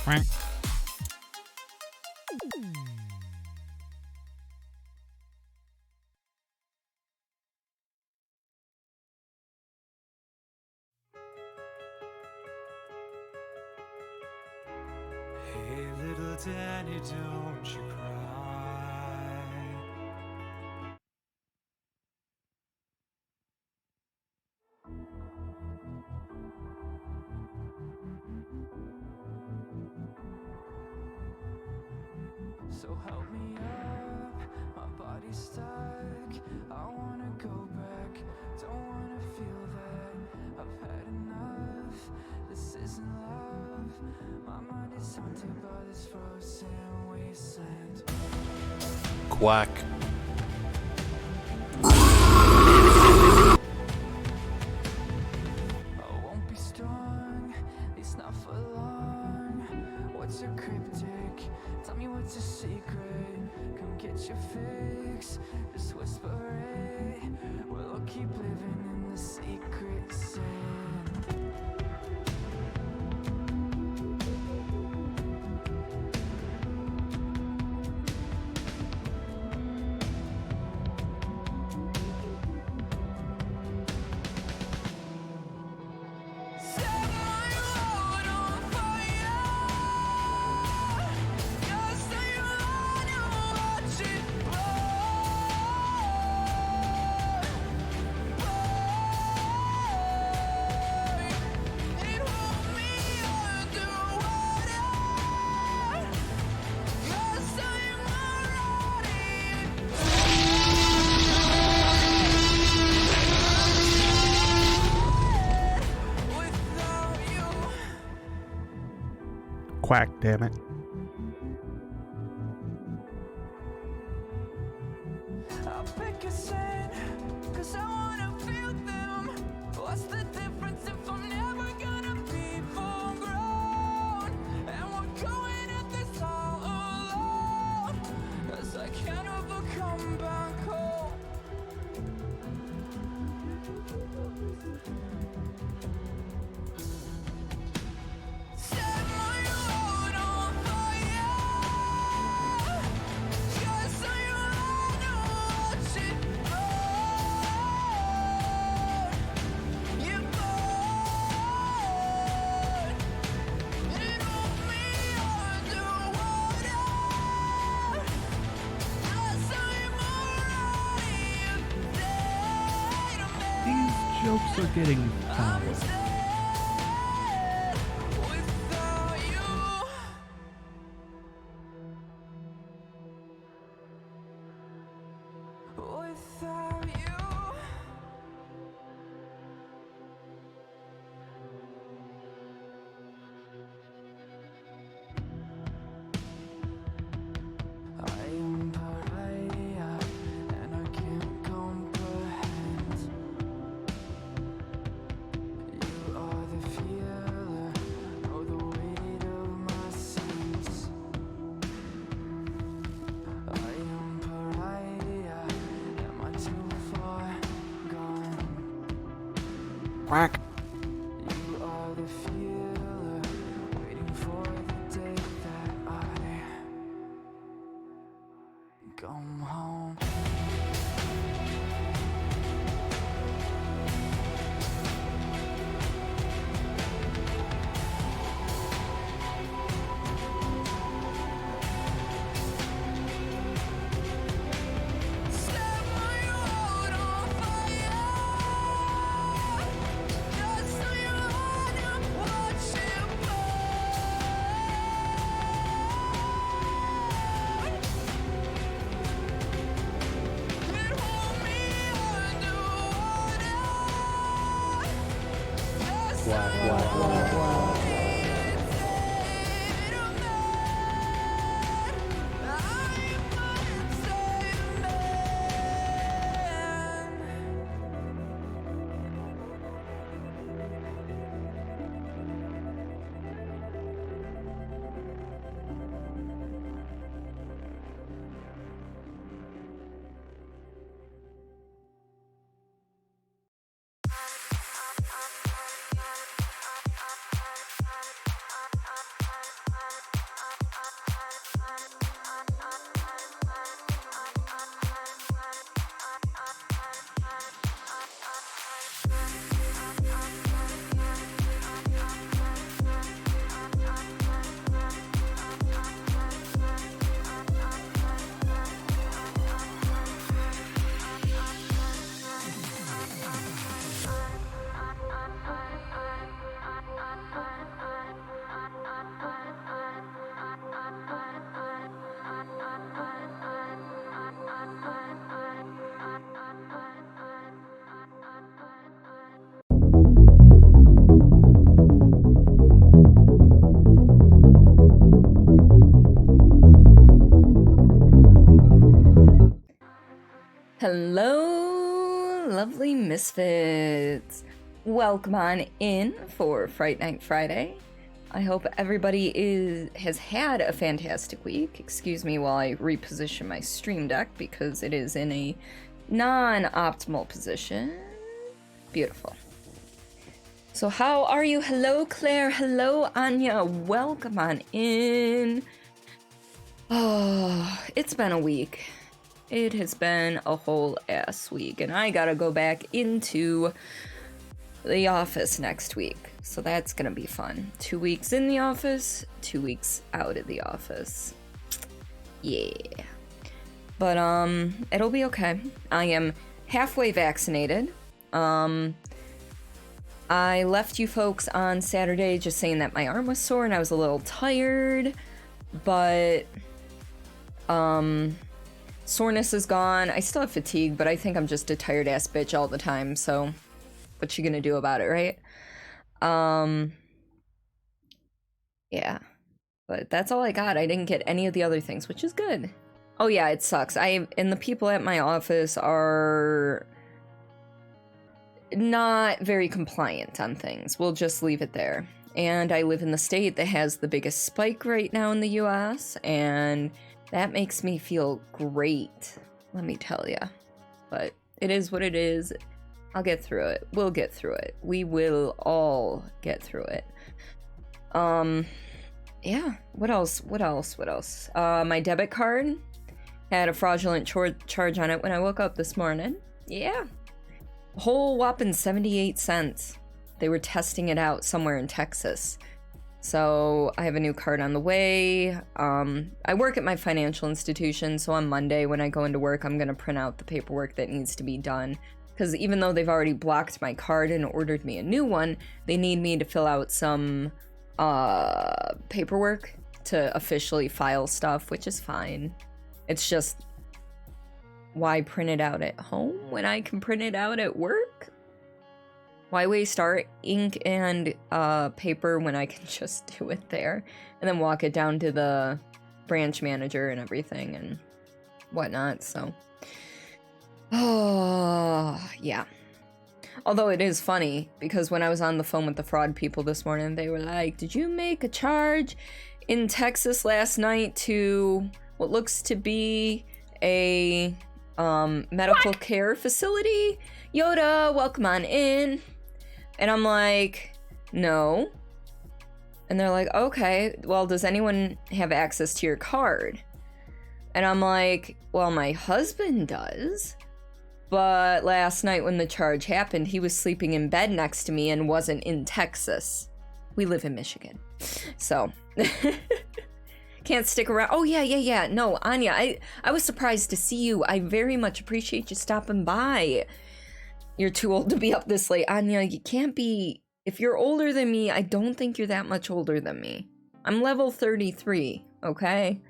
Quack. Hey, little Danny, don't you cry. So help me up, my body's stuck. I wanna go back, don't wanna feel that. I've had enough, this isn't love. My mind is haunted by this frozen wasteland. Quack. I won't be strong, at least not for long. What's your cryptic? Tell me what's your secret. Come get your fix, just whisper it. We'll all keep living in the secret sin. Set my world on fire. Just so you wanna watch it burn, burn. It hold me underwater. Just so you without you. Quack, damn it. I'll pick a sin, 'cause I wanna feel them. What's the difference if I'm never gonna be full grown? And we're going at this all alone, 'cause I can't ever come back home. Set my world on fire. Just so you wanna watch it burn. You burn. It hold me underwater. Just so you These jokes are getting foul. without you. Without you. I am pariah, and I can't comprehend. You are the feeler, or the weight of my sins. I am pariah, am I too far gone? Quack. You are the feeler, waiting for the day that I come home. Set my world on fire. Just so you wanna watch it burn. It hold me underwater. Just so Quack, you quack, quack, quack. Weekly Misfits. Welcome on in for Fright Night Friday. I hope everybody has had a fantastic week. Excuse me while I reposition my stream deck because it is in a non-optimal position. Beautiful. So how are you? Hello, Claire. Hello, Anya. Welcome on in. Oh, it's been a week. It has been a whole ass week, and I gotta go back into the office next week. So that's gonna be fun. 2 weeks in the office, 2 weeks out of the office. Yeah. But, it'll be okay. I am halfway vaccinated. I left you folks on Saturday just saying that my arm was sore and I was a little tired, but, soreness is gone. I still have fatigue, but I think I'm just a tired ass bitch all the time, so what you gonna do about it, right? Yeah. But that's all I got. I didn't get any of the other things, which is good. Oh yeah, it sucks. And the people at my office are not very compliant on things. We'll just leave it there. And I live in the state that has the biggest spike right now in the US, and that makes me feel great, let me tell ya. But it is what it is. I'll get through it. We'll get through it. We will all get through it. Yeah. What else? My debit card had a fraudulent charge on it when I woke up this morning. Yeah. A whole whopping 78 cents. They were testing it out somewhere in Texas. So I have a new card on the way. I work at my financial institution, so on Monday when I go into work, I'm gonna print out the paperwork that needs to be done. Because even though they've already blocked my card and ordered me a new one, they need me to fill out some paperwork to officially file stuff, which is fine. It's just, why print it out at home when I can print it out at work? Why waste our ink and paper when I can just do it there and then walk it down to the branch manager and everything and whatnot, so. Oh, yeah. Although it is funny, because when I was on the phone with the fraud people this morning, they were like, did you make a charge in Texas last night to what looks to be a medical care facility? Yoda, welcome on in. And I'm like, no. And they're like, okay, well, does anyone have access to your card? And I'm like, well, my husband does. But last night when the charge happened, he was sleeping in bed next to me and wasn't in Texas. We live in Michigan. So, can't stick around. Oh, yeah. No, Anya, I was surprised to see you. I very much appreciate you stopping by. You're too old to be up this late. Anya, you can't be... If you're older than me, I don't think you're that much older than me. I'm level 33, okay?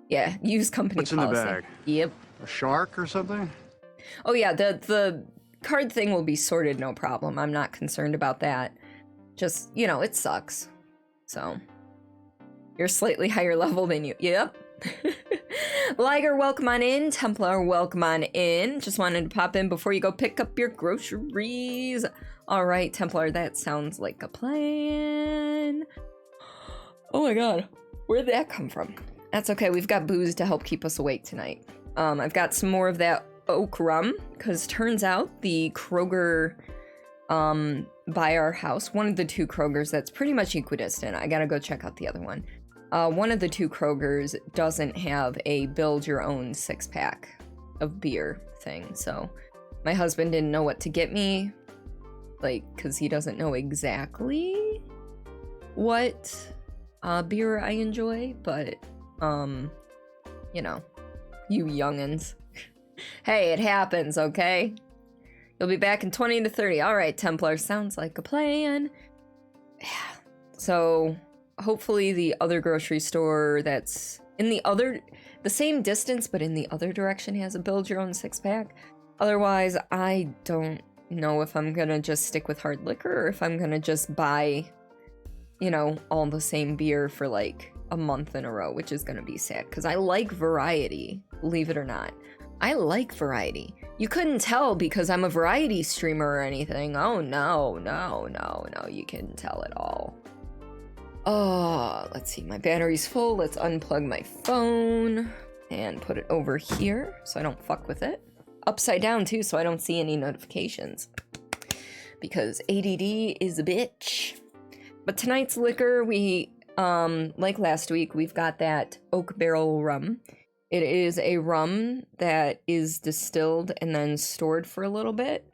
Yeah, use company What's policy. in the bag? Yep. A shark or something? Oh yeah, the card thing will be sorted, no problem. I'm not concerned about that. Just, you know, it sucks. So, you're slightly higher level than you. Yep. Liger, welcome on in. Templar, welcome on in. Just wanted to pop in before you go pick up your groceries. All right, Templar, that sounds like a plan. Oh my god, where'd that come from? That's okay, we've got booze to help keep us awake tonight. I've got some more of that oak rum, because turns out the Kroger by our house, one of the two Krogers that's pretty much equidistant, I gotta go check out the other one. One of the two Krogers doesn't have a build your own 6-pack of beer thing, so my husband didn't know what to get me, like, because he doesn't know exactly what beer I enjoy, but, you know, you youngins. Hey, it happens, okay? You'll be back in 20 to 30. All right, Templar, sounds like a plan. Yeah. So, hopefully the other grocery store that's in the same distance, but in the other direction has a build your own 6-pack. Otherwise, I don't know if I'm gonna just stick with hard liquor or if I'm gonna just buy, you know, all the same beer for like a month in a row, which is gonna be sad because I like variety, believe it or not. I like variety. You couldn't tell because I'm a variety streamer or anything. Oh no, no, no, no, you couldn't tell at all. Oh, let's see, my battery's full. Let's unplug my phone and put it over here so I don't fuck with it. Upside down too, so I don't see any notifications. Because ADD is a bitch. But tonight's liquor, we, like last week, we've got that oak barrel rum. It is a rum that is distilled and then stored for a little bit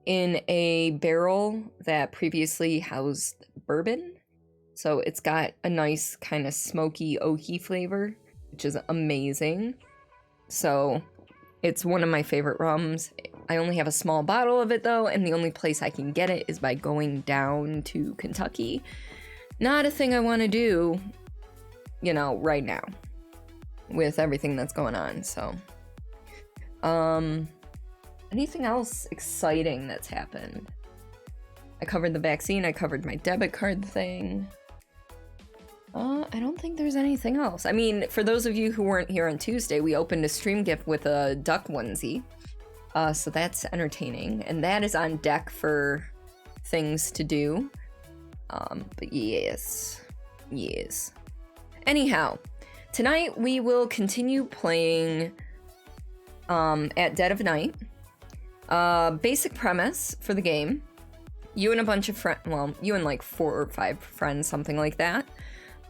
in a barrel that previously housed bourbon. So it's got a nice kind of smoky, oaky flavor, which is amazing. So it's one of my favorite rums. I only have a small bottle of it though, and the only place I can get it is by going down to Kentucky. Not a thing I want to do, you know, right now with everything that's going on. So, anything else exciting that's happened? I covered the vaccine. I covered my debit card thing. I don't think there's anything else. I mean, for those of you who weren't here on Tuesday, we opened a stream gift with a duck onesie. So that's entertaining. And that is on deck for things to do. But yes. Yes. Anyhow, tonight we will continue playing at dead of night. Basic premise for the game. You and a bunch of friends, well, you and like 4 or 5 friends, something like that,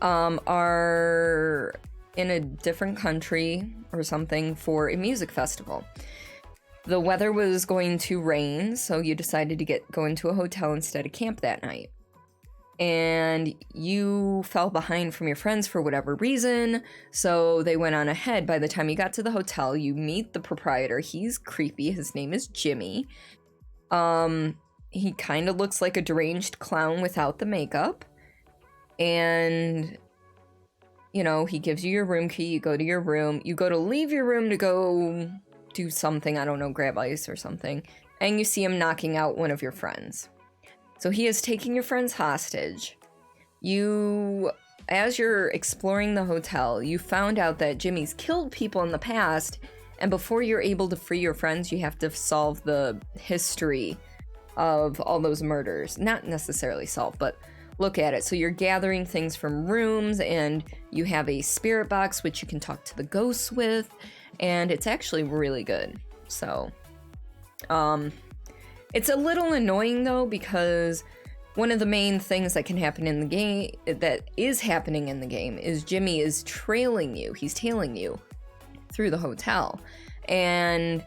are in a different country or something for a music festival. The weather was going to rain, so you decided to go into a hotel instead of camp that night. And you fell behind from your friends for whatever reason, so they went on ahead. By the time you got to the hotel, you meet the proprietor. He's creepy. His name is Jimmy. He kind of looks like a deranged clown without the makeup. And, you know, he gives you your room key. You go to your room. You go to leave your room to go do something, I don't know, grab ice or something, and you see him knocking out one of your friends. So he is taking your friends hostage. You, as you're exploring the hotel, you found out that Jimmy's killed people in the past, and before you're able to free your friends, you have to solve the history of all those murders. Not necessarily solve, but look at it. So you're gathering things from rooms, and you have a spirit box which you can talk to the ghosts with, and it's actually really good. So, it's a little annoying though, because one of the main things that can happen in the game, that is happening in the game, is Jimmy is trailing you. He's tailing you through the hotel, and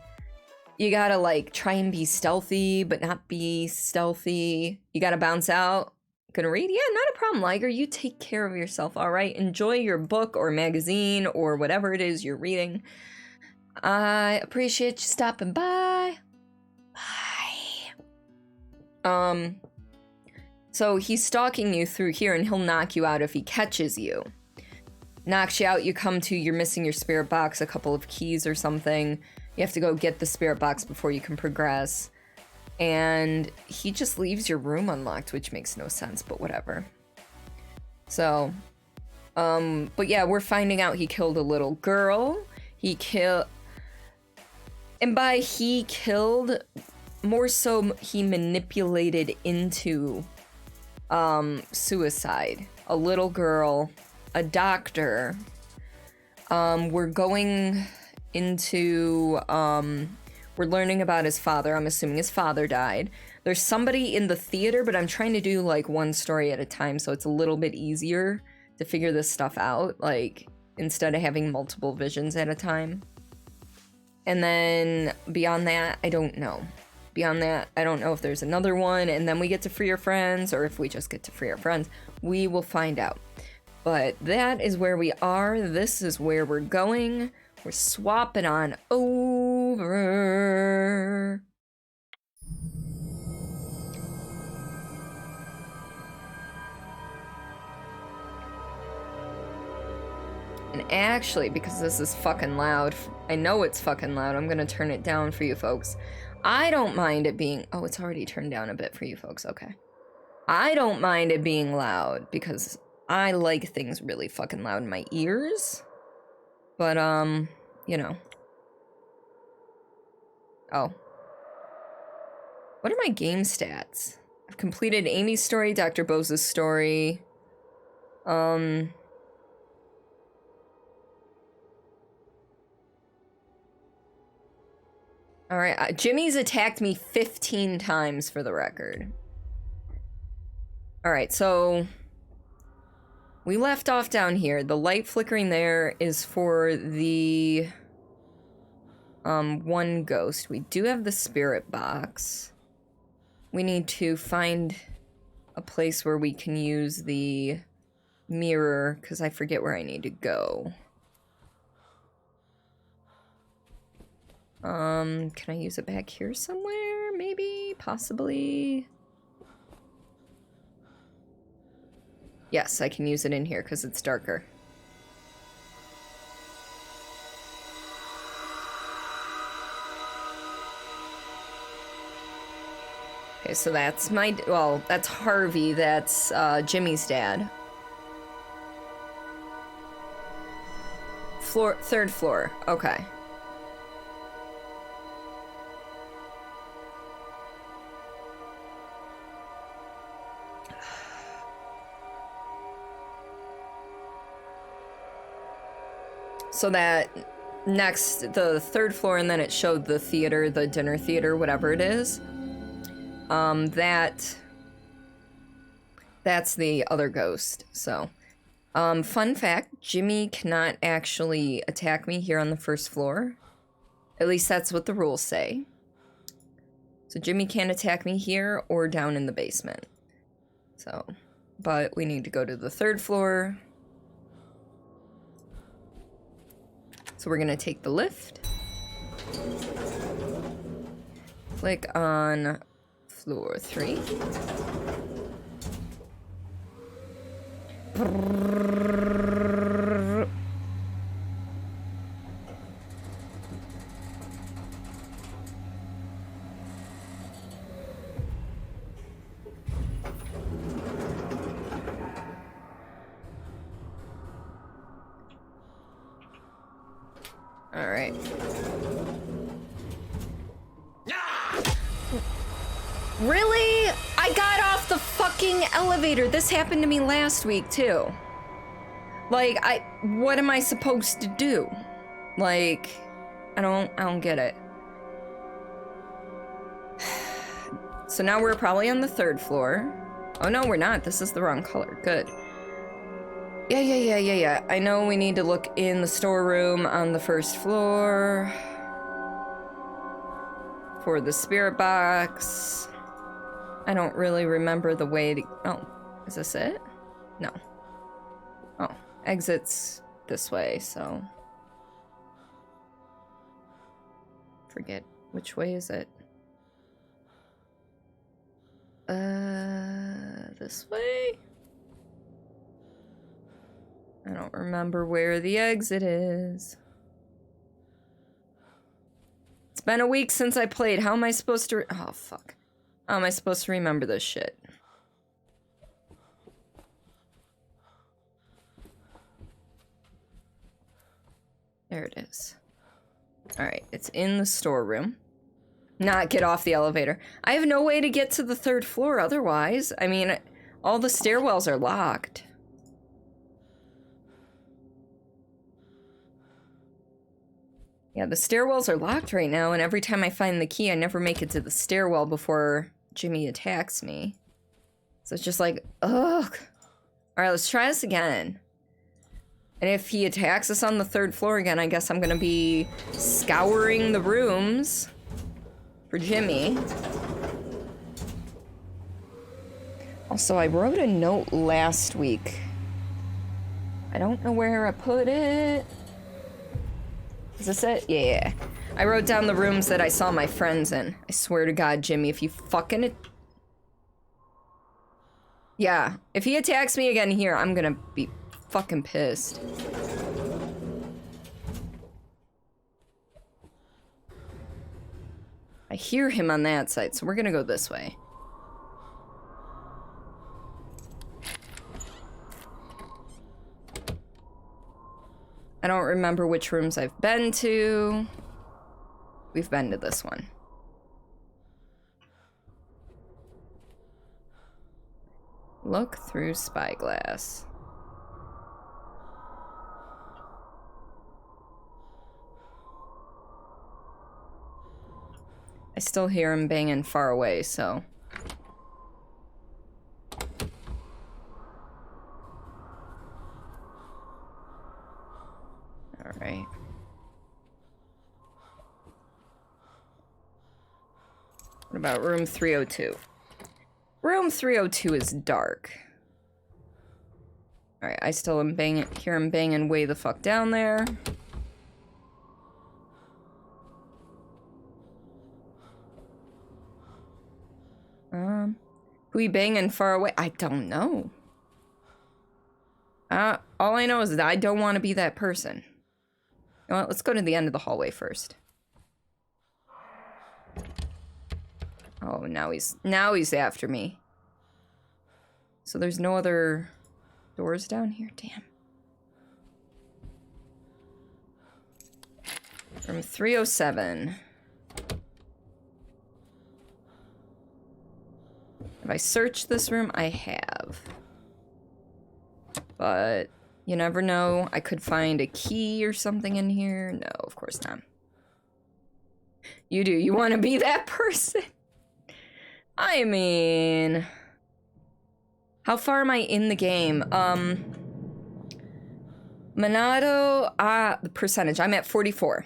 you gotta like try and be stealthy, but not be stealthy. You gotta bounce out. Gonna read? Yeah, not a problem, Liger. You take care of yourself, all right? Enjoy your book or magazine or whatever it is you're reading. I appreciate you stopping by. Bye. So he's stalking you through here, and he'll knock you out if he catches you. Knocks you out, you're missing your spirit box, a couple of keys or something. You have to go get the spirit box before you can progress. And he just leaves your room unlocked, which makes no sense, but whatever. So, but yeah, we're finding out he killed a little girl. And by he killed, more so he manipulated into suicide. A little girl, a doctor. We're going into, we're learning about his father. I'm assuming his father died. There's somebody in the theater, but I'm trying to do like one story at a time, so it's a little bit easier to figure this stuff out, like instead of having multiple visions at a time. And then beyond that, I don't know. Beyond that, I don't know if there's another one, and then we get to free our friends, or if we just get to free our friends. We will find out. But that is where we are. This is where we're going. We're swapping on over. And actually, because this is fucking loud, I know it's fucking loud, I'm gonna turn it down for you folks. I don't mind it being, oh, it's already turned down a bit for you folks, okay. I don't mind it being loud, because I like things really fucking loud in my ears. But, you know. Oh. What are my game stats? I've completed Amy's story, Dr. Bose's story. Alright, Jimmy's attacked me 15 times for the record. Alright, so we left off down here. The light flickering there is for the one ghost. We do have the spirit box. We need to find a place where we can use the mirror, because I forget where I need to go. Can I use it back here somewhere? Maybe? Possibly? Yes, I can use it in here because it's darker. Okay, so that's my, well, that's Harvey, that's Jimmy's dad. Third floor, okay. So that next, the third floor, and then it showed the theater, the dinner theater, whatever it is. That's the other ghost, so. Fun fact, Jimmy cannot actually attack me here on the first floor. At least that's what the rules say. So Jimmy can't attack me here or down in the basement. So, but we need to go to the third floor. So we're gonna take the lift. Click on floor 3. All right. Really? I got off the fucking elevator. This happened to me last week too. Like, what am I supposed to do? Like, I don't get it. So now we're probably on the third floor. Oh no, we're not. This is the wrong color. Good. Yeah. I know we need to look in the storeroom on the first floor for the spirit box. I don't really remember the way to... Oh, is this it? No. Oh, exits this way, so... Forget which way is it. This way? I don't remember where the exit is. It's been a week since I played. How am I supposed to... Oh, fuck. How am I supposed to remember this shit? There it is. Alright, it's in the storeroom. Not get off the elevator. I have no way to get to the third floor otherwise. I mean, all the stairwells are locked. Yeah, the stairwells are locked right now, and every time I find the key, I never make it to the stairwell before Jimmy attacks me. So it's just like, ugh. Alright, let's try this again. And if he attacks us on the third floor again, I guess I'm gonna be scouring the rooms for Jimmy. Also, I wrote a note last week. I don't know where I put it. Is this it? Yeah. I wrote down the rooms that I saw my friends in. I swear to God, Jimmy, if you fucking... Yeah, if he attacks me again here, I'm gonna be fucking pissed. I hear him on that side, so we're gonna go this way. I don't remember which rooms I've been to. We've been to this one. Look through spyglass. I still hear him banging far away, so... Alright. What about room 302? Room 302 is dark. Alright, I still am hear him banging way the fuck down there. Who he banging far away? I don't know. All I know is that I don't want to be that person. You know what? Let's go to the end of the hallway first. Oh, now he's after me. So there's no other doors down here? Damn. Room 307. Have I searched this room? I have. But you never know. I could find a key or something in here. No, of course not. You do. You want to be that person? I mean... How far am I in the game? Monado, the percentage. I'm at 44.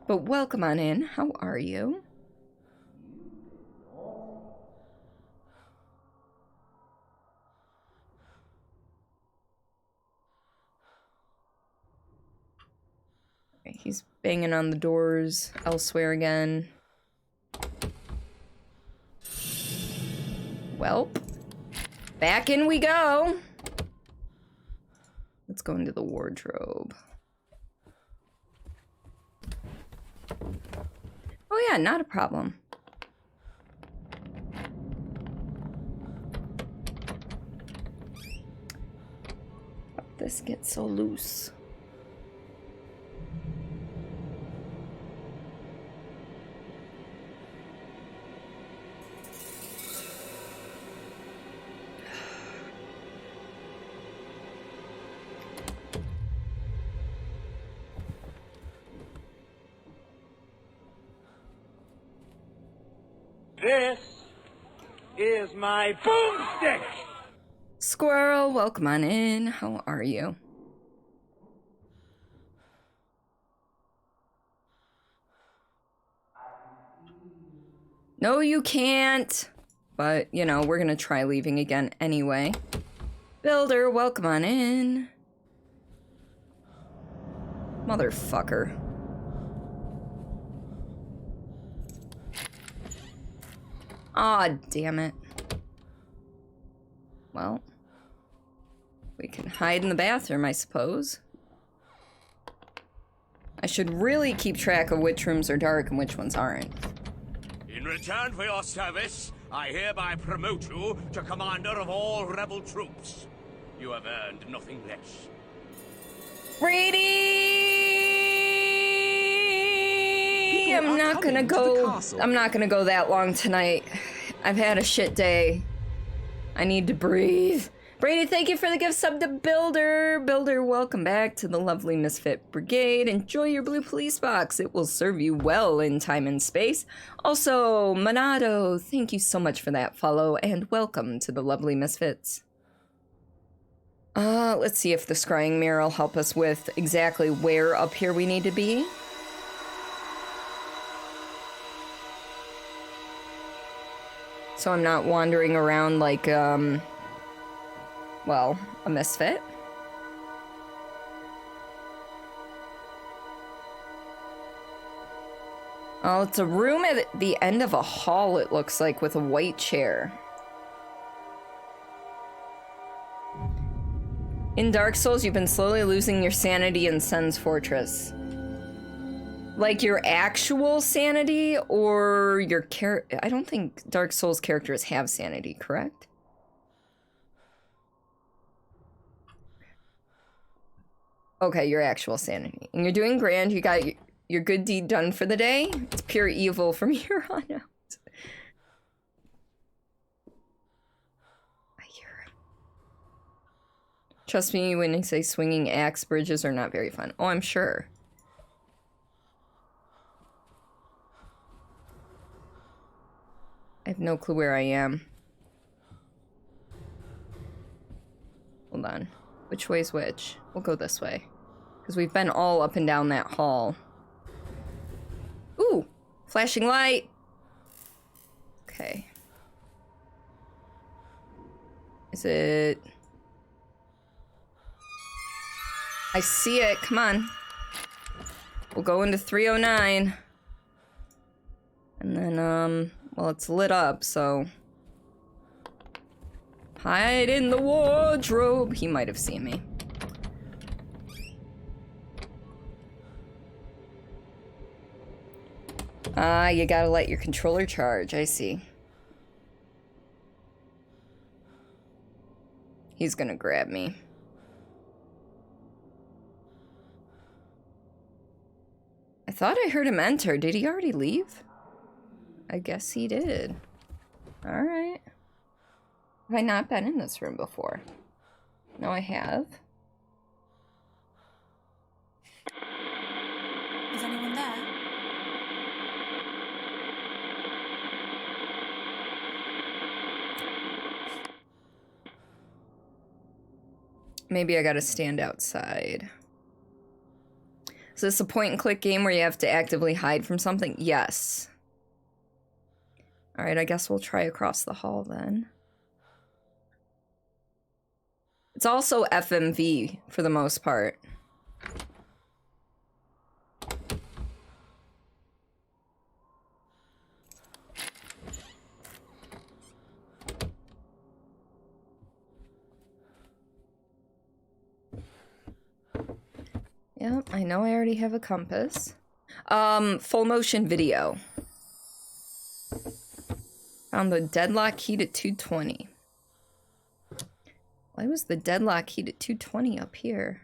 But welcome on in. How are you? He's banging on the doors elsewhere again. Welp. Back in we go. Let's go into the wardrobe. Oh yeah, not a problem. This gets so loose. This is my boomstick! Squirrel, welcome on in. How are you? No, you can't. But, you know, we're gonna try leaving again anyway. Builder, welcome on in. Motherfucker. Aw, damn it. Well, we can hide in the bathroom, I suppose. I should really keep track of which rooms are dark and which ones aren't. In return for your service, I hereby promote you to commander of all rebel troops. You have earned nothing less. Brady! I'm not gonna go that long tonight. I've had a shit day. I need to breathe. Brady, thank you for the gift sub to Builder. Builder, welcome back to the lovely Misfit Brigade. Enjoy your blue police box. It will serve you well in time and space. Also, Monado, thank you so much for that follow, and welcome to the lovely Misfits. Let's see if the scrying mirror will help us with exactly where up here we need to be. So I'm not wandering around like, well, a misfit. Oh, it's a room at the end of a hall, it looks like, with a white chair. In Dark Souls, you've been slowly losing your sanity in Sen's Fortress. Like your actual sanity, or your character? I don't think Dark Souls characters have sanity, correct? Okay, your actual sanity. And you're doing grand, you got Your good deed done for the day? It's pure evil from here on out. I hear him. Trust me when I say swinging axe bridges are not very fun. Oh, I'm sure. I have no clue where I am. Hold on. Which way's which? We'll go this way. Because we've been all up and down that hall. Ooh! Flashing light! Okay. Is it... I see it. Come on. We'll go into 309. And then, well, it's lit up, so... Hide in the wardrobe. He might have seen me. Ah, you gotta let your controller charge. I see. He's gonna grab me. I thought I heard him enter. Did he already leave? I guess he did. Alright. Have I not been in this room before? No, I have. Is anyone there? Maybe I gotta stand outside. Is this a point and click game where you have to actively hide from something? Yes. Alright, I guess we'll try across the hall then. It's also FMV for the most part. Yep, I know I already have a compass. Full motion video. Found the deadlock key to 220. Why was the deadlock key to 220 up here?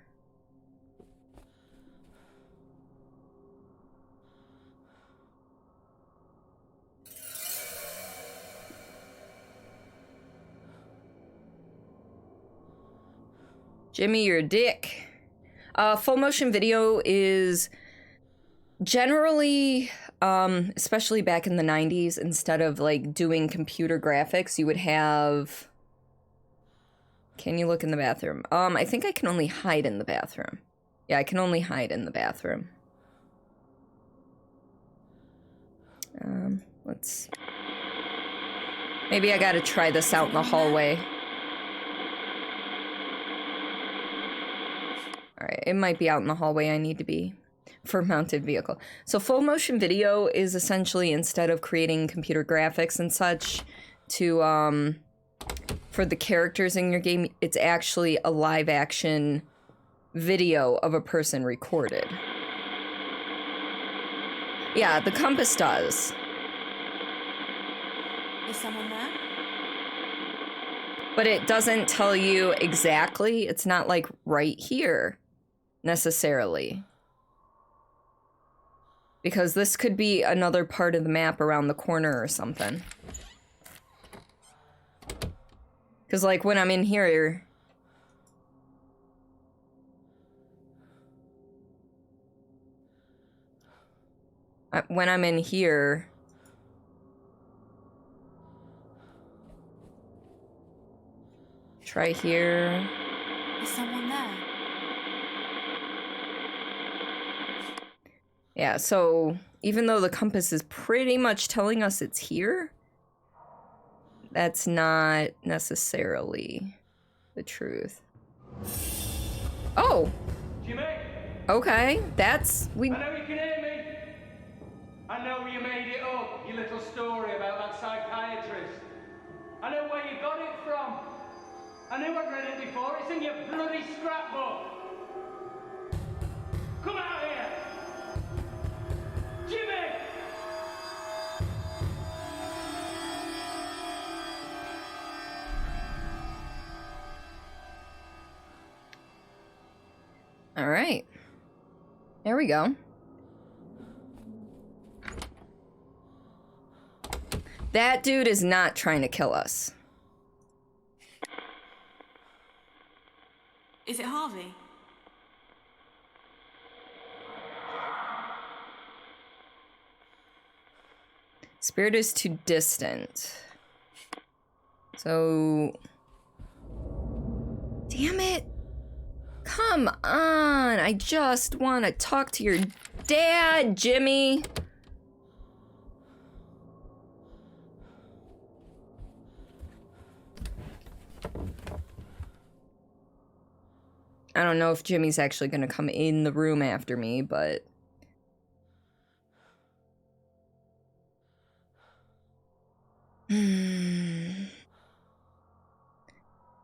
Jimmy, you're a dick. Full motion video is generally, especially back in the 90s, instead of like doing computer graphics, you would have... Can you look in the bathroom? I think I can only hide in the bathroom. Yeah, I can only hide in the bathroom. Let's... Maybe I gotta try this out in the hallway. Alright, it might be out in the hallway I need to be for mounted vehicle. So full motion video is essentially, instead of creating computer graphics and such to, for the characters in your game, it's actually a live action video of a person recorded. Yeah, the compass does. Is someone there? But it doesn't tell you exactly. It's not like right here, necessarily. Because this could be another part of the map around the corner or something. Because, like, when I'm in here... When I'm in here... Try here... Is someone there? Yeah, so even though the compass is pretty much telling us it's here, that's not necessarily the truth. Oh! Jimmy! Okay, that's... I know you can hear me! I know you made it up, your little story about that psychiatrist. I know where you got it from. I knew I'd read it before, it's in your bloody scrapbook. Come out here! Jimmy! All right. There we go. That dude is not trying to kill us. Is it Harvey? Spirit is too distant. So... Damn it! Come on! I just want to talk to your dad, Jimmy! I don't know if Jimmy's actually gonna come in the room after me, but...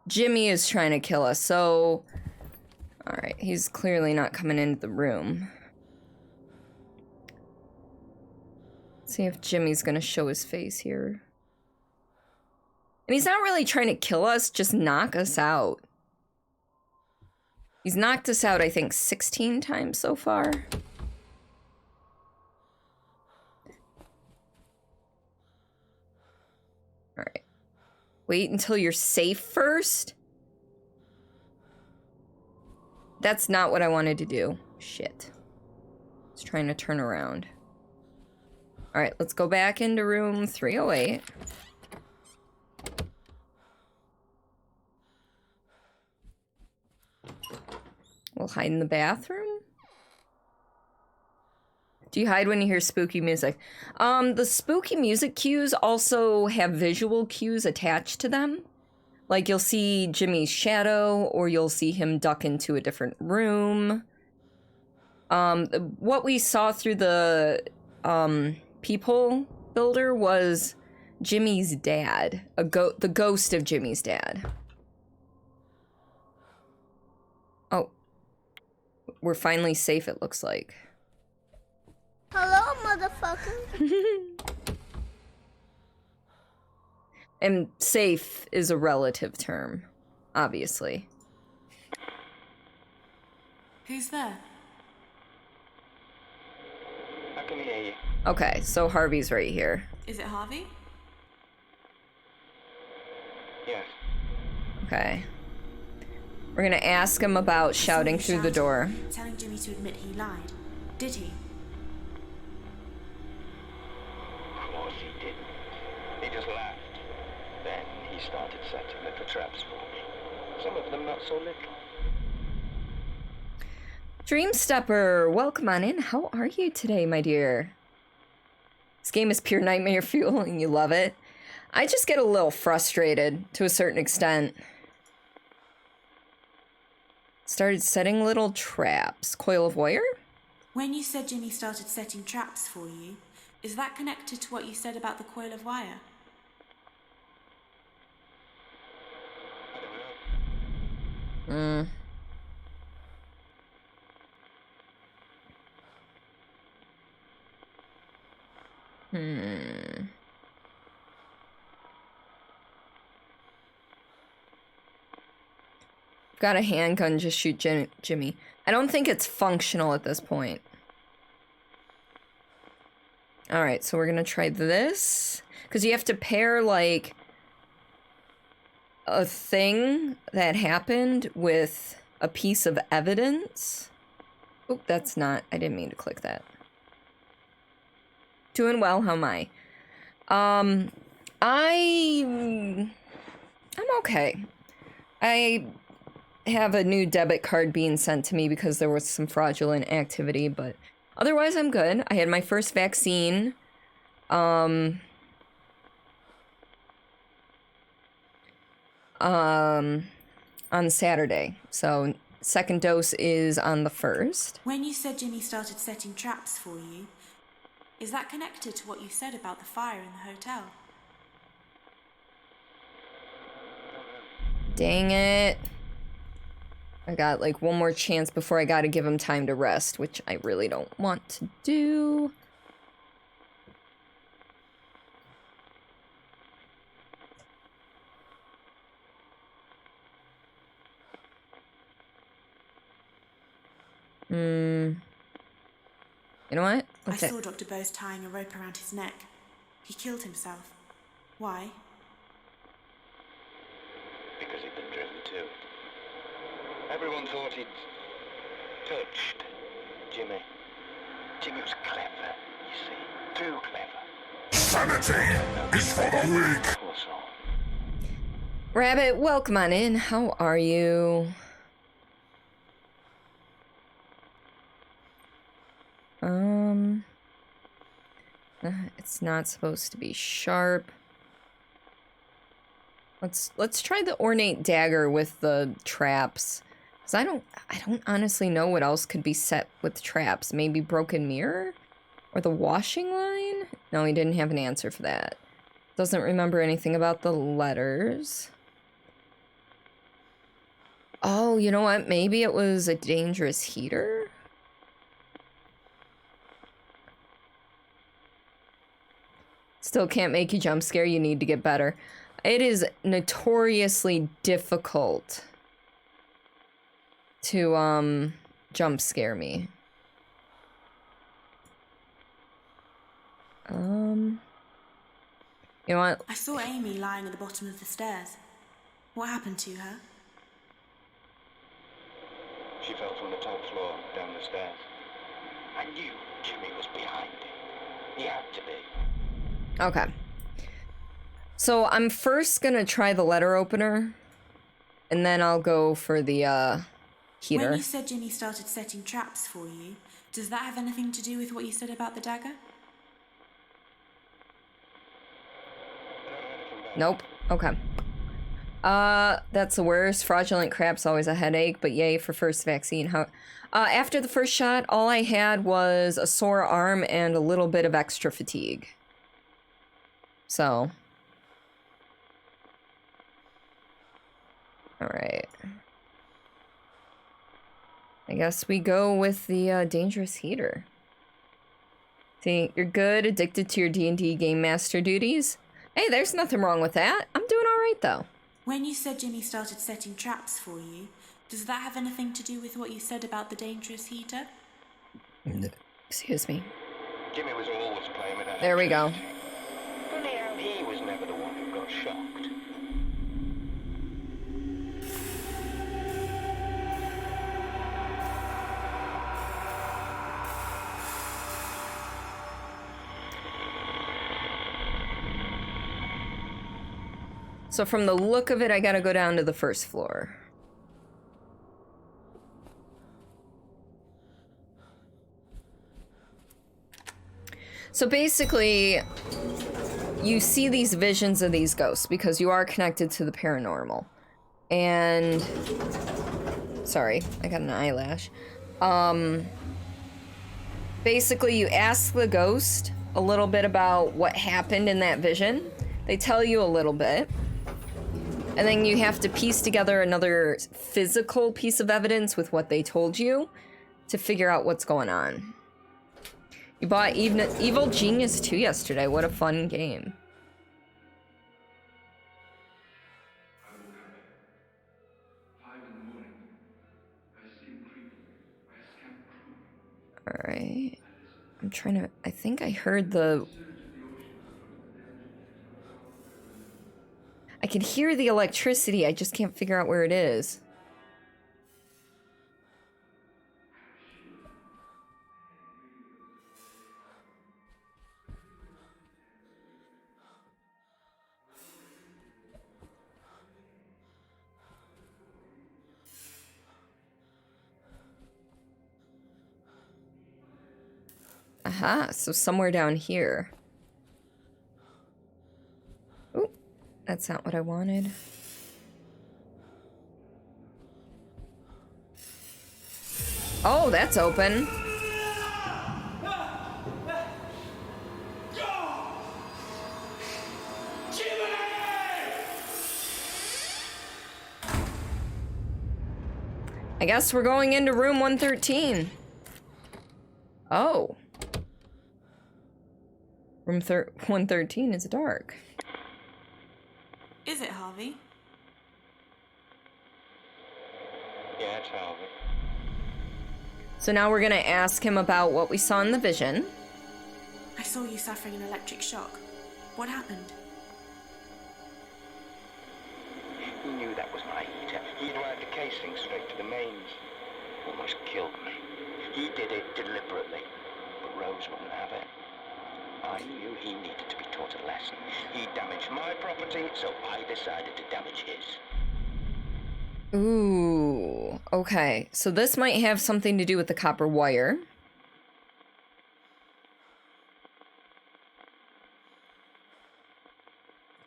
Jimmy is trying to kill us, so... Alright, he's clearly not coming into the room. Let's see if Jimmy's gonna show his face here. And he's not really trying to kill us, just knock us out. He's knocked us out, I think, 16 times so far. Alright. Wait until you're safe first? That's not what I wanted to do. Shit. I was trying to turn around. Alright, let's go back into room 308. We'll hide in the bathroom. Do you hide when you hear spooky music? The spooky music cues also have visual cues attached to them. Like you'll see Jimmy's shadow, or you'll see him duck into a different room. What we saw through the peephole builder was Jimmy's dad, the ghost of Jimmy's dad. Oh. We're finally safe, it looks like. Hello, motherfucker. And safe is a relative term, obviously. Who's there? I can hear you. Okay, so Harvey's right here. Is it Harvey? Yes. Okay. We're gonna ask him about shouting through the door. Telling Jimmy to admit he lied. Did he? Of course he didn't. He just laughed. Then he started setting little traps for me. Some of them not so little. Dreamstepper, welcome on in. How are you today, my dear? This game is pure nightmare fuel and you love it. I just get a little frustrated to a certain extent. Started setting little traps. Coil of wire? When you said Jimmy started setting traps for you, is that connected to what you said about the coil of wire? I don't know. Got a handgun, just shoot Jimmy. I don't think it's functional at this point. Alright, so we're gonna try this. Because you have to pair, like, a thing that happened with a piece of evidence. Oop, that's not... I didn't mean to click that. Doing well, how am I? I'm okay. I have a new debit card being sent to me because there was some fraudulent activity, but otherwise I'm good. I had my first vaccine. On Saturday. So second dose is on the 1st. When you said Jimmy started setting traps for you, is that connected to what you said about the fire in the hotel? Dang it. I got like one more chance before I gotta give him time to rest, which I really don't want to do. You know what? I saw Dr. Bose tying a rope around his neck. He killed himself. Why? Because he'd been driven to it. Everyone thought he'd touched Jimmy. Jimmy was clever, you see. Too clever. Sanity is for the weak. Poor soul. Rabbit, welcome on in. How are you? It's not supposed to be sharp. Let's try the ornate dagger with the traps. 'Cause I don't honestly know what else could be set with traps. Maybe broken mirror? Or the washing line? No, he didn't have an answer for that. Doesn't remember anything about the letters. Oh, you know what? Maybe it was a dangerous heater? Still can't make you jump scare. You need to get better. It is notoriously difficult to jump scare me. You know what? I saw Amy lying at the bottom of the stairs. What happened to her? She fell from the top floor down the stairs. I knew Jimmy was behind it. He had to be. Okay. So I'm first gonna try the letter opener, and then I'll go for the heater. When you said Jimmy started setting traps for you, does that have anything to do with what you said about the dagger? Nope. Okay. That's the worst. Fraudulent crap's always a headache, but yay for first vaccine. How? After the first shot, all I had was a sore arm and a little bit of extra fatigue. So. Alright. I guess we go with the dangerous heater. See, you're good, addicted to your D&D game master duties. Hey, there's nothing wrong with that. I'm doing alright though. When you said Jimmy started setting traps for you, does that have anything to do with what you said about the dangerous heater? Excuse me. Jimmy was always playing with that. There we go. Funny how he was never the one who got shocked. So from the look of it, I gotta go down to the first floor. So basically, you see these visions of these ghosts because you are connected to the paranormal. And... sorry, I got an eyelash. Basically, you ask the ghost a little bit about what happened in that vision. They tell you a little bit. And then you have to piece together another physical piece of evidence with what they told you to figure out what's going on. You bought Evil Genius 2 yesterday. What a fun game. Alright. I'm trying to... I think I heard the... I can hear the electricity, I just can't figure out where it is. Aha, so somewhere down here. Oop, that's not what I wanted. Oh, that's open. I guess we're going into room 113. Oh. Room 113 is dark. Is it, Harvey? Yeah, it's Harvey. So now we're gonna ask him about what we saw in the vision. I saw you suffering an electric shock. What happened? He knew that was my heater. He'd wired the casing straight to the mains. Almost killed me. He did it deliberately, but Rose wouldn't have it. I knew he needed to be taught a lesson. He damaged my property, so I decided to damage his. Ooh, okay. So this might have something to do with the copper wire.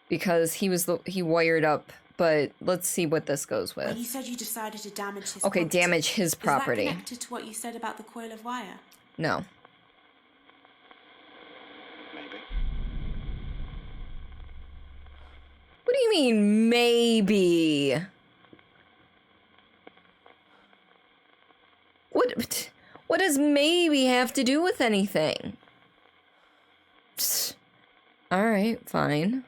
Because he wired up, but let's see what this goes When you with. said you decided to damage his Okay, property, damage his property. Is that connected to what you said about the coil of wire? No. Maybe. What do you mean, maybe? What does maybe have to do with anything? Psst. All right, fine.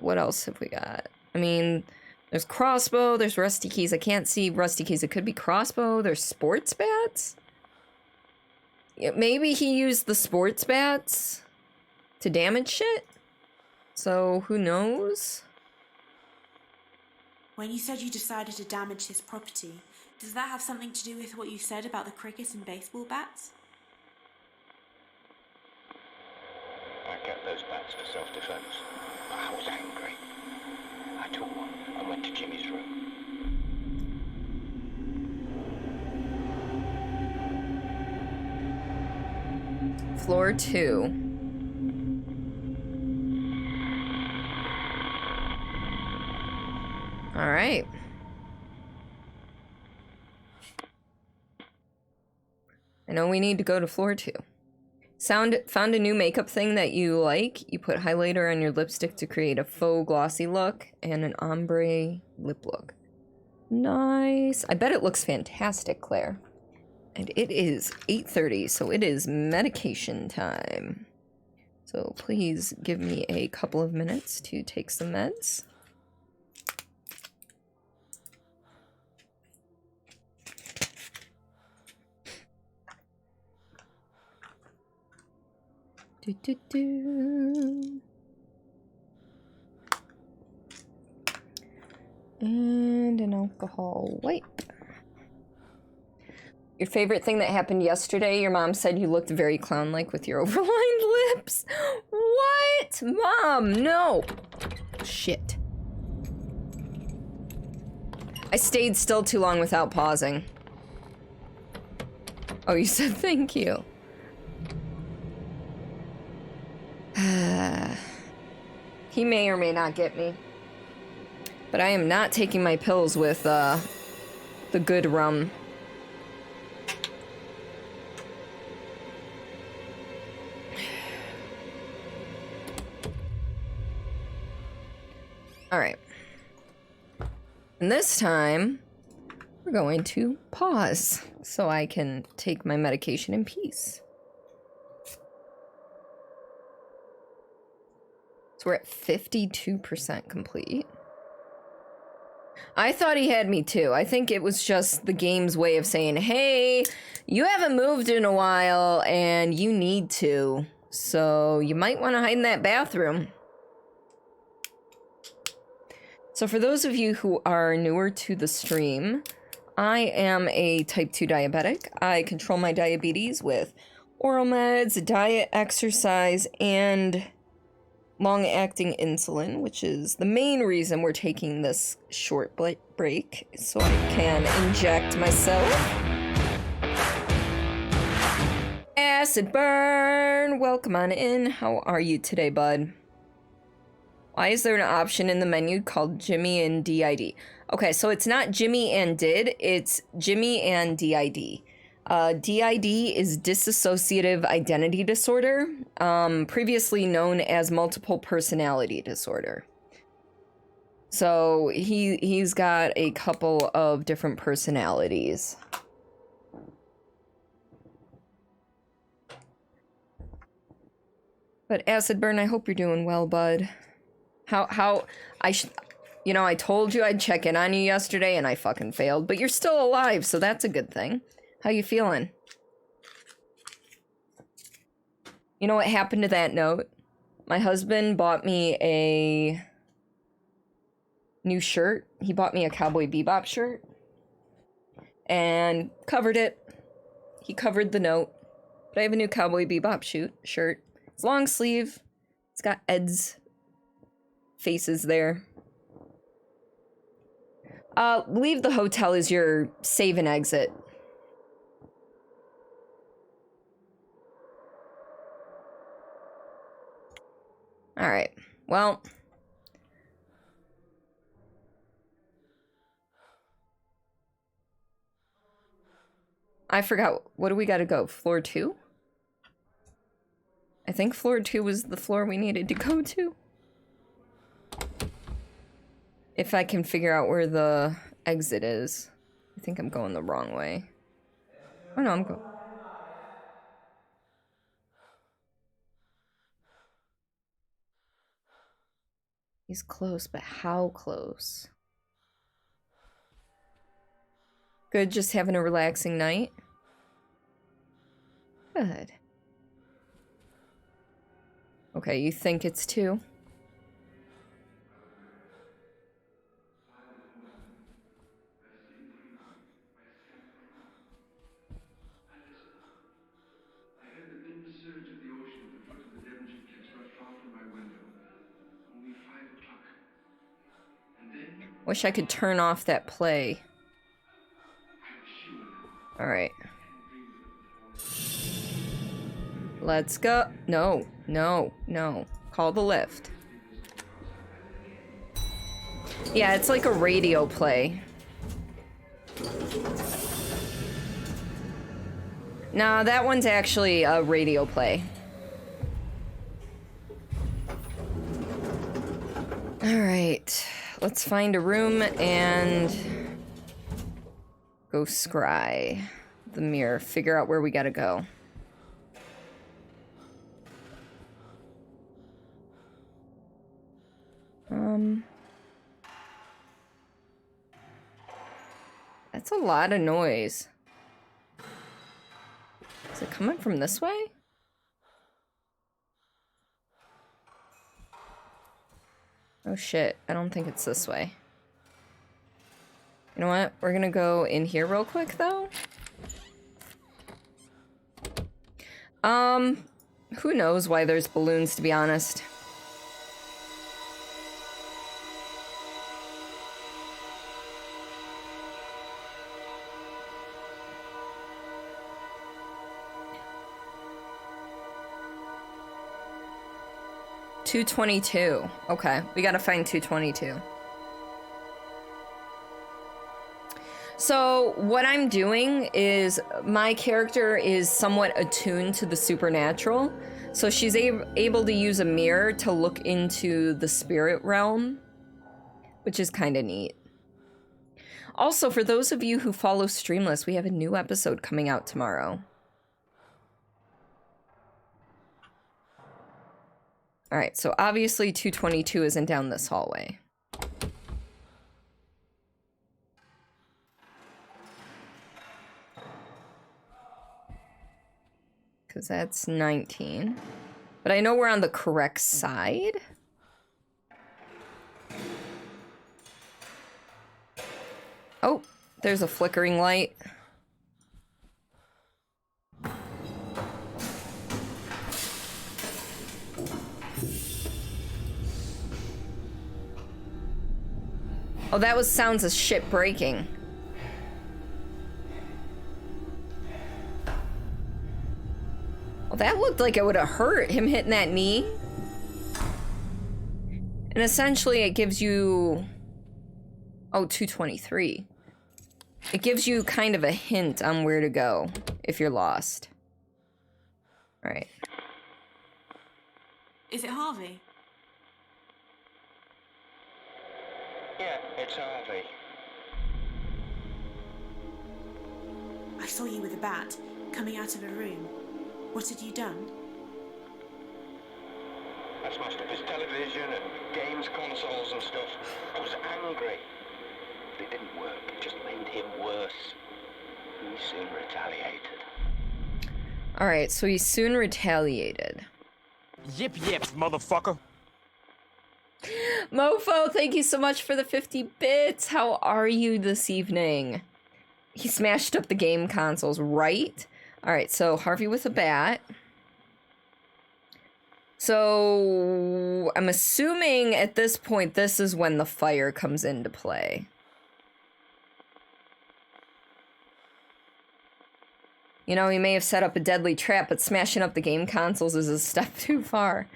What else have we got? I mean, there's crossbow, there's rusty keys. I can't see rusty keys. It could be crossbow. There's sports bats. Yeah, maybe he used the sports bats to damage shit. So who knows? When you said you decided to damage his property, does that have something to do with what you said about the cricket and baseball bats? I kept those bats for self-defense. I was angry. I took one and went to Jimmy's room. Floor 2. All right. I know we need to go to floor 2. Found a new makeup thing that you like. You put highlighter on your lipstick to create a faux glossy look and an ombre lip look. Nice. I bet it looks fantastic, Claire. And it is 8:30, so it is medication time. So please give me a couple of minutes to take some meds. And an alcohol wipe. Your favorite thing that happened yesterday, your mom said you looked very clown-like with your overlined lips. What? Mom, no. Shit. I stayed still too long without pausing. Oh, you said thank you. He may or may not get me. But I am not taking my pills with, the good rum. Alright. And this time, we're going to pause so I can take my medication in peace. So we're at 52% complete. I thought he had me too. I think it was just the game's way of saying, hey, you haven't moved in a while and you need to. So you might want to hide in that bathroom. So for those of you who are newer to the stream, I am a type 2 diabetic. I control my diabetes with oral meds, diet, exercise, and long-acting insulin, which is the main reason we're taking this short break, so I can inject myself. Acid burn! Welcome on in. How are you today, bud? Why is there an option in the menu called Jimmy and DID? Okay, so it's not Jimmy and Did, it's Jimmy and DID. DID is dissociative identity disorder, previously known as multiple personality disorder. So he's got a couple of different personalities. But Acid Burn, I hope you're doing well, bud. I told you I'd check in on you yesterday and I fucking failed, but you're still alive, so that's a good thing. How you feeling? You know what happened to that note? My husband bought me a new shirt. He bought me a Cowboy Bebop shirt and covered it. He covered the note. But I have a new Cowboy Bebop shirt. It's long sleeve. It's got Ed's faces there. Leave the hotel is your save and exit. All right. Well, I forgot. What do we got to go? Floor 2? I think floor 2 was the floor we needed to go to. If I can figure out where the exit is. I think I'm going the wrong way. Oh no, I'm going. He's close, but how close? Good, just having a relaxing night. Good. Okay, you think it's 2? Wish I could turn off that play. Alright. Let's go. No, no, no. Call the lift. Yeah, it's like a radio play. Nah, that one's actually a radio play. Alright. Let's find a room and go scry the mirror. Figure out where we gotta go. That's a lot of noise. Is it coming from this way? Oh shit, I don't think it's this way. You know what? We're gonna go in here real quick though. Who knows why there's balloons, to be honest. $222. Okay, we gotta find 222. So what I'm doing is my character is somewhat attuned to the supernatural. So she's able to use a mirror to look into the spirit realm, which is kind of neat. Also, for those of you who follow Streamless, we have a new episode coming out tomorrow. All right, so obviously 222 isn't down this hallway. Because that's 19. But I know we're on the correct side. Oh, there's a flickering light. Oh, that was sounds of shit breaking. Well, that looked like it would have hurt, him hitting that knee. And essentially it gives you... Oh, 223. It gives you kind of a hint on where to go if you're lost. All right. Is it Harvey? Yeah, it's Harvey. I saw you with a bat, coming out of a room. What had you done? I smashed up his television and games consoles and stuff. I was angry. But it didn't work. It just made him worse. He soon retaliated. All right, so he soon retaliated. Yip yip, motherfucker. Mofo, thank you so much for the 50 bits. How are you this evening? He smashed up the game consoles, right? All right, so Harvey with a bat. So I'm assuming at this point, this is when the fire comes into play. You know, he may have set up a deadly trap, but smashing up the game consoles is a step too far.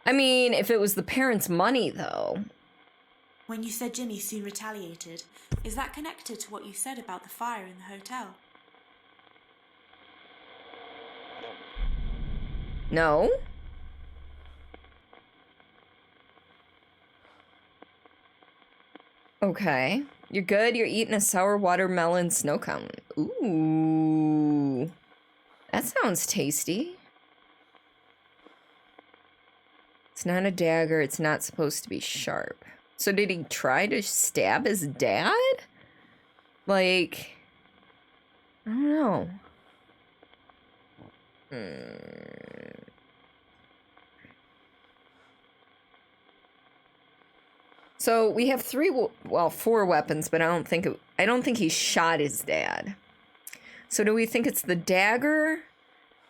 I mean, if it was the parents' money, though. When you said Jimmy soon retaliated, is that connected to what you said about the fire in the hotel? No? Okay. You're good? You're eating a sour watermelon snow cone. Ooh. That sounds tasty. It's not a dagger. It's not supposed to be sharp. So did he try to stab his dad? Like, I don't know. So we have four weapons, but I don't think he shot his dad. So do we think it's the dagger,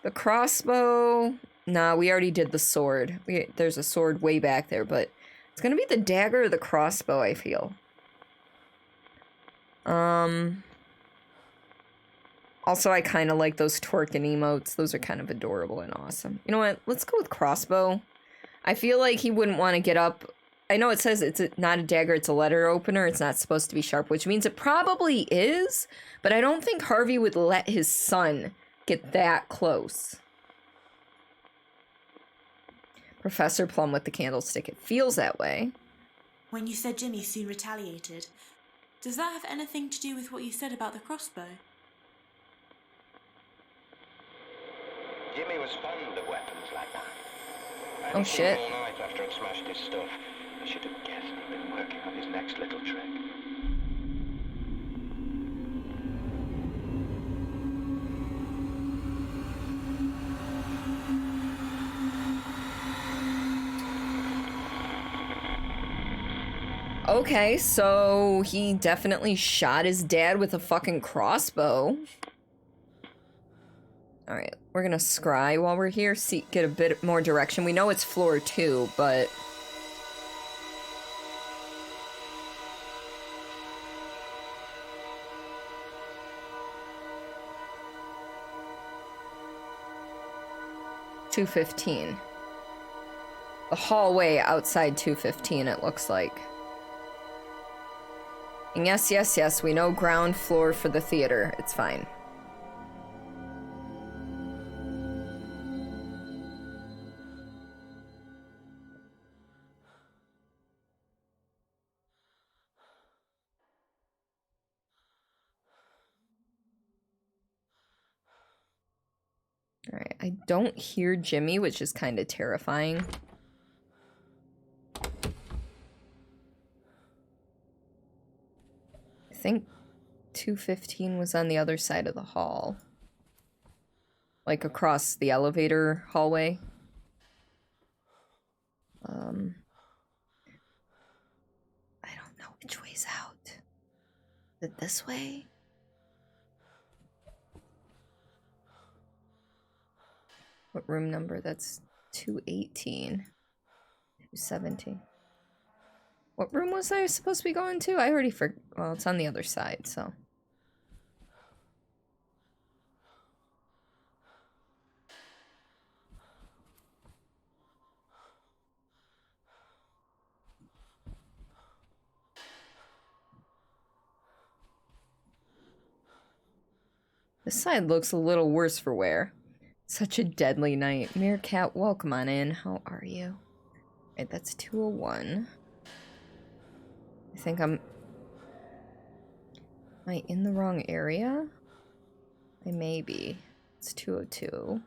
the crossbow? Nah, we already did the sword. There's a sword way back there, but it's gonna be the dagger or the crossbow, I feel. Also, I kind of like those twerking emotes. Those are kind of adorable and awesome. You know what? Let's go with crossbow. I feel like he wouldn't want to get up. I know it says it's not a dagger, it's a letter opener. It's not supposed to be sharp, which means it probably is, but I don't think Harvey would let his son get that close. Professor Plum with the candlestick. It feels that way. When you said Jimmy soon retaliated, does that have anything to do with what you said about the crossbow? Jimmy was fond of weapons like that. Oh shit. All night after I'd smashed his stuff. I should have guessed he'd been working on his next little trick. Okay, so he definitely shot his dad with a fucking crossbow. Alright, we're gonna scry while we're here, get a bit more direction. We know it's floor 2, but... $215. The hallway outside 215, it looks like. And yes, we know ground floor for the theater. It's fine. Alright, I don't hear Jimmy, which is kind of terrifying. I think 215 was on the other side of the hall. Like across the elevator hallway. I don't know which way's out. Is it this way? What room number? That's 218. 217. What room was I supposed to be going to? I already forgot. Well, it's on the other side, so. This side looks a little worse for wear. Such a deadly night. Meerkat, welcome on in. How are you? Right, that's 201. I think am I in the wrong area? I may be. It's 202.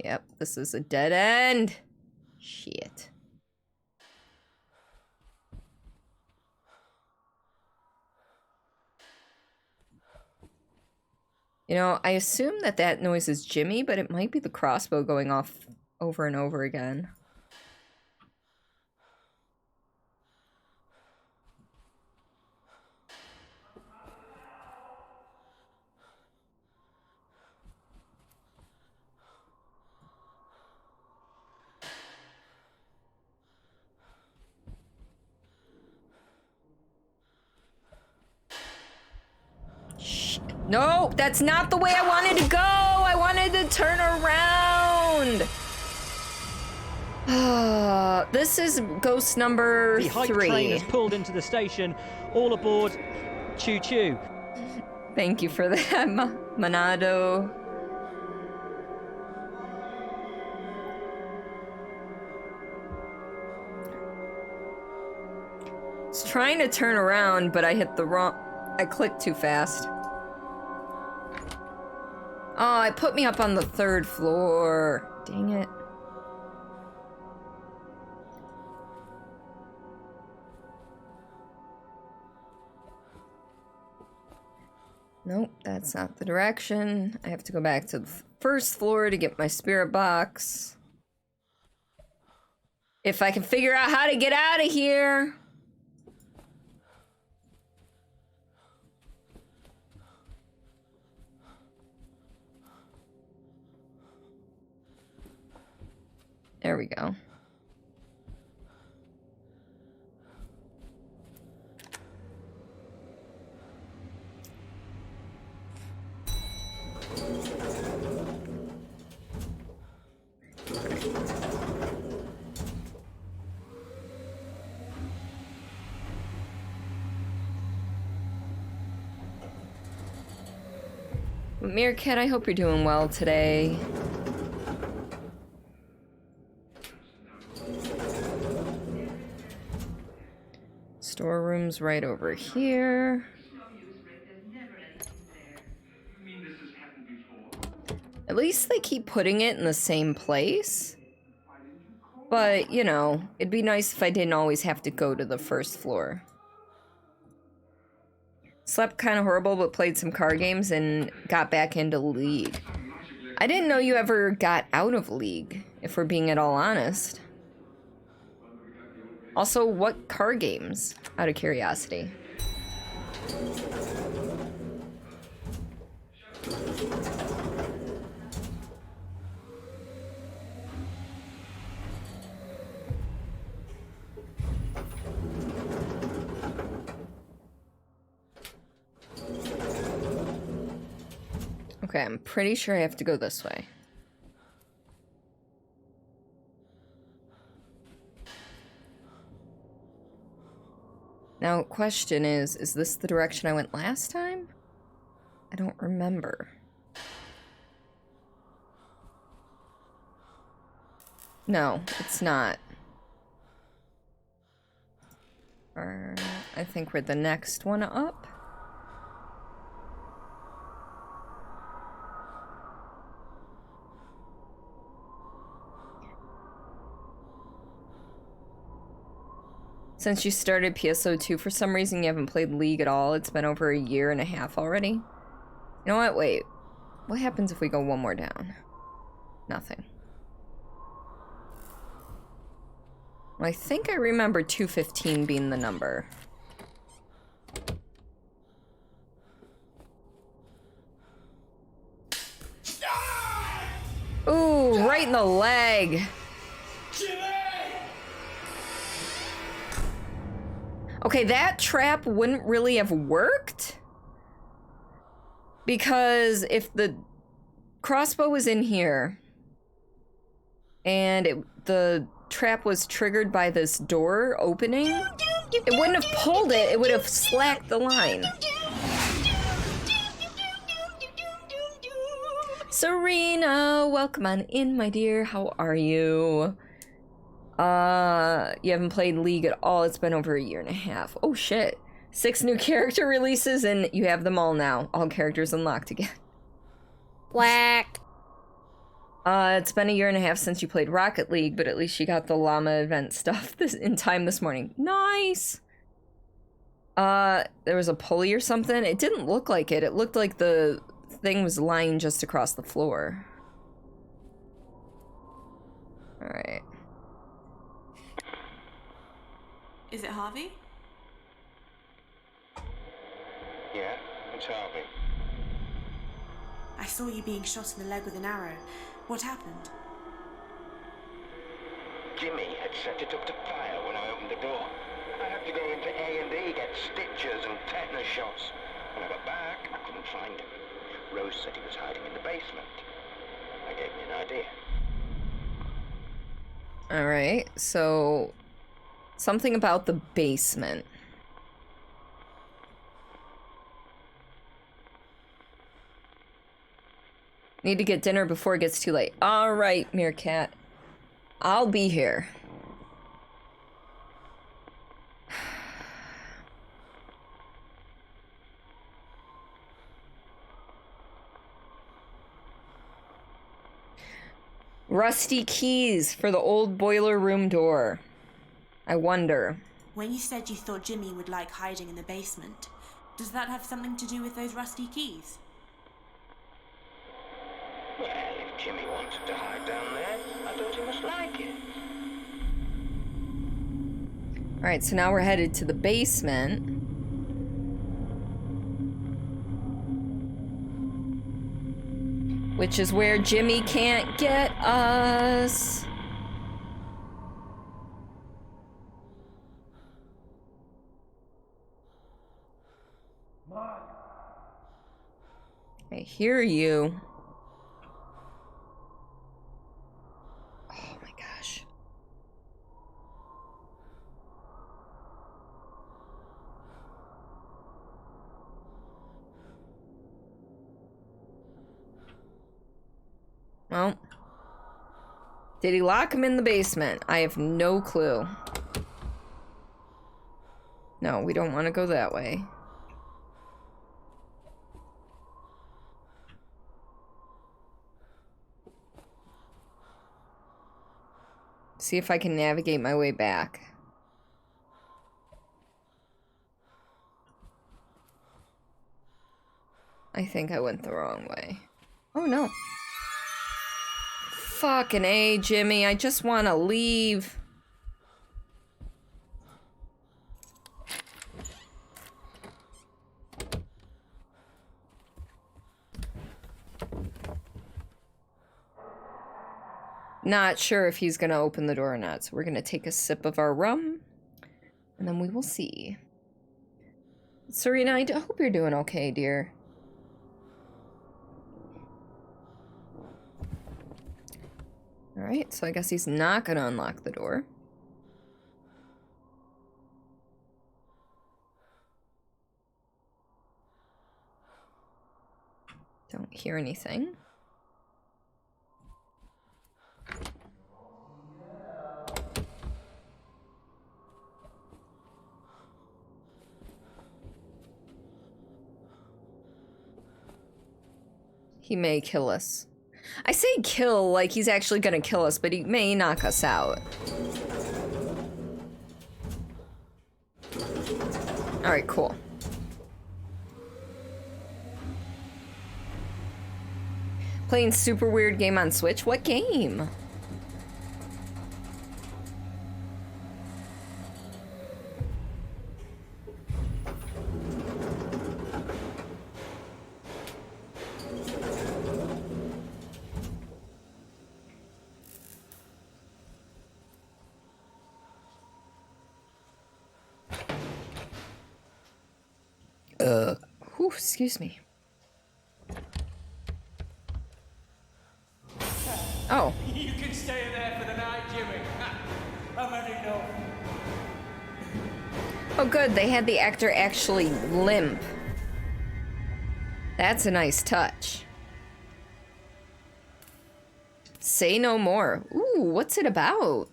Yep, this is a dead end. Shit. You know, I assume that noise is Jimmy, but it might be the crossbow going off over and over again. No, that's not the way I wanted to go. I wanted to turn around. This is ghost number 3. The hype train has pulled into the station. All aboard. Choo choo. Thank you for that, Manado. I was trying to turn around, but I hit the wrong... I clicked too fast. Oh, it put me up on the 3rd floor. Dang it. Nope, that's not the direction. I have to go back to the 1st floor to get my spirit box. If I can figure out how to get out of here. There we go. Meerkat, I hope you're doing well today. Storeroom's right over here. At least they keep putting it in the same place. But, you know, it'd be nice if I didn't always have to go to the 1st floor. Slept kind of horrible, but played some card games and got back into League. I didn't know you ever got out of League, if we're being at all honest. Also, what card games, out of curiosity? Okay, I'm pretty sure I have to go this way. Now, question is this the direction I went last time? I don't remember. No, it's not. Or I think we're the next one up. Since you started PSO2, for some reason you haven't played League at all. It's been over 1.5 years already. You know what? Wait. What happens if we go one more down? Nothing. Well, I think I remember 215 being the number. Ooh, right in the leg. Okay, that trap wouldn't really have worked. Because if the crossbow was in here and the trap was triggered by this door opening, it wouldn't have pulled it, it would have slacked the line. Serena, welcome on in, my dear. How are you? You haven't played League at all. It's been over 1.5 years. Oh shit. 6 new character releases and you have them all now. All characters unlocked again. Whack. It's been 1.5 years since you played Rocket League, but at least you got the llama event stuff in time this morning. Nice! There was a pulley or something. It didn't look like it. It looked like the thing was lying just across the floor. Alright. Is it Harvey? Yeah, it's Harvey. I saw you being shot in the leg with an arrow. What happened? Jimmy had set it up to fire when I opened the door. I had to go into A&E, get stitches and tetanus shots. When I got back, I couldn't find him. Rose said he was hiding in the basement. That gave me an idea. Alright, so something about the basement. Need to get dinner before it gets too late. Alright, Meerkat. I'll be here. Rusty keys for the old boiler room door. I wonder. When you said you thought Jimmy would like hiding in the basement, does that have something to do with those rusty keys? Well, if Jimmy wanted to hide down there, I thought he must like it. Alright, so now we're headed to the basement. Which is where Jimmy can't get us. I hear you. Oh my gosh. Well, did he lock him in the basement? I have no clue. No, we don't want to go that way. See if I can navigate my way back. I think I went the wrong way. Oh no. Fucking A, Jimmy. I just want to leave. Not sure if he's gonna open the door or not, so we're gonna take a sip of our rum, and then we will see. Serena, I hope you're doing okay, dear. Alright, so I guess he's not gonna unlock the door. Don't hear anything. He may kill us. I say kill like he's actually gonna kill us, but he may knock us out. Alright, cool. Playing super weird game on Switch? What game? Whew, excuse me. Oh. You can stay there for the night, Jimmy. I've had enough. Oh good, they had the actor actually limp. That's a nice touch. Say no more. Ooh, what's it about?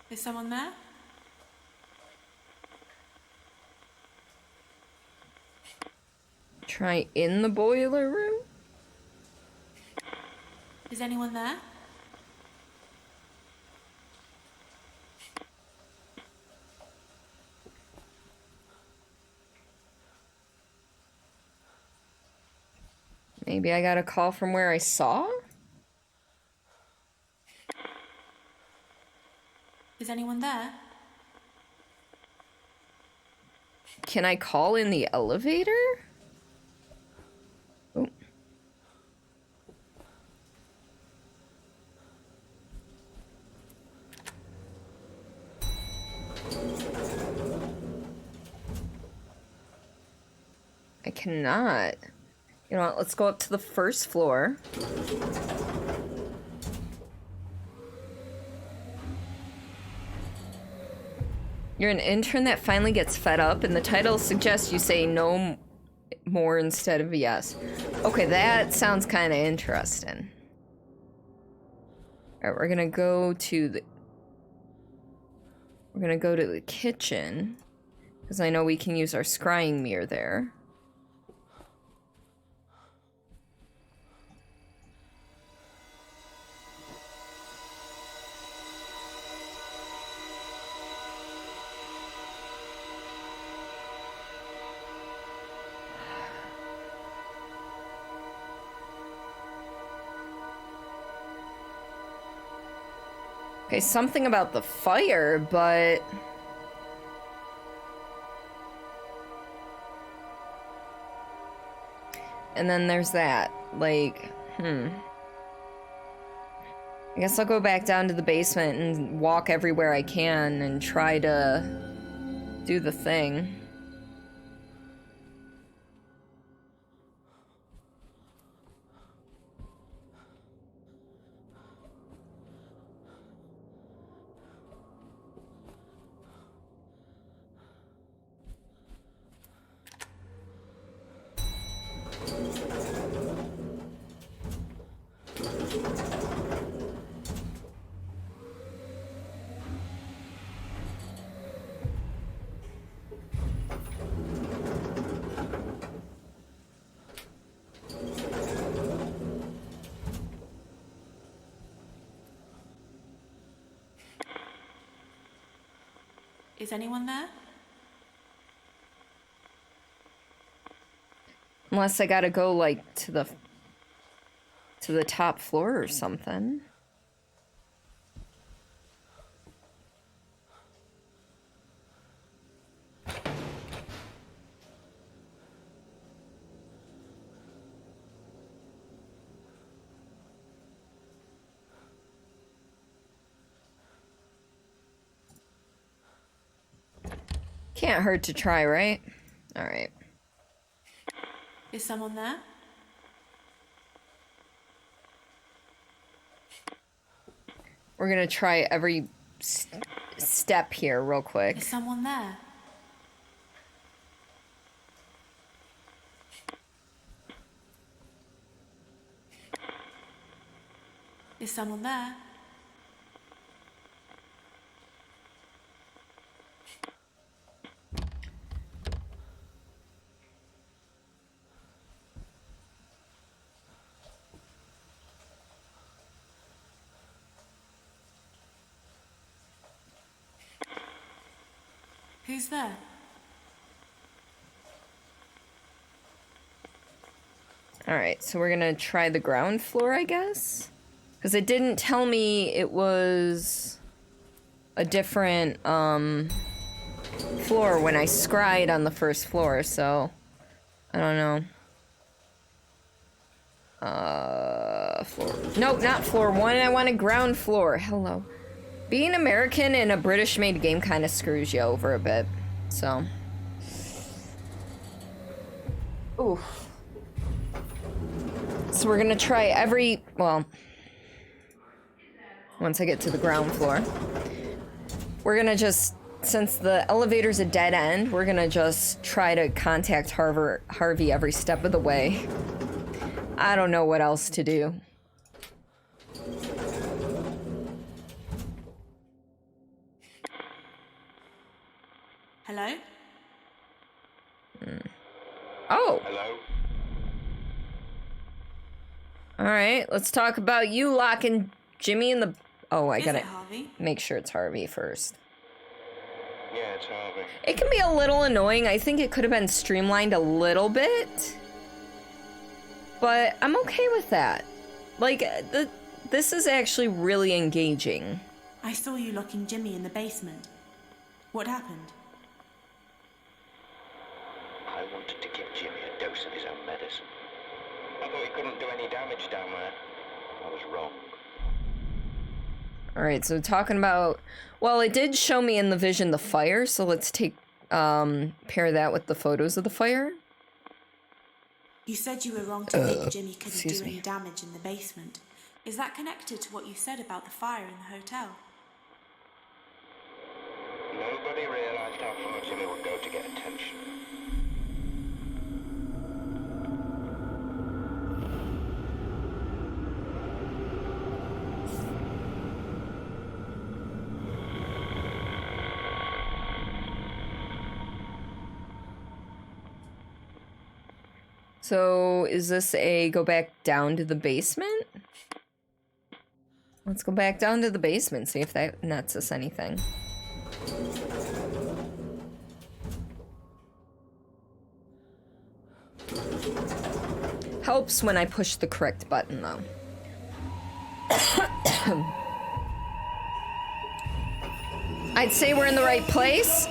Is someone there? Try in the boiler room? Is anyone there? Maybe I got a call from where I saw? Is anyone there? Can I call in the elevator? Oh. I cannot. You know what? Let's go up to the first floor. You're an intern that finally gets fed up, and the title suggests you say no more instead of yes. Okay, that sounds kind of interesting. All right, we're gonna go to the kitchen, because I know we can use our scrying mirror there. Okay, something about the fire, but... And then there's that, like, I guess I'll go back down to the basement and walk everywhere I can and try to do the thing. Is anyone there? Unless I gotta go, like, to the top floor or something. Can't hurt to try, right? All right. Is someone there? We're gonna try every step here real quick. Is someone there? Is someone there? Who's there? Alright, so we're gonna try the ground floor, I guess? Because it didn't tell me it was a different, floor when I scryed on the first floor, so... I don't know. Floor... Nope, not floor 1, I wanted ground floor. Hello. Being American in a British-made game kind of screws you over a bit, so... Ooh. So we're gonna try every... well... once I get to the ground floor. We're gonna just... since the elevator's a dead end, we're gonna just try to contact Harvey every step of the way. I don't know what else to do. Hello? Oh! Hello? Alright, let's talk about you locking Jimmy in the... oh, I Is gotta it Harvey? make sure it's Harvey first. Yeah, it's Harvey. It can be a little annoying. I think it could have been streamlined a little bit. But I'm okay with that. Like, this is actually really engaging. I saw you locking Jimmy in the basement. What happened? I wanted to give Jimmy a dose of his own medicine. I thought he couldn't do any damage down there. I was wrong. Alright, so talking about... Well, it did show me in the vision the fire, so let's take... pair that with the photos of the fire. You said you were wrong to think Jimmy couldn't excuse do me. any damage in the basement. Is that connected to what you said about the fire in the hotel? Nobody realized how far Jimmy would go to get attention. So, is this a go back down to the basement? Let's go back down to the basement, see if that nets us anything. Helps when I push the correct button, though. I'd say we're in the right place.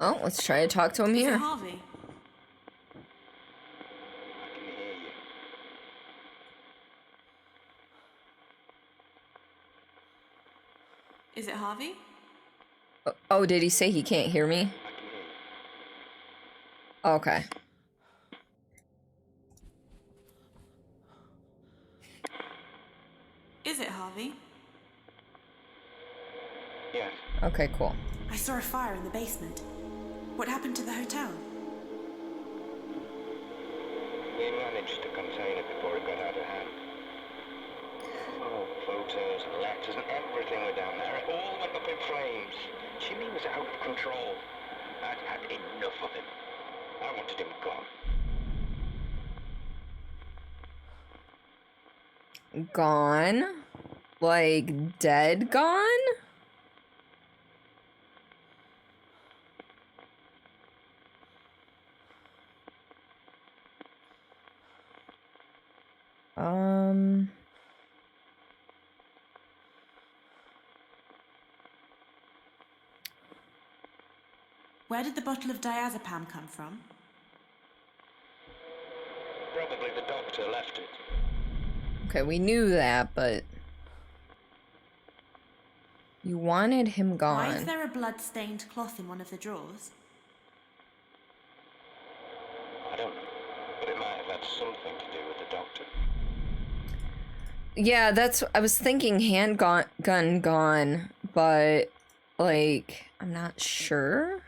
Oh, let's try to talk to him Is it here. Harvey? I can hear you. Is it Harvey? Oh, did he say he can't hear me? I can hear you. Okay. Is it Harvey? Yes. Okay, cool. I saw a fire in the basement. What happened to the hotel? We managed to contain it before it got out of hand. Oh, photos and letters and everything were down there. It all went up in flames. Jimmy was out of control. I'd had enough of him. I wanted him gone. Gone? Like, dead gone? Where did the bottle of diazepam come from? Probably the doctor left it. Okay, we knew that, but... You wanted him Why is gone. there a blood-stained cloth in one of the drawers? I don't know, but it might have had something to do with the doctor. Yeah, that's... I was thinking handgun gone, but... Like, I'm not sure.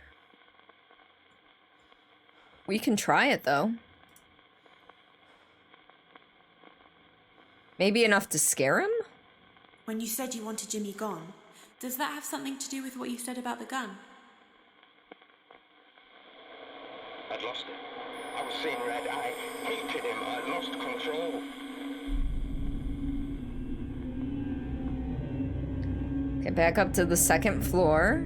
We can try it, though. Maybe enough to scare him? When you said you wanted Jimmy gone, does that have something to do with what you said about the gun? I'd lost it. I was seeing red. I hated him. I lost control. Okay, back up to the second floor.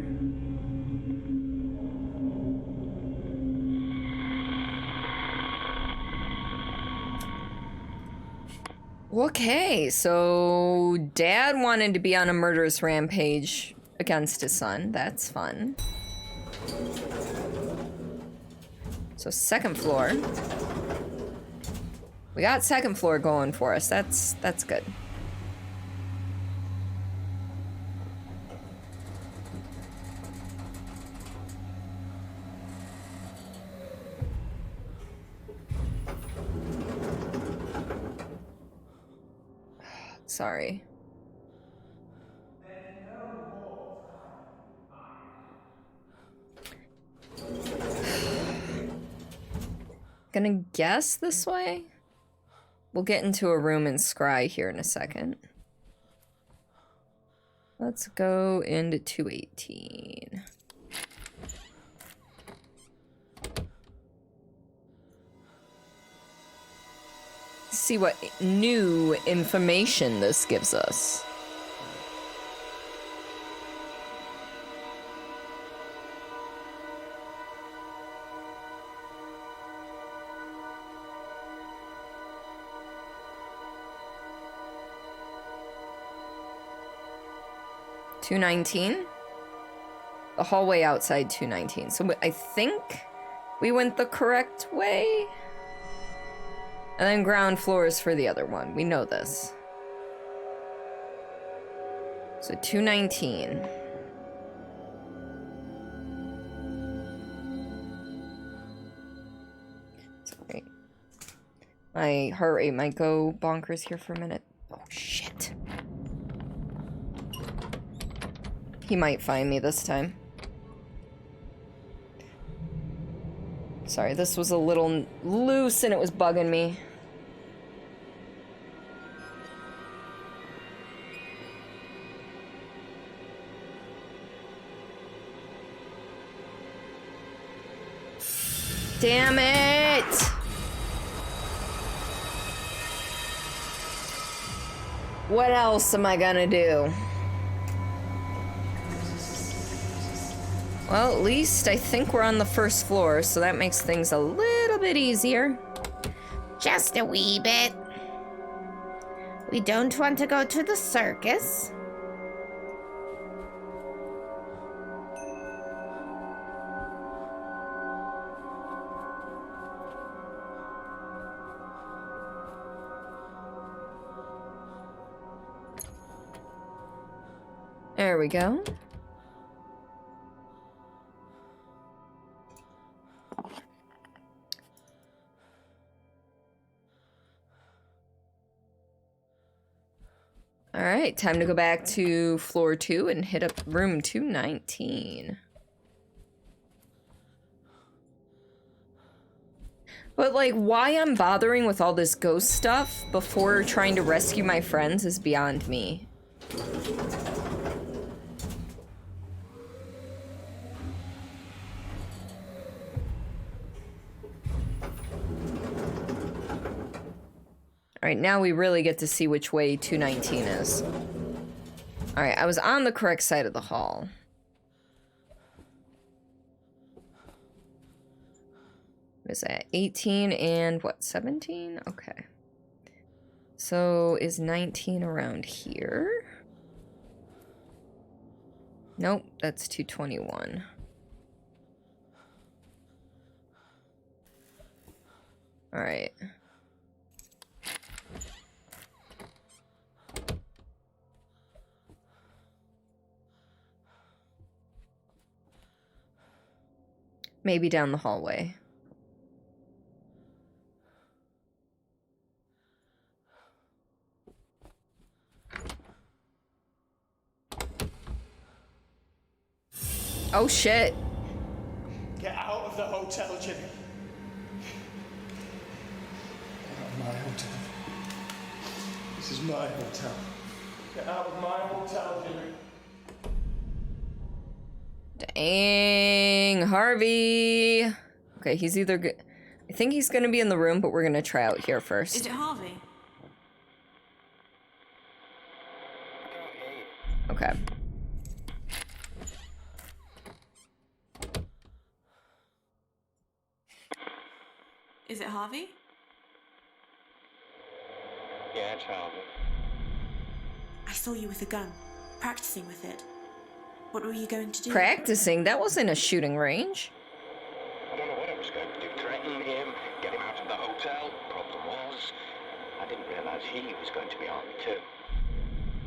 Okay, so Dad wanted to be on a murderous rampage against his son. That's fun. So second floor. We got second floor going for us. That's good. Sorry. Gonna guess this way? We'll get into a room and scry here in a second. Let's go into 218. see what new information this gives us. $219. The hallway outside 219. So I think we went the correct way. And then ground floor is for the other one. We know this. So 219. Sorry. My heart rate might go bonkers here for a minute. Oh, shit. He might find me this time. Sorry, this was a little loose and it was bugging me. Damn it! What else am I gonna do? Well, at least I think we're on the first floor, so that makes things a little bit easier. Just a wee bit. We don't want to go to the circus. There we go. All right, time to go back to floor 2 and hit up room 219. But, like, why I'm bothering with all this ghost stuff before trying to rescue my friends is beyond me. Alright, now we really get to see which way 219 is. Alright, I was on the correct side of the hall. What is that? 18 and what? 17? Okay. So is 19 around here? Nope, that's 221. Alright. Maybe down the hallway. Oh shit. Get out of the hotel, Jimmy. Get out of my hotel. This is my hotel. Get out of my hotel, Jimmy. Dang, Harvey. Okay, he's either good. I think he's gonna be in the room, but we're gonna try out here first. Is it Harvey? Okay. Is it Harvey? Yeah, it's Harvey. I saw you with a gun, practicing with it. What were you going to do? Practicing? That wasn't a shooting range. I don't know what I was going to do. Threaten him, get him out of the hotel. Problem was, I didn't realize he was going to be armed too.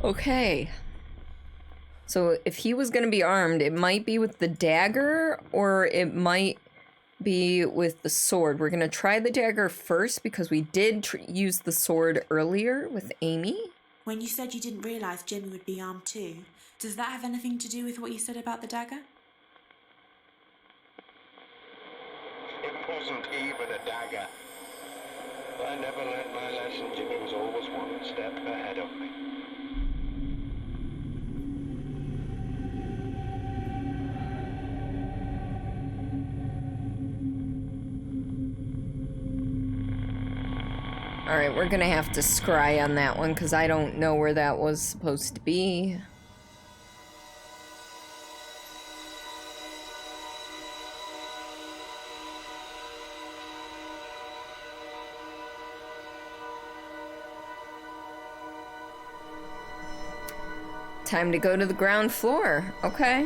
Okay. So if he was going to be armed, it might be with the dagger, or it might be with the sword. We're going to try the dagger first because we did use the sword earlier with Amy. When you said you didn't realize Jimmy would be armed too, does that have anything to do with what you said about the dagger? It wasn't even a dagger. I never learned my lesson. Jimmy was always one step ahead of me. Alright, we're gonna have to scry on that one because I don't know where that was supposed to be. Time to go to the ground floor. Okay.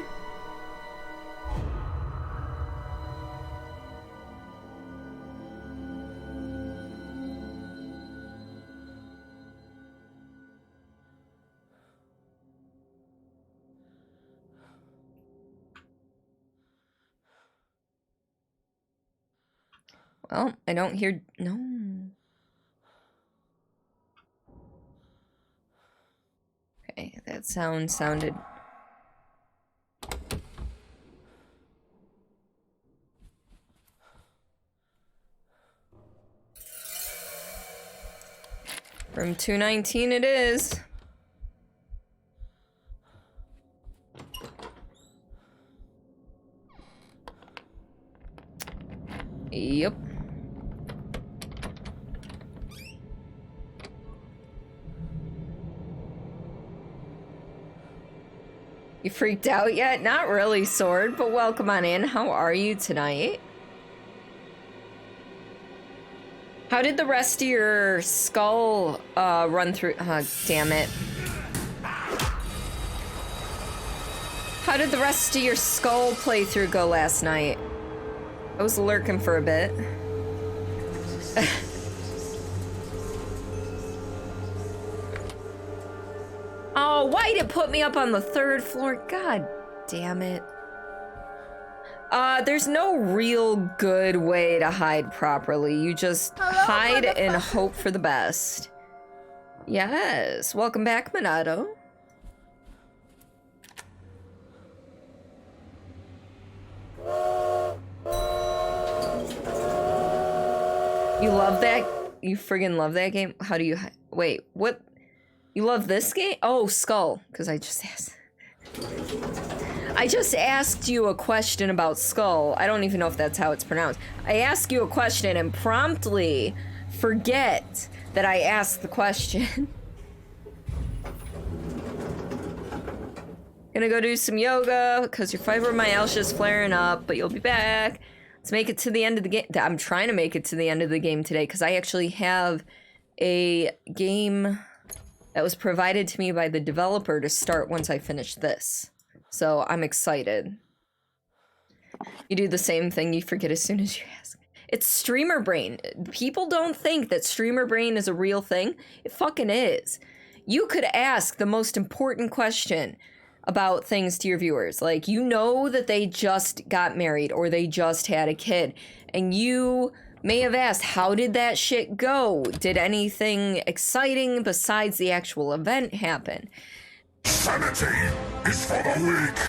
Well, I don't hear... No. Okay, that sounded... Room 219 it is. Yep. You freaked out yet? Not really, Sword, but welcome on in. How are you tonight? How did the rest of your skull run through? Damn it. How did the rest of your skull playthrough go last night? I was lurking for a bit. Oh, why'd it put me up on the 3rd floor? God damn it. There's no real good way to hide properly. You just hide and hope for the best. Yes, welcome back, Minato. You love that? You friggin' love that game? How do you... Wait, what? You love this game? Oh, Skull. Because I just asked you a question about Skull. I don't even know if that's how it's pronounced. I ask you a question and promptly forget that I asked the question. Gonna go do some yoga because your fibromyalgia is flaring up, but you'll be back. Let's make it to the end of the game. I'm trying to make it to the end of the game today because I actually have a game that was provided to me by the developer to start once I finish this. So I'm excited. You do the same thing, you forget as soon as you ask. It's streamer brain. People don't think that streamer brain is a real thing. It fucking is. You could ask the most important question about things to your viewers. Like, you know that they just got married or they just had a kid. And you may have asked, how did that shit go? Did anything exciting besides the actual event happen? Sanity is for the weak.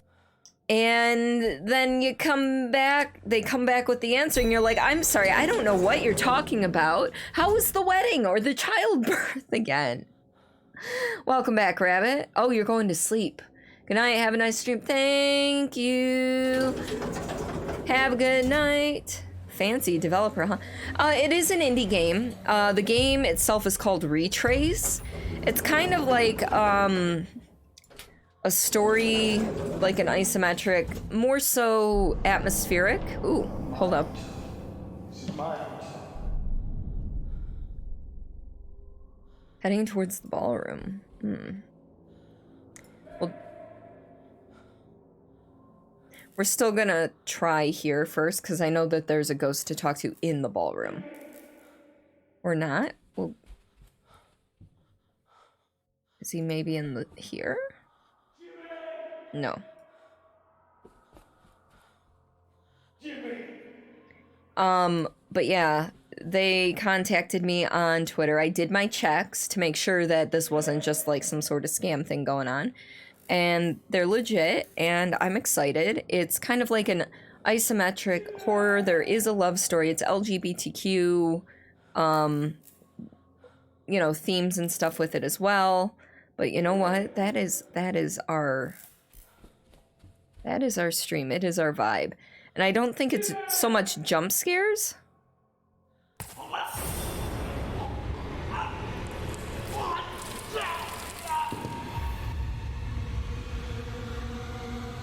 And then you come back, they come back with the answer and you're like, I'm sorry, I don't know what you're talking about. How was the wedding or the childbirth again? Welcome back, Rabbit. Oh, you're going to sleep. Good night, have a nice stream. Thank you. Have a good night. Fancy developer, huh? It is an indie game. The game itself is called Retrace. It's kind of like a story, like an isometric, more so atmospheric. Ooh, hold up. Heading towards the ballroom. Well, we're still gonna try here first, because I know that there's a ghost to talk to in the ballroom. Or not? Well, is he maybe in the here? No. But yeah, they contacted me on Twitter. I did my checks to make sure that this wasn't just like some sort of scam thing going on. And they're legit, and I'm excited. It's kind of like an isometric horror. There is a love story. It's LGBTQ, you know, themes and stuff with it as well. But you know what? That is our stream. It is our vibe. And I don't think it's so much jump scares.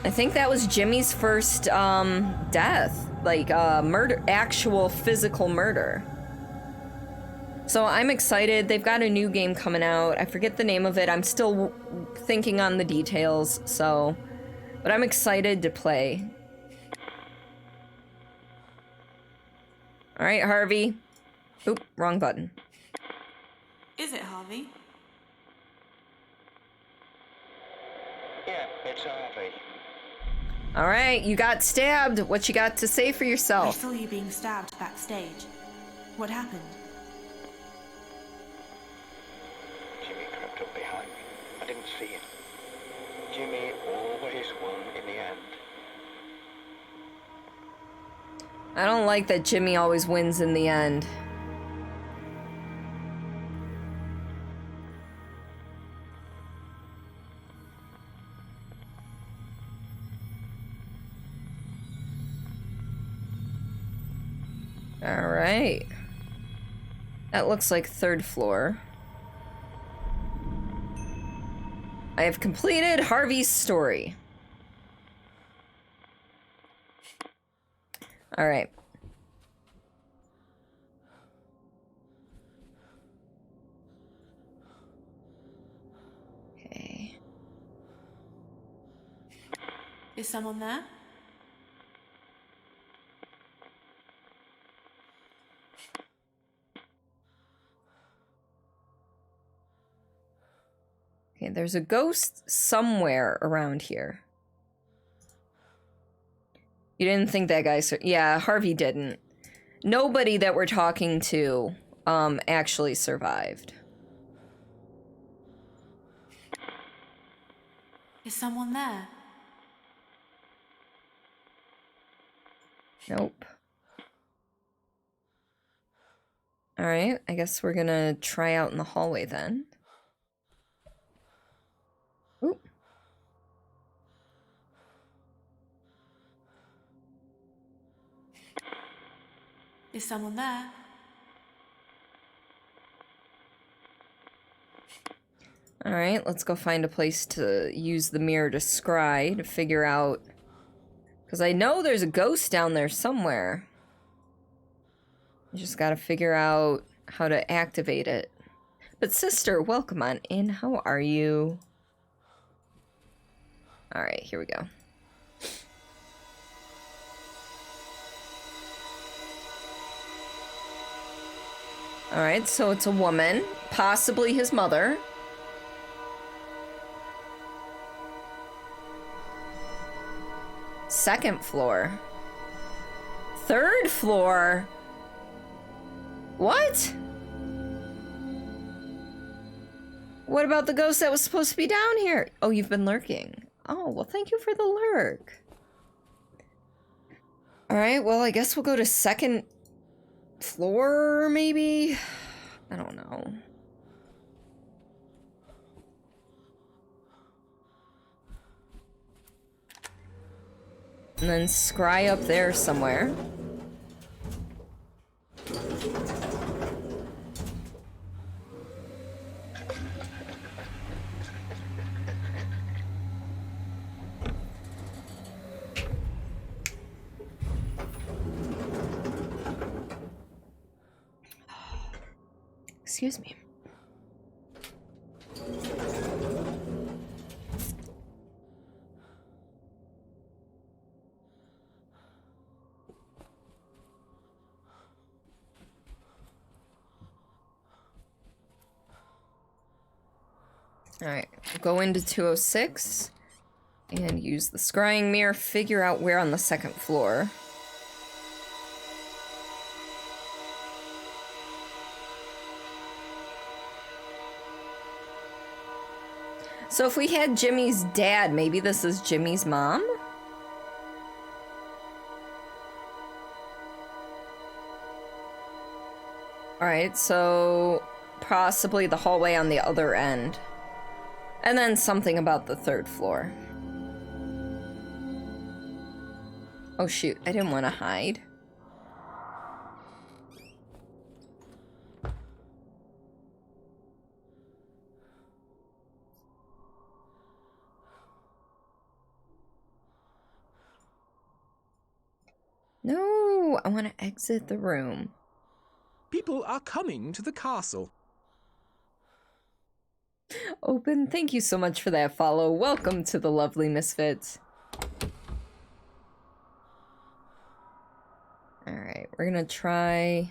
I think that was Jimmy's first death, like murder, actual physical murder. So I'm excited. They've got a new game coming out. I forget the name of it. I'm still thinking on the details, so, but I'm excited to play. All right, Harvey. Oop, wrong button. Is it, Harvey? Yeah, it's Harvey. All right, you got stabbed. What you got to say for I yourself? saw you being stabbed backstage. What happened? Jimmy crept up behind me. I didn't see it. Jimmy always won in the end. I don't like that Jimmy always wins in the end. All right. That looks like 3rd floor. I have completed Harvey's story. All right. Okay. Is someone there? Okay, there's a ghost somewhere around here. You didn't think that guy... Yeah, Harvey didn't. Nobody that we're talking to actually survived. Is someone there? Nope. All right, I guess we're gonna try out in the hallway then. Oop. Is someone there? All right, let's go find a place to use the mirror to scry to figure out... Because I know there's a ghost down there somewhere. You just gotta figure out how to activate it. But sister, welcome on in. How are you? All right, here we go. All right, so it's a woman, possibly his mother. Second floor. 3rd floor. What? What about the ghost that was supposed to be down here? Oh, you've been lurking. Oh, well, thank you for the lurk. All right, well, I guess we'll go to 2nd floor, maybe? I don't know. And then scry up there somewhere. Excuse me. All right, go into 206 and use the scrying mirror, figure out where on the 2nd floor. So if we had Jimmy's dad, maybe this is Jimmy's mom? Alright, so possibly the hallway on the other end. And then something about the 3rd floor. Oh shoot, I didn't want to hide. No, I want to exit the room. People are coming to the castle. Open, thank you so much for that follow. Welcome to the lovely Misfits. Alright, we're gonna try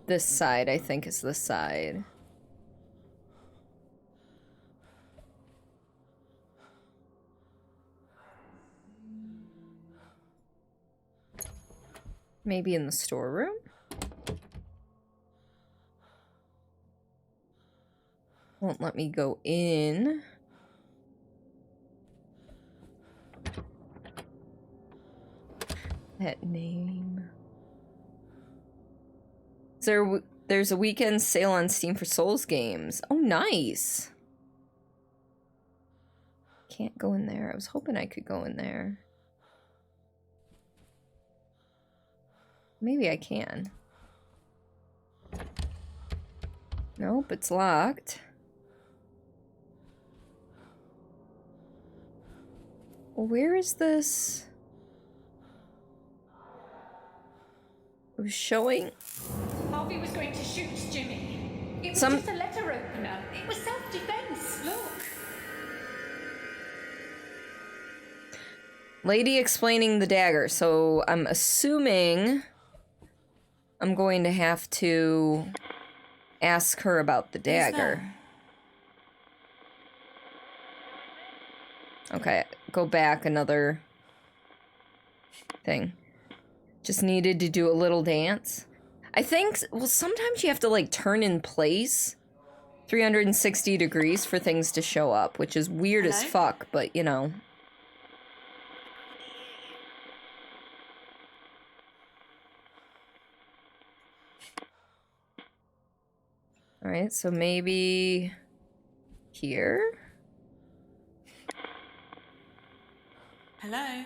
this side, I think is the side. Maybe in the storeroom? Won't let me go in. That name. There's a weekend sale on Steam for Souls games. Oh, nice. Can't go in there. I was hoping I could go in there. Maybe I can. Nope, it's locked. Well, where is this? It was showing. Harvey was going to shoot Jimmy. It was Some- just a letter opener. It was self-defense. Look. Lady explaining the dagger. So I'm assuming I'm going to have to ask her about the dagger. Okay, go back another thing. Just needed to do a little dance. I think, well, sometimes you have to like turn in place 360 degrees for things to show up, which is weird as fuck, but you know. Alright, so maybe here? Hello?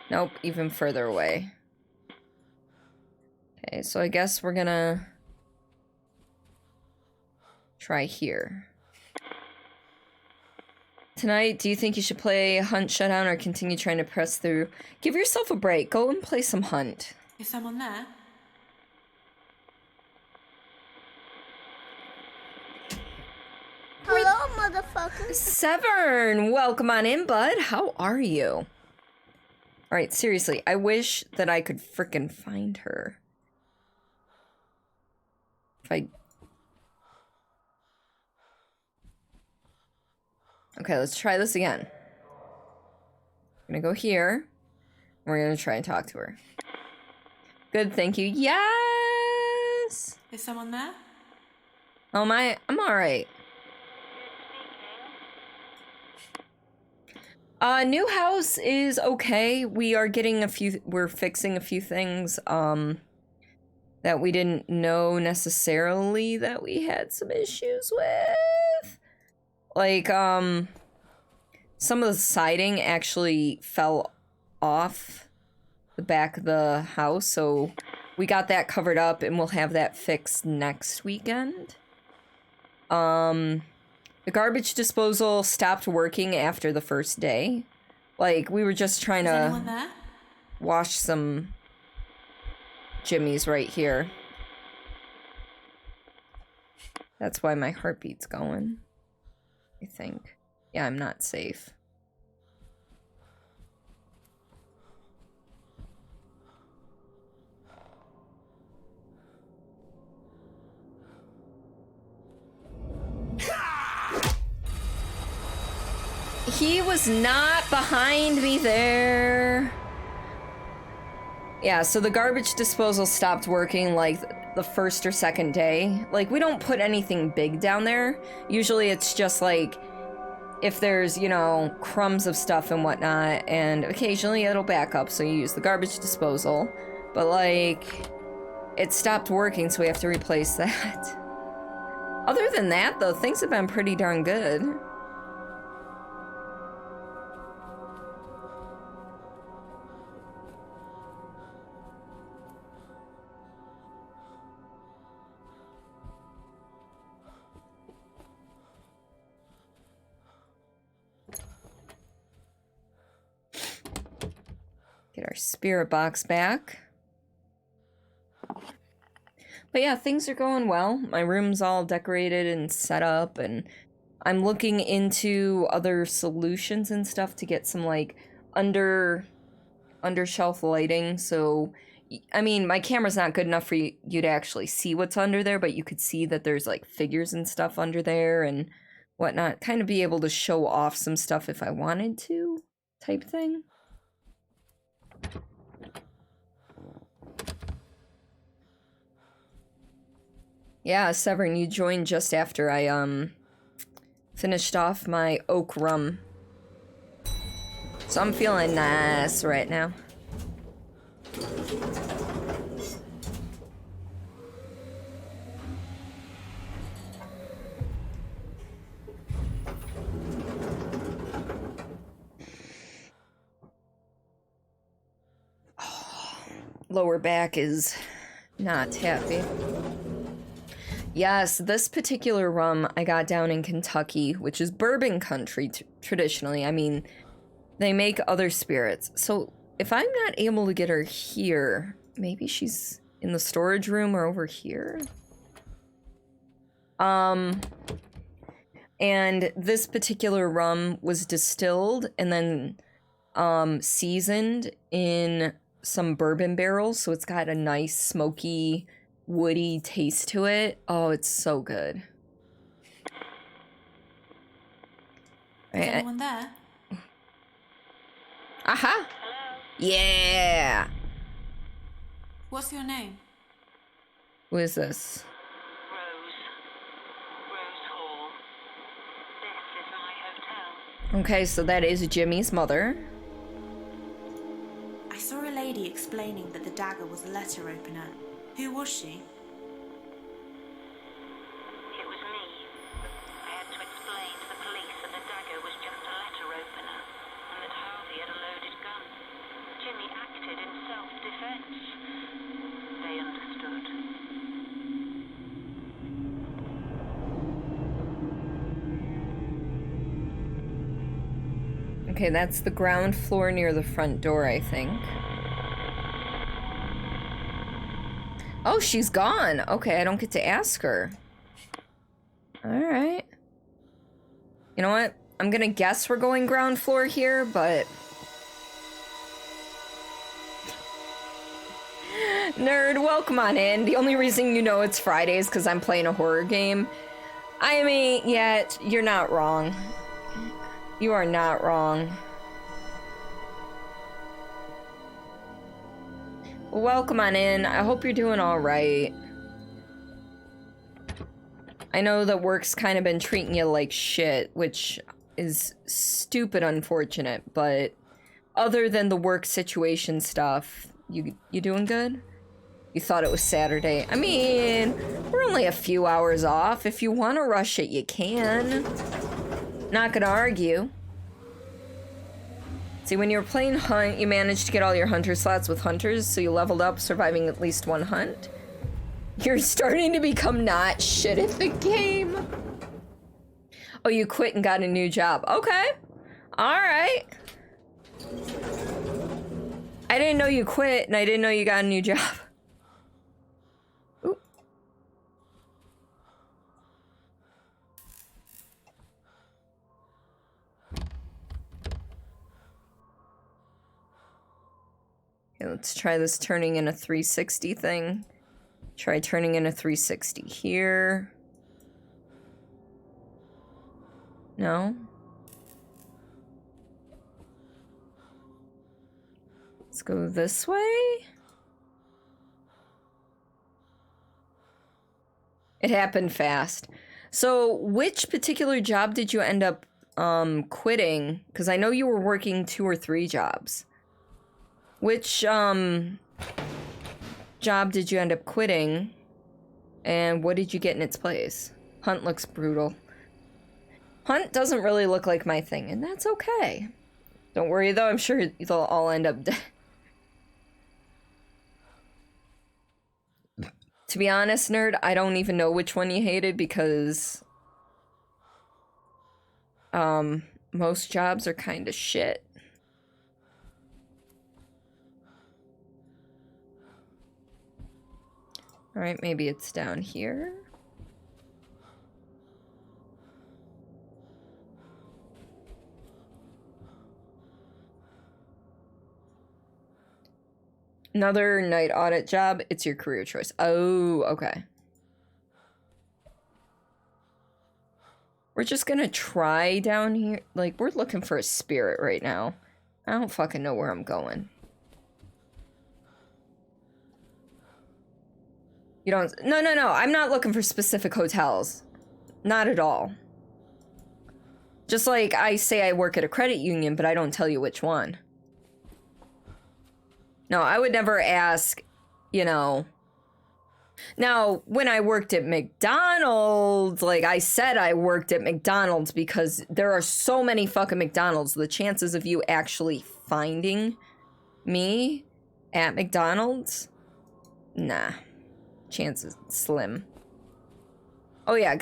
Nope, even further away. Okay, so I guess we're gonna try here. Tonight, do you think you should play Hunt Shutdown or continue trying to press through? Give yourself a break. Go and play some Hunt. Is someone there? Hello, motherfucker. Severn, welcome on in, bud. How are you? Alright, seriously, I wish that I could frickin' find her. If I... Okay, let's try this again. I'm gonna go here. We're gonna try and talk to her. Good, thank you. Yes! Is someone there? Oh my, I'm alright. New house is okay. We are getting we're fixing a few things, that we didn't know necessarily that we had some issues with. Like, some of the siding actually fell off the back of the house, so we got that covered up and we'll have that fixed next weekend. The garbage disposal stopped working after the first day. Like, we were just trying to wash some jimmies right here. That's why my heartbeat's going, I think. Yeah, I'm not safe. He was not behind me there. Yeah, so the garbage disposal stopped working like the first or second day. Like, we don't put anything big down there. Usually it's just like if there's, you know, crumbs of stuff and whatnot, and occasionally it'll back up, so you use the garbage disposal. But like, it stopped working, so we have to replace that. Other than that, though, things have been pretty darn good. Get our spirit box back. But yeah, things are going well. My room's all decorated and set up, and I'm looking into other solutions and stuff to get some, like, under shelf lighting. So, I mean, my camera's not good enough for you to actually see what's under there, but you could see that there's, like, figures and stuff under there and whatnot. Kind of be able to show off some stuff if I wanted to, type thing. Yeah, Severn, you joined just after I, finished off my oak rum. So I'm feeling nice right now. Lower back is not happy. Yes, this particular rum I got down in Kentucky, which is bourbon country traditionally. I mean, they make other spirits. So if I'm not able to get her here, maybe she's in the storage room or over here. And this particular rum was distilled and then seasoned in some bourbon barrels, so it's got a nice smoky, woody taste to it. Oh, it's so good. Is anyone there? Aha! Yeah! What's your name? Who is this? Okay, so that is Jimmy's mother. I saw a lady explaining that the dagger was a letter opener. Who was she? It was me. I had to explain to the police that the dagger was just a letter opener, and that Harvey had a loaded gun. Jimmy acted in self-defense. They understood. Okay, that's the ground floor near the front door, I think. Oh, she's gone. Okay, I don't get to ask her. Alright. You know what? I'm gonna guess we're going ground floor here, but... Nerd, welcome on in. The only reason you know it's Friday is because I'm playing a horror game. I mean, yeah, you're not wrong. You are not wrong. Welcome on in. I hope you're doing all right. I know that work's kind of been treating you like shit, which is stupid unfortunate, but other than the work situation stuff, you doing good? You thought it was Saturday. I mean, we're only a few hours off. If you want to rush it, you can. Not gonna argue. See, when you were playing Hunt, you managed to get all your hunter slots with hunters, so you leveled up, surviving at least one hunt. You're starting to become not shit at the game. Oh, you quit and got a new job. Okay. Alright. I didn't know you quit, and I didn't know you got a new job. Ooh. Okay, let's try this turning in a 360 thing. Try turning in a 360 here. No? Let's go this way. It happened fast. So, which particular job did you end up quitting? Because I know you were working 2 or 3 jobs. Which job did you end up quitting? And what did you get in its place? Hunt looks brutal. Hunt doesn't really look like my thing, and that's okay. Don't worry though, I'm sure they'll all end up dead. To be honest, nerd, I don't even know which one you hated because most jobs are kind of shit. Alright, maybe it's down here. Another night audit job. It's your career choice. Oh, okay. We're just gonna try down here. Like, we're looking for a spirit right now. I don't fucking know where I'm going. You don't... No, no, no. I'm not looking for specific hotels. Not at all. Just like I say I work at a credit union, but I don't tell you which one. No, I would never ask, you know... Now, when I worked at McDonald's, like I said I worked at McDonald's because there are so many fucking McDonald's. The chances of you actually finding me at McDonald's? Nah. Chances slim. Oh yeah,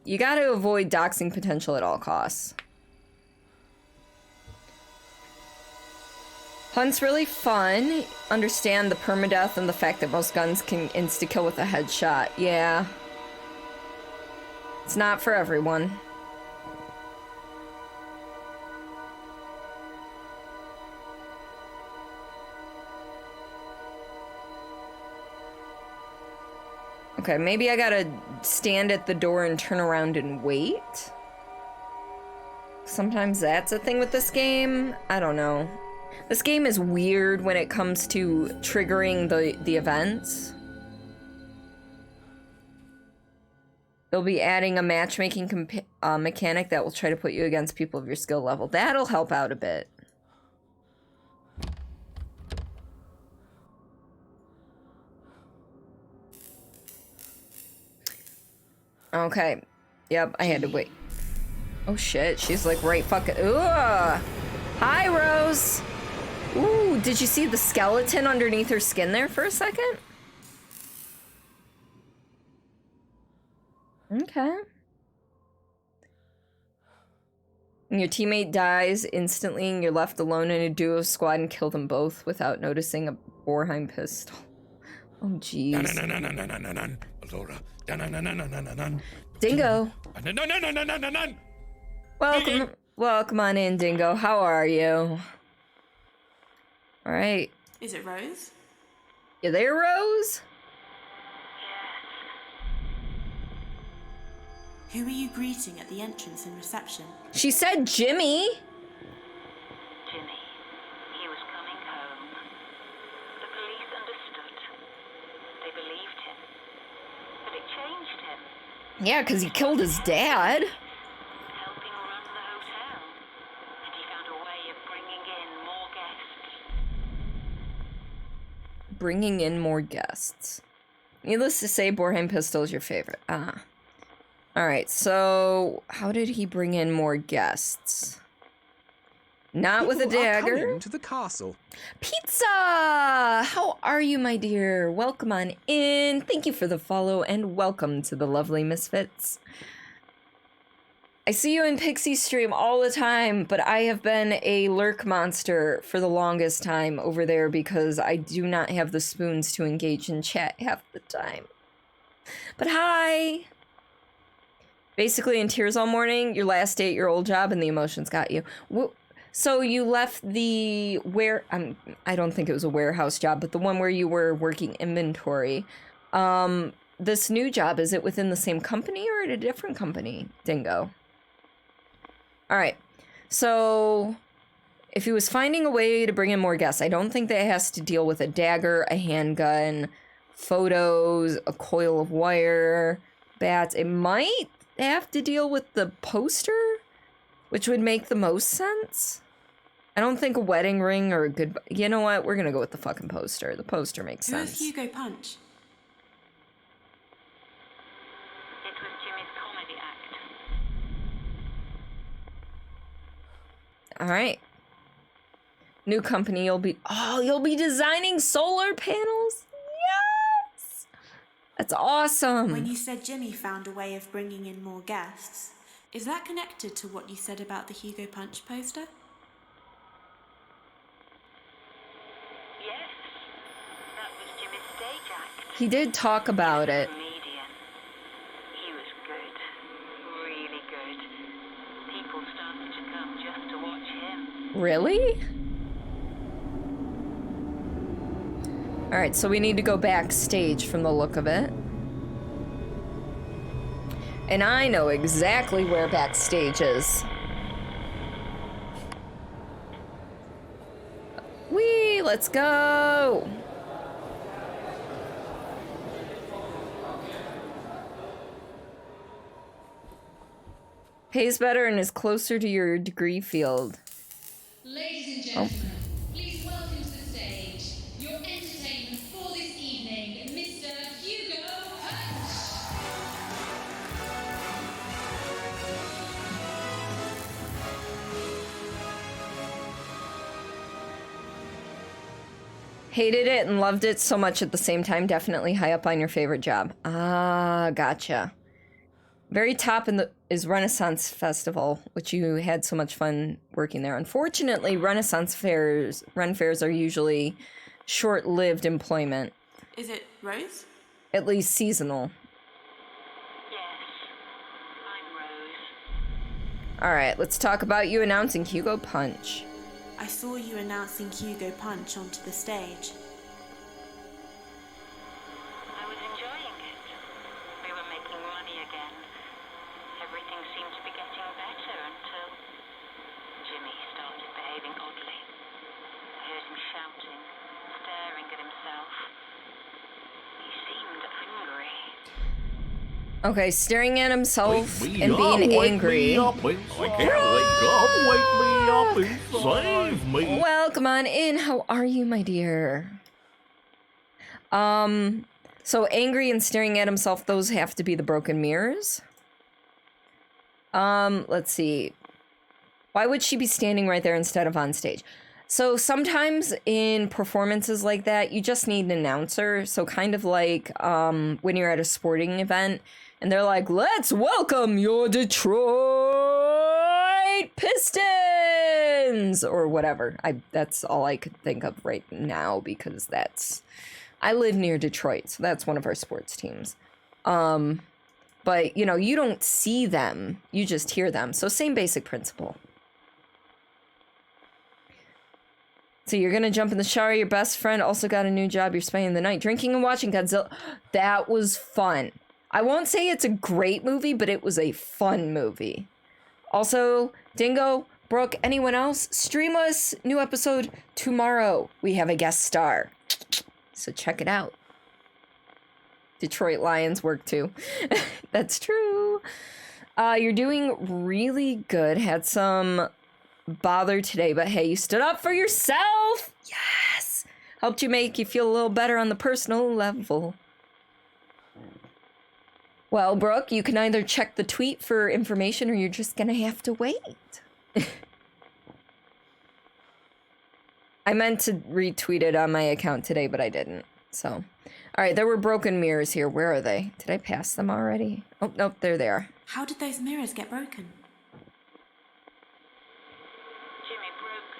you gotta avoid doxing potential at all costs. Hunt's really fun. Understand the permadeath and the fact that most guns can insta-kill with a headshot. Yeah. It's not for everyone. Okay, maybe I gotta stand at the door and turn around and wait. Sometimes that's a thing with this game. I don't know. This game is weird when it comes to triggering the events. They'll be adding a matchmaking mechanic that will try to put you against people of your skill level. That'll help out a bit. Okay. Yep, I had to wait. Oh shit, she's like right fucking... Ugh! Hi, Rose! Ooh, did you see the skeleton underneath her skin there for a second? Okay. And your teammate dies instantly and you're left alone in a duo squad and kill them both without noticing a Borheim pistol. Oh, jeez. Dingo. Welcome on in, Dingo. How are you? All right. Is it Rose? You there, Rose? Who are you greeting at the entrance and reception? She said Jimmy. Jimmy. He was coming home. The police understood. They believed him. But it changed him. Yeah, because he killed his dad. Helping run the hotel. And he found a way of bringing in more guests. Bringing in more guests. Needless to say, Borheim pistol is your favorite. Ah. Alright, so how did he bring in more guests? Not with a dagger. Coming to the castle. Pizza! How are you, my dear? Welcome on in. Thank you for the follow and welcome to the lovely Misfits. I see you in Pixie stream all the time, but I have been a lurk monster for the longest time over there because I do not have the spoons to engage in chat half the time. But hi! Basically in tears all morning, your last day at your old job and the emotions got you. So you left the I don't think it was a warehouse job, but the one where you were working inventory. This new job, is it within the same company or at a different company, Dingo? All right. So if he was finding a way to bring in more guests, I don't think that has to deal with a dagger, a handgun, photos, a coil of wire, bats. It might have to deal with the poster, which would make the most sense. I don't think a wedding ring or a good... You know what? We're gonna go with the fucking poster. The poster makes sense. Who is Hugo Punch? It was Jimmy's comedy act. All right. New company, you'll be designing solar panels? Yes! That's awesome. When you said Jimmy found a way of bringing in more guests, is that connected to what you said about the Hugo Punch poster? Yes, that was Jimmy's stake. He did talk about it. Comedian. He was good. Really good. People started to come just to watch him. Really? Alright, so we need to go backstage from the look of it. And I know exactly where backstage is. Whee! Let's go! Pays better and is closer to your degree field. Ladies and gentlemen, please welcome to the stage your entertainment for this evening, Mr. Hugo Punch. Hated it and loved it so much at the same time. Definitely high up on your favorite job. Ah, gotcha. Very top is Renaissance Festival, which you had so much fun working there. Unfortunately, Ren fairs are usually short-lived employment. Is it Rose? At least seasonal. Yes, I'm Rose. All right, let's talk about you announcing Hugo Punch. I saw you announcing Hugo Punch onto the stage. I was enjoying it. We were making money again. Everything seemed to be getting better until Jimmy started behaving oddly. I heard him shouting, staring at himself. He seemed angry. Okay, staring at himself and being angry. I can't wake up and save me. Welcome on in. How are you, my dear? So angry and staring at himself, those have to be the broken mirrors. Let's see. Why would she be standing right there instead of on stage? So sometimes in performances like that, you just need an announcer. So kind of like when you're at a sporting event and they're like, let's welcome your Detroit Pistons or whatever. That's all I could think of right now because I live near Detroit. So that's one of our sports teams. But, you know, you don't see them. You just hear them. So same basic principle. So you're going to jump in the shower. Your best friend also got a new job. You're spending the night drinking and watching Godzilla. That was fun. I won't say it's a great movie, but it was a fun movie. Also, Dingo, Brooke, anyone else? Stream us. New episode tomorrow. We have a guest star. So check it out. Detroit Lions work too. That's true. You're doing really good. Had some bother today, but hey, you stood up for yourself. Yes. Helped you make you feel a little better on the personal level. Well, Brooke, you can either check the tweet for information or you're just gonna have to wait. I meant to retweet it on my account today, but I didn't. So, all right, there were broken mirrors here. Where are they? Did I pass them already? Oh, nope, there they are. How did those mirrors get broken? Jimmy broke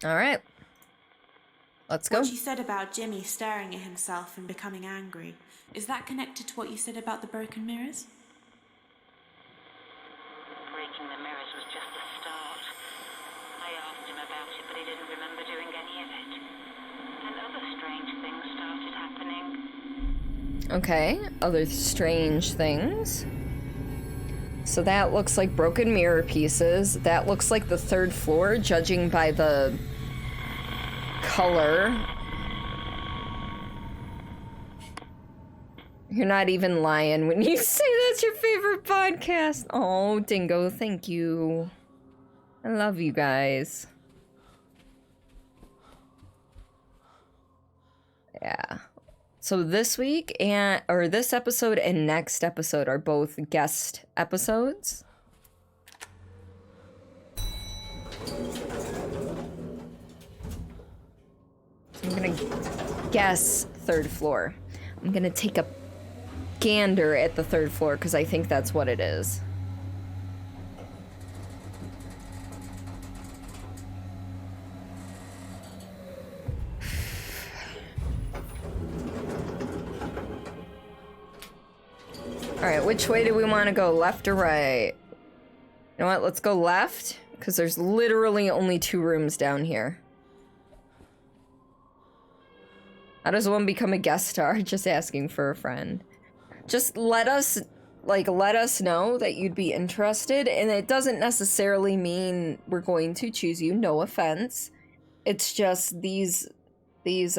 them. All right. Let's go. What you said about Jimmy staring at himself and becoming angry, is that connected to what you said about the broken mirrors? Breaking the mirrors was just the start. I asked him about it, but he didn't remember doing any of it. And other strange things started happening. Okay, other strange things. So that looks like broken mirror pieces. That looks like the third floor, judging by the color. You're not even lying when you say that's your favorite podcast. Oh, Dingo, thank you. I love you guys. Yeah. So this week or this episode and next episode are both guest episodes. I'm gonna guess third floor. I'm gonna take a gander at the third floor because I think that's what it is. Alright, which way do we want to go? Left or right? You know what? Let's go left, because there's literally only 2 rooms down here. How does one become a guest star? Just asking for a friend. Just let us know that you'd be interested, and it doesn't necessarily mean we're going to choose you, no offense. It's just this was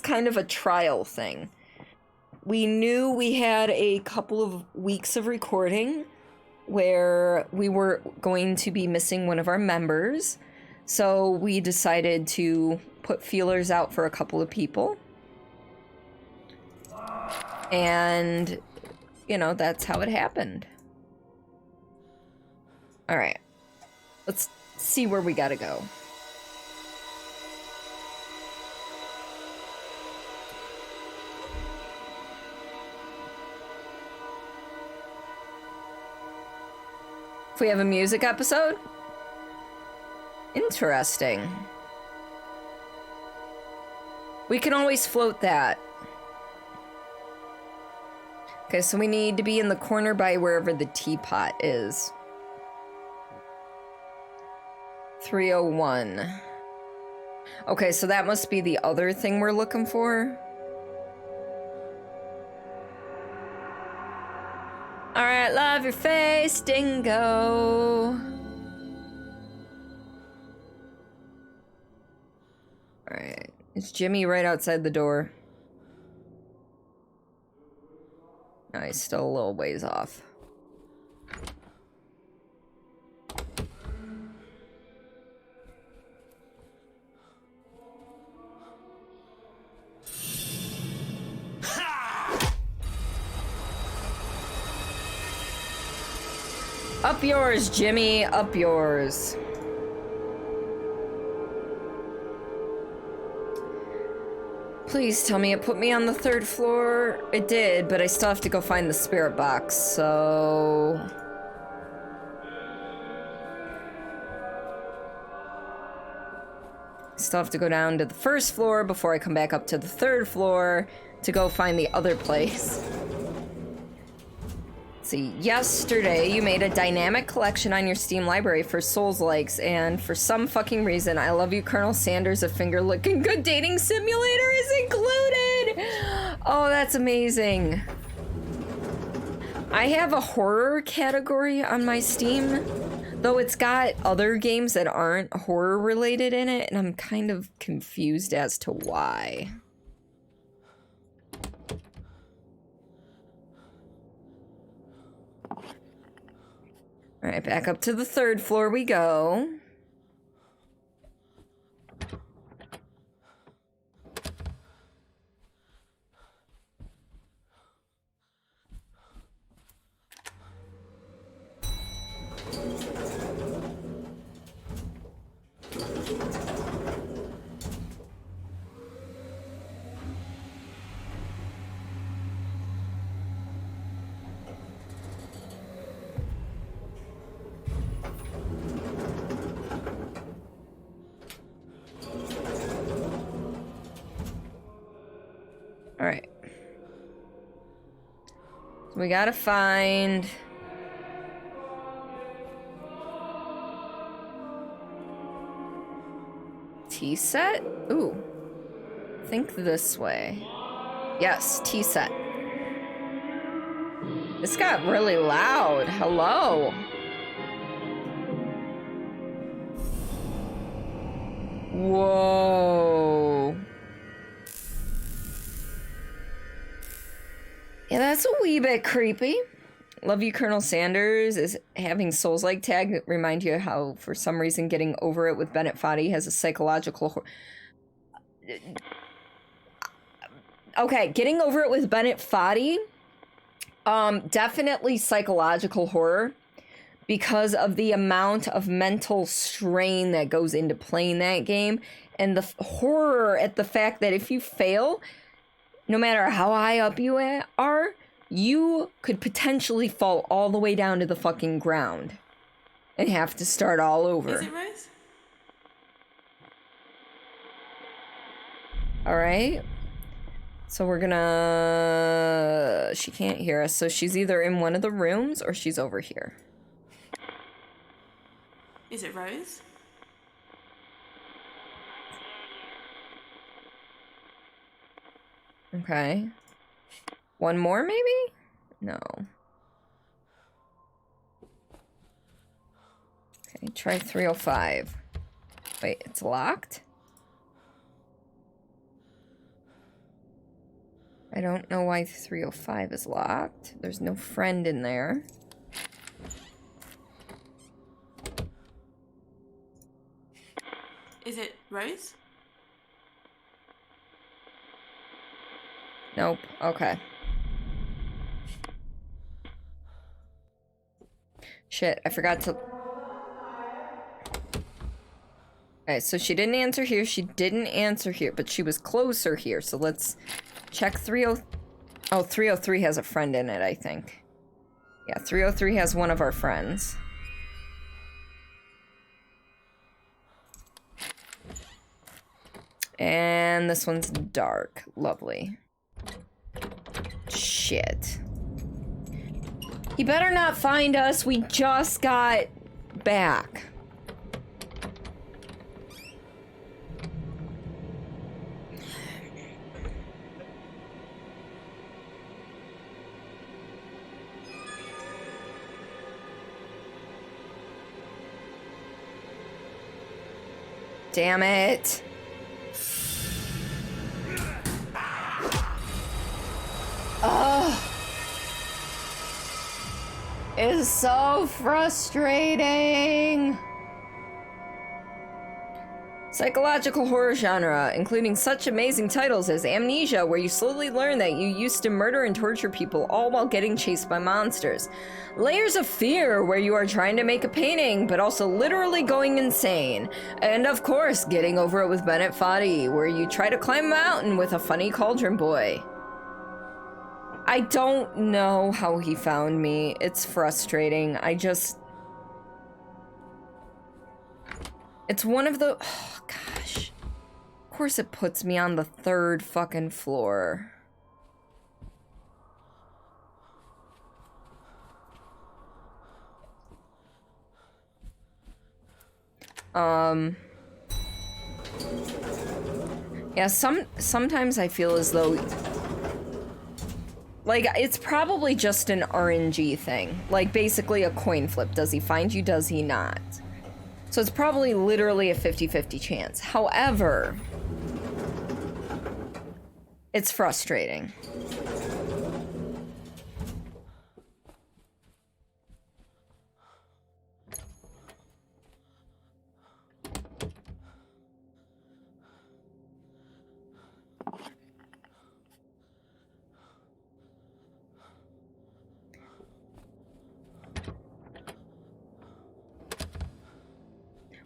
kind of a trial thing. We knew we had a couple of weeks of recording where we were going to be missing one of our members, so we decided to put feelers out for a couple of people. And, you know, that's how it happened. Alright. Let's see where we gotta go. If we have a music episode? Interesting. We can always float that. Okay, so we need to be in the corner by wherever the teapot is. 301. Okay, so that must be the other thing we're looking for. Alright, love your face, dingo. Alright, is Jimmy right outside the door? No, he's still a little ways off. Up yours, Jimmy, up yours. Please tell me it put me on the 3rd floor. It did, but I still have to go find the spirit box, so... Still have to go down to the 1st floor before I come back up to the 3rd floor to go find the other place. See, yesterday you made a dynamic collection on your Steam library for Souls-likes, and for some fucking reason, I Love You, Colonel Sanders, a finger-looking good dating simulator is included! Oh, that's amazing. I have a horror category on my Steam, though it's got other games that aren't horror-related in it, and I'm kind of confused as to why. Alright, back up to the 3rd floor we go. Alright. So we gotta find... tea set? Ooh. Think this way. Yes, tea set. This got really loud. Hello. Whoa. Yeah, that's a wee bit creepy. Love You, Colonel Sanders is having Souls-like tag remind you how, for some reason, Getting Over It with Bennett Foddy has a psychological... Okay, Getting Over It with Bennett Foddy, definitely psychological horror because of the amount of mental strain that goes into playing that game and the horror at the fact that if you fail... No matter how high up you are, you could potentially fall all the way down to the fucking ground and have to start all over. Is it Rose? All right. So we're gonna... She can't hear us, so she's either in one of the rooms or she's over here. Is it Rose? Okay. One more, maybe? No. Okay, try 305. Wait, it's locked? I don't know why 305 is locked. There's no friend in there. Is it Rose? Nope. Okay. Shit, I forgot to... Okay, so she didn't answer here, she didn't answer here, but she was closer here, so let's check 30... Oh, 303 has a friend in it, I think. Yeah, 303 has one of our friends. And this one's dark. Lovely. Shit. He better not find us. We just got back. Damn it. Ugh. It's so frustrating. Psychological horror genre, including such amazing titles as Amnesia, where you slowly learn that you used to murder and torture people, all while getting chased by monsters. Layers of Fear, where you are trying to make a painting, but also literally going insane. And of course, Getting Over It with Bennett Foddy, where you try to climb a mountain with a funny cauldron boy. I don't know how he found me. It's frustrating. It's one of the... Oh, gosh. Of course it puts me on the 3rd fucking floor. Yeah, sometimes I feel as though... Like, it's probably just an RNG thing. Like, basically a coin flip. Does he find you? Does he not? So it's probably literally a 50-50 chance. However, it's frustrating.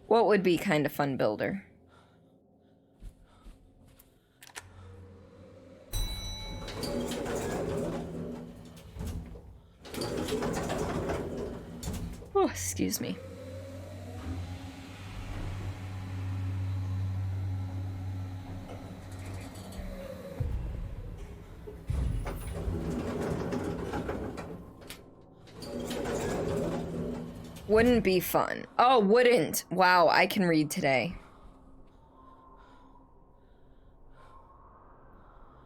What would be kind of fun, Builder? Oh, excuse me. Wouldn't be fun. Oh, wouldn't. Wow, I can read today.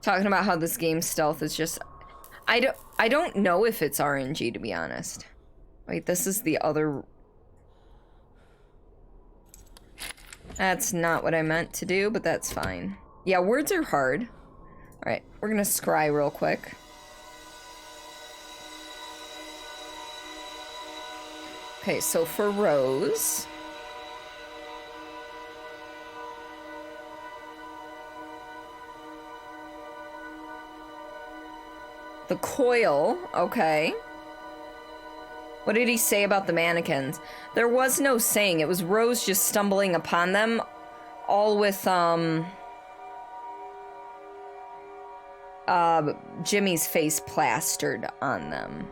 Talking about how this game's stealth is just... I don't know if it's RNG, to be honest. Wait, this is the other... That's not what I meant to do, but that's fine. Yeah, words are hard. Alright, we're gonna scry real quick. Okay, so for Rose... The coil, okay. What did he say about the mannequins? There was no saying. It was Rose just stumbling upon them, all with, Jimmy's face plastered on them.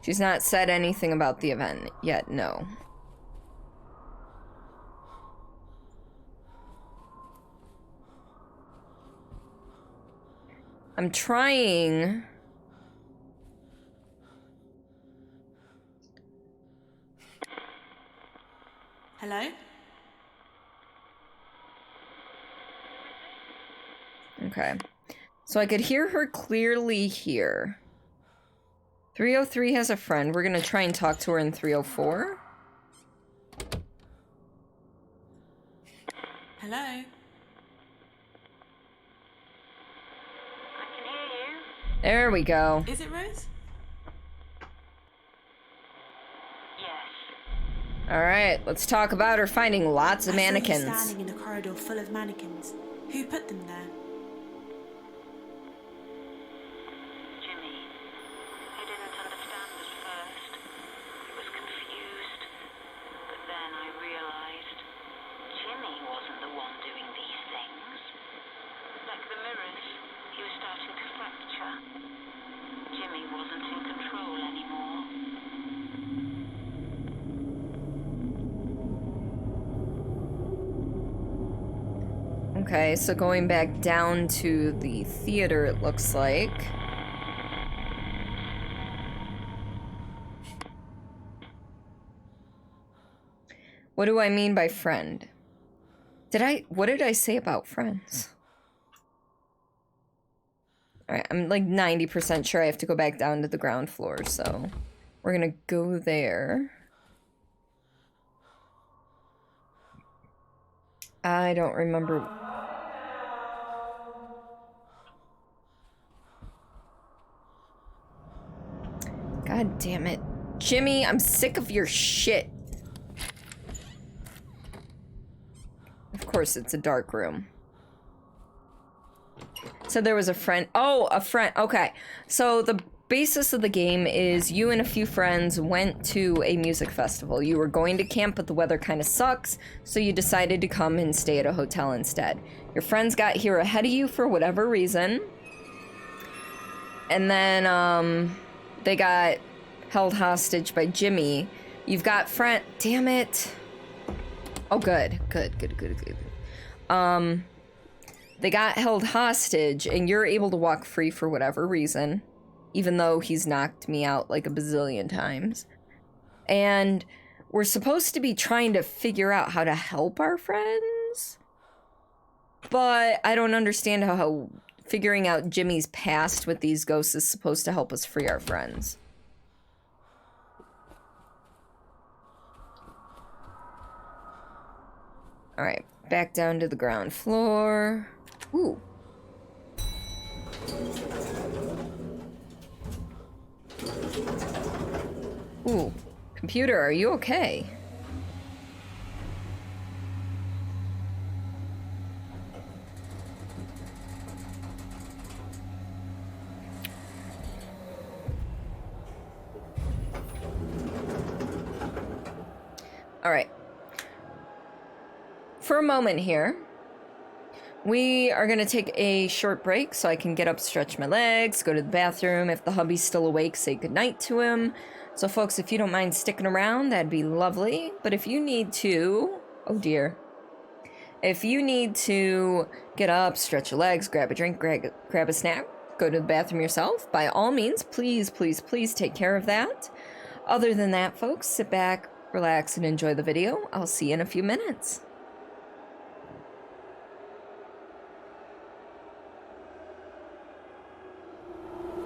She's not said anything about the event yet, no. I'm trying... Hello? Okay. So I could hear her clearly here. 303 has a friend. We're gonna try and talk to her in 304. Hello? I can hear you. There we go. Is it Rose? Yes. Alright, let's talk about her finding lots of I saw you mannequins. standing in a corridor full of mannequins. Who put them there? Jimmy. He didn't understand at first. He was confused. But then I realized Jimmy wasn't the one doing these things. Like the mirrors, he was starting to fracture. Jimmy wasn't in control anymore. Okay, so going back down to the theater, it looks like. What do I mean by friend? What did I say about friends? Alright, I'm like 90% sure I have to go back down to the ground floor, so we're gonna go there. I don't remember. God damn it. Jimmy, I'm sick of your shit. Of course, it's a dark room. So there was a friend. Oh, a friend. Okay. So the basis of the game is you and a few friends went to a music festival. You were going to camp, but the weather kind of sucks, so you decided to come and stay at a hotel instead. Your friends got here ahead of you for whatever reason. And then, they got held hostage by Jimmy. You've got friend... Damn it. Oh, good. Good. They got held hostage, and you're able to walk free for whatever reason, even though he's knocked me out like a bazillion times. And we're supposed to be trying to figure out how to help our friends, but I don't understand how figuring out Jimmy's past with these ghosts is supposed to help us free our friends. Alright, back down to the ground floor. Ooh. Ooh. Computer, are you okay? Alright. For a moment here, we are gonna take a short break so I can get up, stretch my legs, go to the bathroom. If the hubby's still awake, say goodnight to him. So folks, if you don't mind sticking around, that'd be lovely. But if you need to, oh dear. If you need to get up, stretch your legs, grab a drink, grab a snack, go to the bathroom yourself, by all means, please, please, please take care of that. Other than that, folks, sit back, relax, and enjoy the video. I'll see you in a few minutes.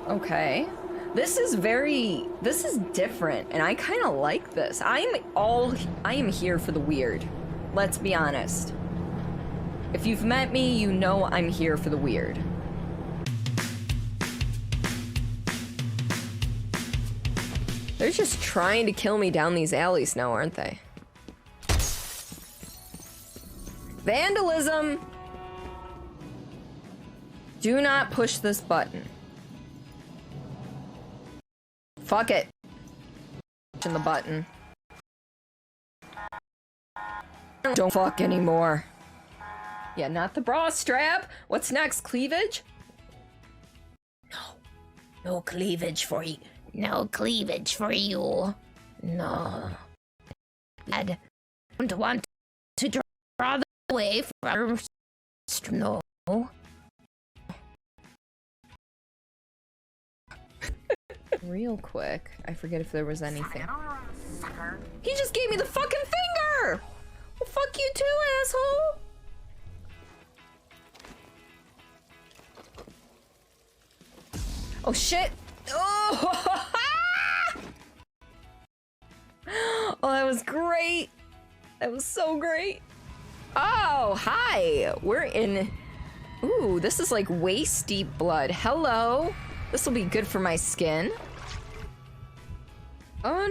Okay. This is different, and I kind of like this. I am here for the weird. Let's be honest. If you've met me, you know I'm here for the weird. They're just trying to kill me down these alleys now, aren't they? Vandalism! Do not push this button. Fuck it. Pushing the button. Don't fuck anymore. Yeah, not the bra strap. What's next? Cleavage? No. No cleavage for you. No cleavage for you. No. I don't want to draw them away from no. Real quick, I forget if there was anything. He just gave me the fucking finger! Well, fuck you too, asshole! Oh shit! Oh! Oh, that was great! That was so great! Oh, hi! We're in... Ooh, this is like waist deep blood. Hello! This will be good for my skin. Oh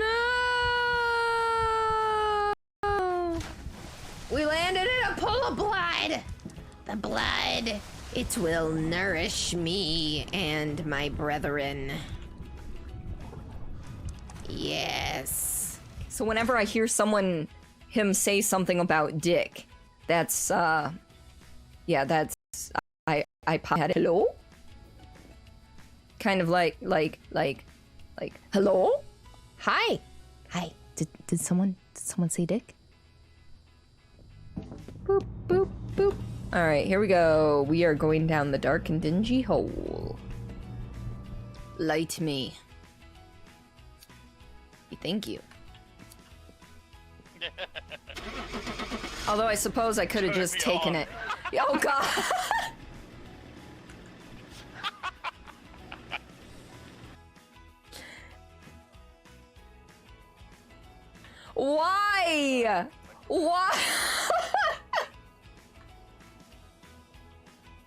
no! We landed in a pool of blood. The blood, it will nourish me and my brethren. Yes. So whenever I hear him say something about dick, that's, yeah, that's, I pop head. Hello? Kind of like, hello? Hi. Hi. Did someone say dick? Boop, boop, boop. All right, here we go. We are going down the dark and dingy hole. Light me. Thank you. Although I suppose I could have just taken it. Oh god. Why? Why?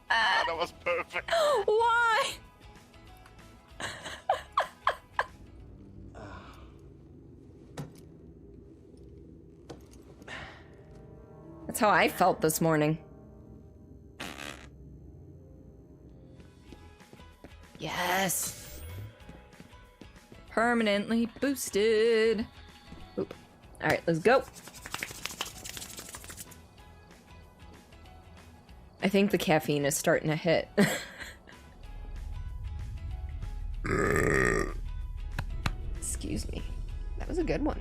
That was perfect. Why? That's how I felt this morning. Yes. Permanently boosted. Oop. All right, let's go. I think the caffeine is starting to hit. Excuse me. That was a good one.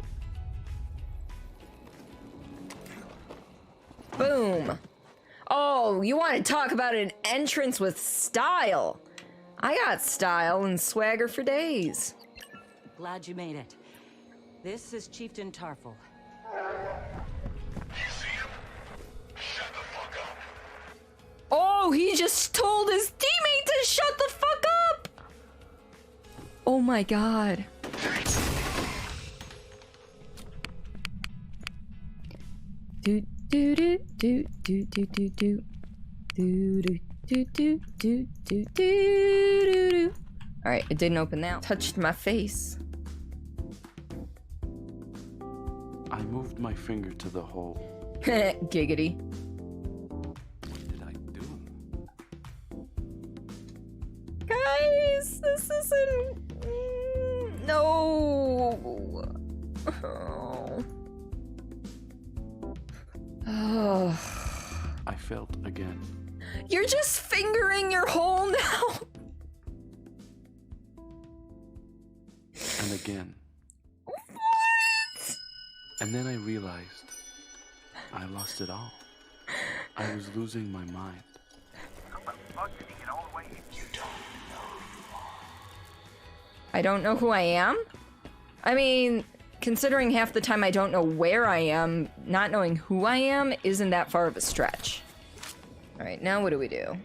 Boom. Oh, you want to talk about an entrance with style? I got style and swagger for days. Glad you made it. This is Chieftain Tarful. Oh, he just told his teammate to shut the fuck up! Oh my god. Do do do do do do do do do do do do do do do. All right, it didn't open now. Touched my face. I moved my finger to the hole. Giggity. What did I do? Guys, this isn't... No. Oh. I failed again. You're just fingering your hole now. And again. What? And then I realized I lost it all. I was losing my mind. I don't know who I am? I mean, considering half the time I don't know where I am, not knowing who I am isn't that far of a stretch. Alright, now what do we do?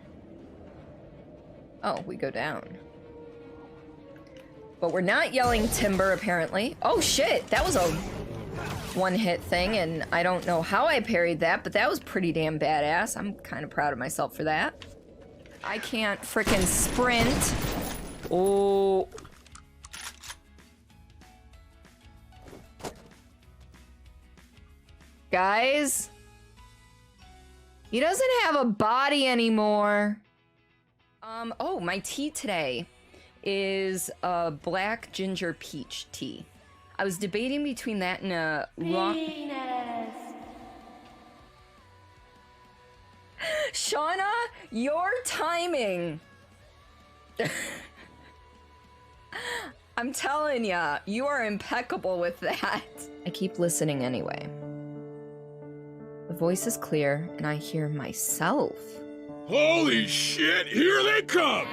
Oh, we go down. But we're not yelling timber, apparently. Oh shit, that was a one-hit thing, and I don't know how I parried that, but that was pretty damn badass. I'm kind of proud of myself for that. I can't frickin' sprint. Oh. Guys? He doesn't have a body anymore. Oh, my tea today is a black ginger peach tea. I was debating between that and a long... Shauna, your timing. I'm telling ya, you are impeccable with that. I keep listening anyway. The voice is clear, and I hear myself. Holy shit, here they come!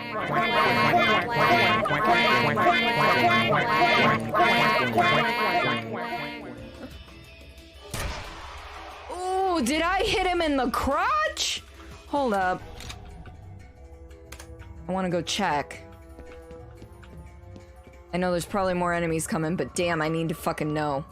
Ooh, did I hit him in the crotch? Hold up. I want to go check. I know there's probably more enemies coming, but damn, I need to fucking know.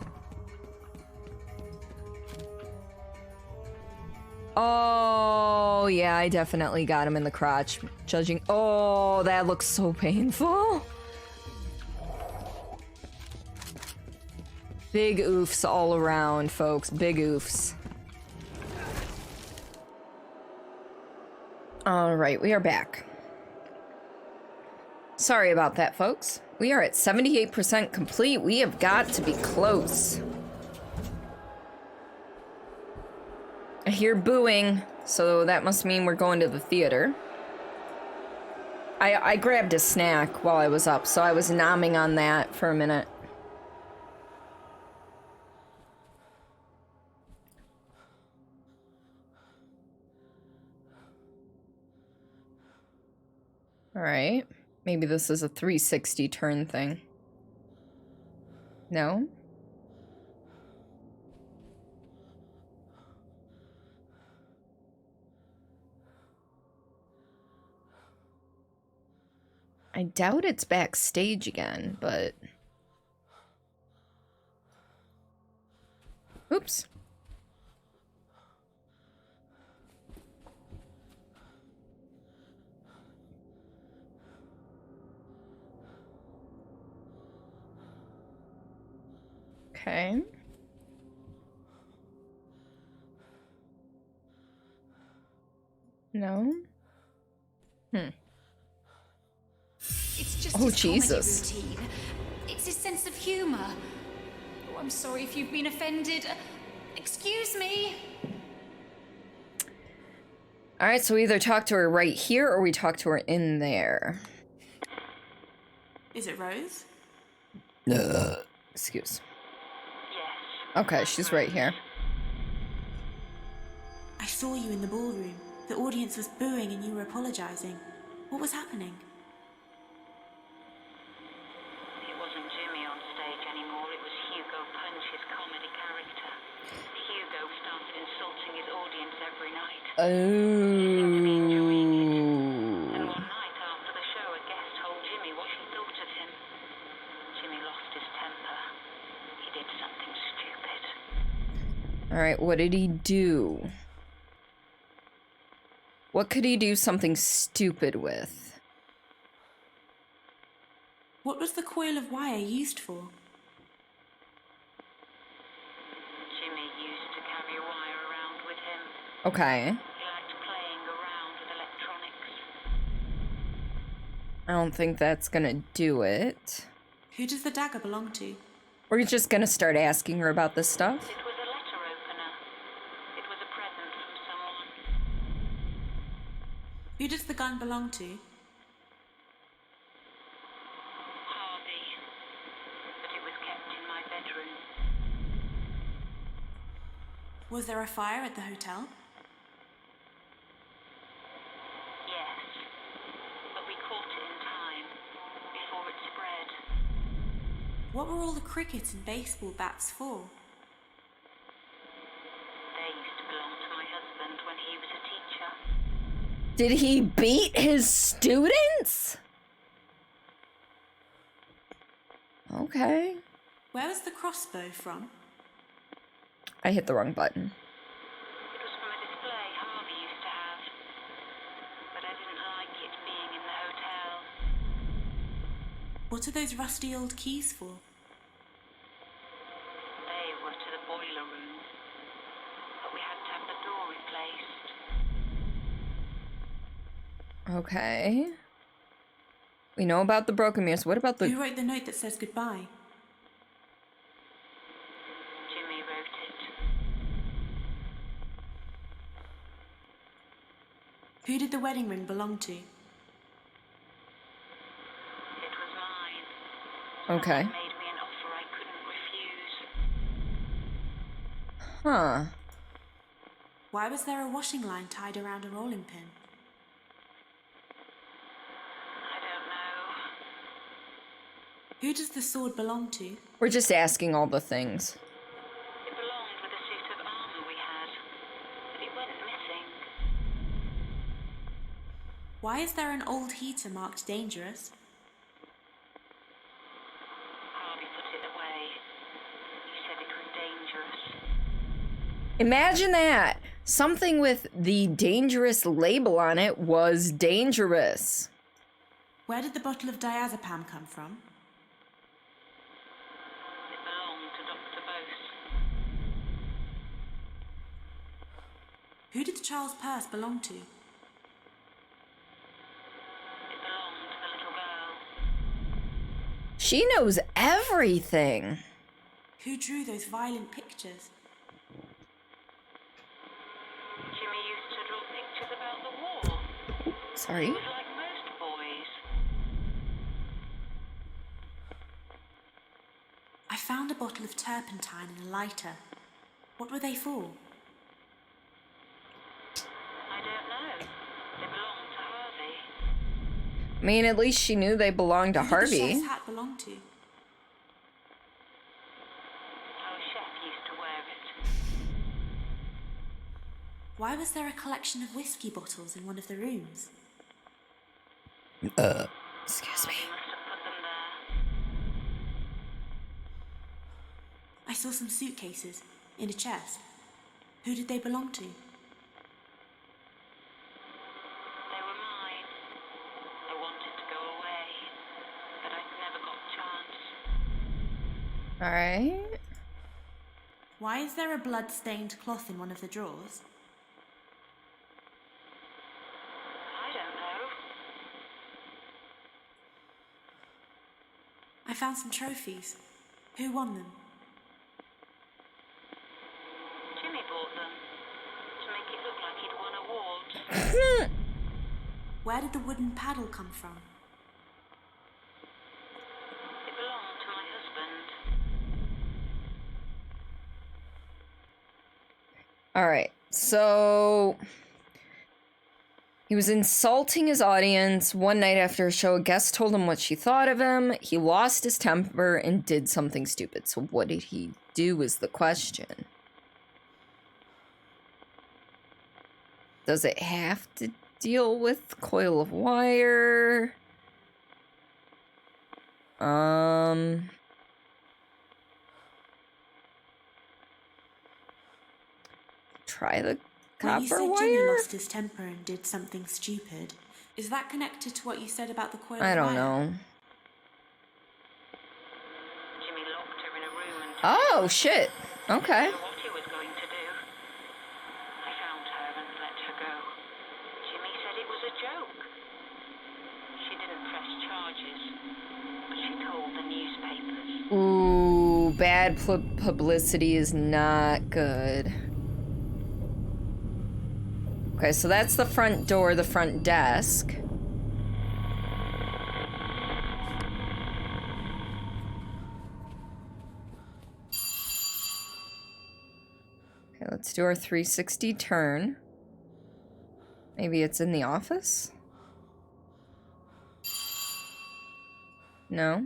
Oh, yeah, I definitely got him in the crotch. Judging. Oh, that looks so painful. Big oofs all around, folks. Big oofs. Alright, we are back. Sorry about that, folks. We are at 78% complete. We have got to be close. I hear booing, so that must mean we're going to the theater. I grabbed a snack while I was up, so I was nomming on that for a minute. Alright. Maybe this is a 360 turn thing. No? I doubt it's backstage again, but... Oops. Okay. No? It's just Oh, his Jesus. comedy routine. It's his sense of humor. Oh, I'm sorry if you've been offended. Excuse me. Alright, so we either talk to her right here or we talk to her in there. Is it Rose? Excuse. Okay, she's right here. I saw you in the ballroom. The audience was booing and you were apologizing. What was happening? It wasn't Jimmy on stage anymore, it was Hugo Punch, his comedy character. Hugo started insulting his audience every night. And one night after the show, a guest told Jimmy what she thought of him. Jimmy lost his temper. He did something stupid. Alright, what did he do? What could he do something stupid with? What was the coil of wire used for? Jimmy used to carry wire around with him. Okay. He liked playing around with electronics. I don't think that's gonna do it. Who does the dagger belong to? We're just gonna start asking her about this stuff. It was a letter opener. It was a present from someone. Who does the gun belong to? Harvey. But it was kept in my bedroom. Was there a fire at the hotel? Yes. But we caught it in time. Before it spread. What were all the cricket and baseball bats for? They used to belong to my husband when he was a teacher. Did he beat his students? Okay. Where was the crossbow from? I hit the wrong button. It was from a display Harvey used to have. But I didn't like it being in the hotel. What are those rusty old keys for? They were to the boiler room. But we had to have the door replaced. Okay. We know about the broken mirrors. What about the... Who wrote the note that says goodbye? Jimmy wrote it. Who did the wedding ring belong to? It was mine. Okay. Made me an offer I couldn't refuse. Huh. Why was there a washing line tied around a rolling pin? I don't know. Who does the sword belong to? We're just asking all the things. It belonged with a suit of armor we had, but it went missing. Why is there an old heater marked dangerous? Harvey put it away. He said it was dangerous. Imagine that. Something with the dangerous label on it was dangerous. Where did the bottle of diazepam come from? It belonged to Dr. Bose. Who did the child's purse belong to? It belonged to the little girl. She knows everything. Who drew those violent pictures? Jimmy used to draw pictures about the war. Sorry. He was like most boys. I found a bottle of turpentine and a lighter. What were they for? I don't know. They belonged to Harvey. I mean, at least she knew they belonged to Who did the Harvey. chef's hat belong to? Our chef used to wear it. Why was there a collection of whiskey bottles in one of the rooms? Excuse me. He must have put them there. I saw some suitcases in a chest. Who did they belong to? They were mine. I wanted to go away, but I never got a chance. Alright. Why is there a blood-stained cloth in one of the drawers? I don't know. I found some trophies. Who won them? Jimmy bought them to make it look like he'd won awards. Where did the wooden paddle come from? It belonged to my husband. Alright, so he was insulting his audience. One night after a show, a guest told him what she thought of him. He lost his temper and did something stupid. So what did he do is the question. Does it have to deal with coil of wire? Try the When you copper said Jimmy wire? lost his temper and did something stupid, is that connected to what you said about the coil I of don't wire? know. Jimmy locked her in a room and Oh, shit. Okay. I didn't know what he was going to do. I found her and let her go. Jimmy said it was a joke. She didn't press charges, but she told the newspapers. Ooh, bad publicity is not good. Okay, so that's the front door, the front desk. Okay, let's do our 360 turn. Maybe it's in the office? No?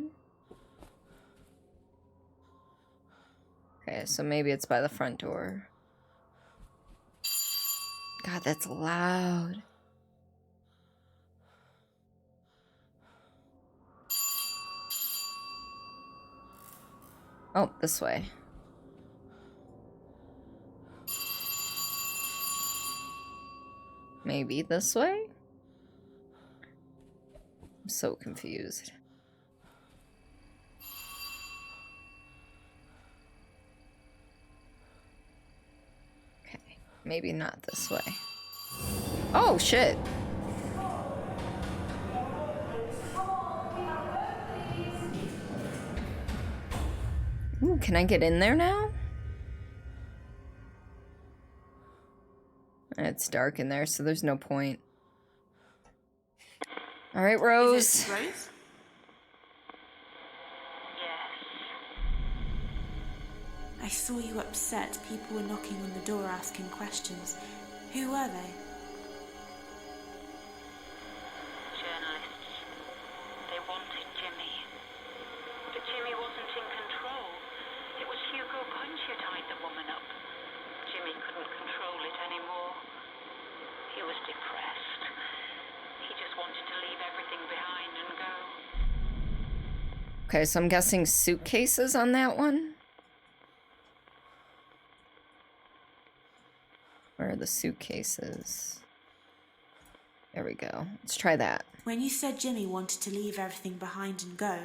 Okay, so maybe it's by the front door. God, that's loud. Oh, this way. Maybe this way? I'm so confused. Okay, maybe not this way. Oh, shit. Ooh, can I get in there now? It's dark in there, so there's no point. All right, Rose. Is it Rose? I saw you upset. People were knocking on the door asking questions. Who were they? Journalists. They wanted Jimmy. But Jimmy wasn't in control. It was Hugo Punch who tied the woman up. Jimmy couldn't control it anymore. He was depressed. He just wanted to leave everything behind and go. Okay, so I'm guessing suitcases on that one? Where are the suitcases? There we go. Let's try that. When you said Jimmy wanted to leave everything behind and go,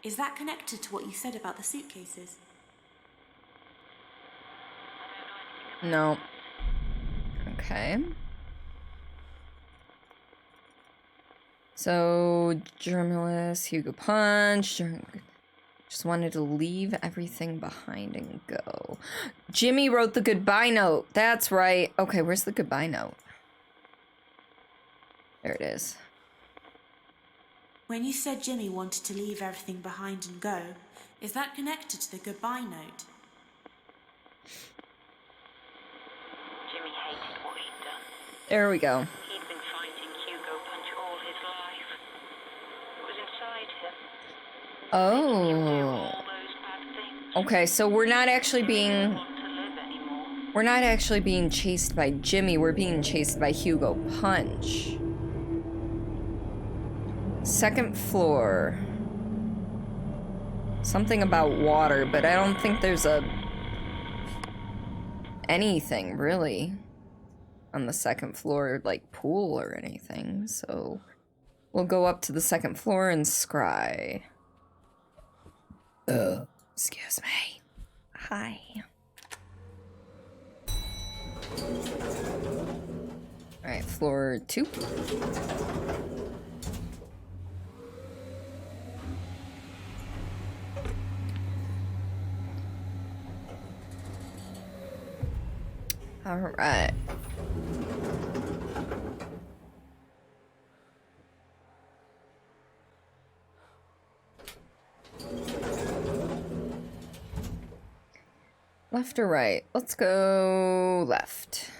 is that connected to what you said about the suitcases? No. Okay. So, journalist, Hugo Punch, just wanted to leave everything behind and go. Jimmy wrote the goodbye note. That's right. Okay, where's the goodbye note? There it is. When you said Jimmy wanted to leave everything behind and go, is that connected to the goodbye note? Jimmy hated what he'd done. There we go. He'd been fighting Hugo Punch all his life. It was inside him. Oh. Okay, so we're not actually being chased by Jimmy, we're being chased by Hugo Punch. Second floor. Something about water, but I don't think there's anything really on the second floor, like pool or anything, so we'll go up to the second floor and scry. Excuse me. Hi. Alright, floor 2. Alright. Left or right? Let's go left.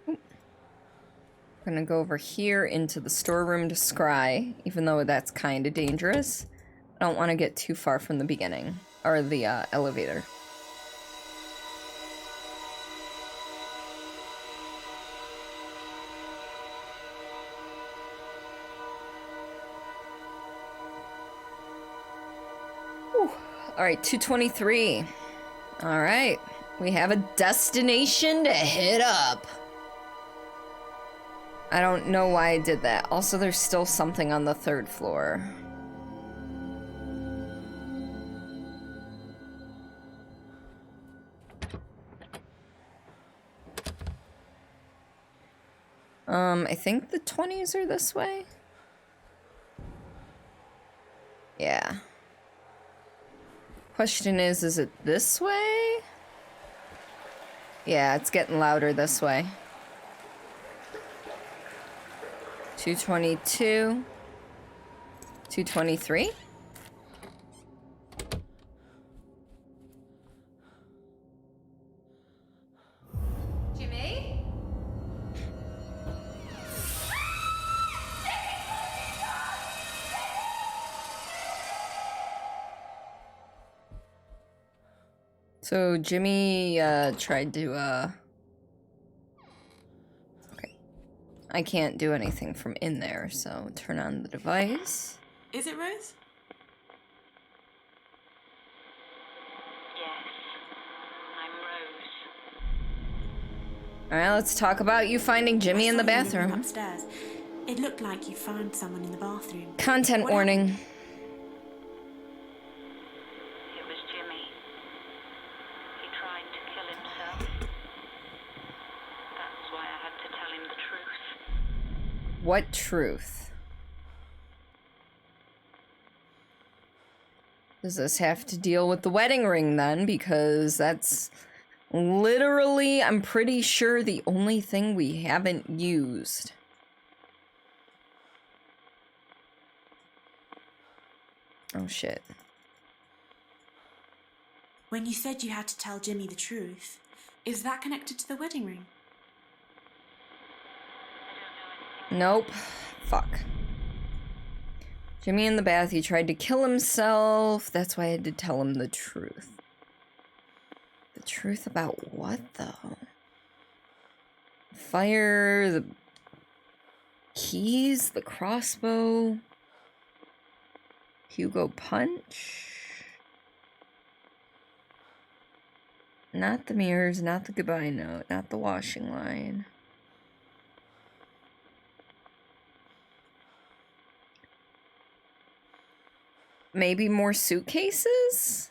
Ooh. Gonna go over here into the storeroom to scry, even though that's kind of dangerous. I don't want to get too far from the beginning, or the elevator. Alright, 223. Alright, we have a destination to hit up. I don't know why I did that. Also, there's still something on the 3rd floor. I think the 20s are this way? Yeah. Question is it this way? Yeah, it's getting louder this way. 222. 223. Jimmy? So Jimmy tried to okay. I can't do anything from in there, so turn on the device. Is it Rose? Yes, I'm Rose. Alright, let's talk about you finding Jimmy in the bathroom. Upstairs. It looked like you found someone in the bathroom. Content What warning. happened? It was Jimmy. He tried to kill himself. That's why I had to tell him the truth. What truth? Does this have to deal with the wedding ring then? Because that's literally, I'm pretty sure, the only thing we haven't used. Oh shit. When you said you had to tell Jimmy the truth, is that connected to the wedding ring? Nope. Fuck. Jimmy in the bath, he tried to kill himself. That's why I had to tell him the truth. The truth about what, though? Fire, the keys, the crossbow, Hugo punch. Not the mirrors, not the goodbye note, not the washing line. Maybe more suitcases?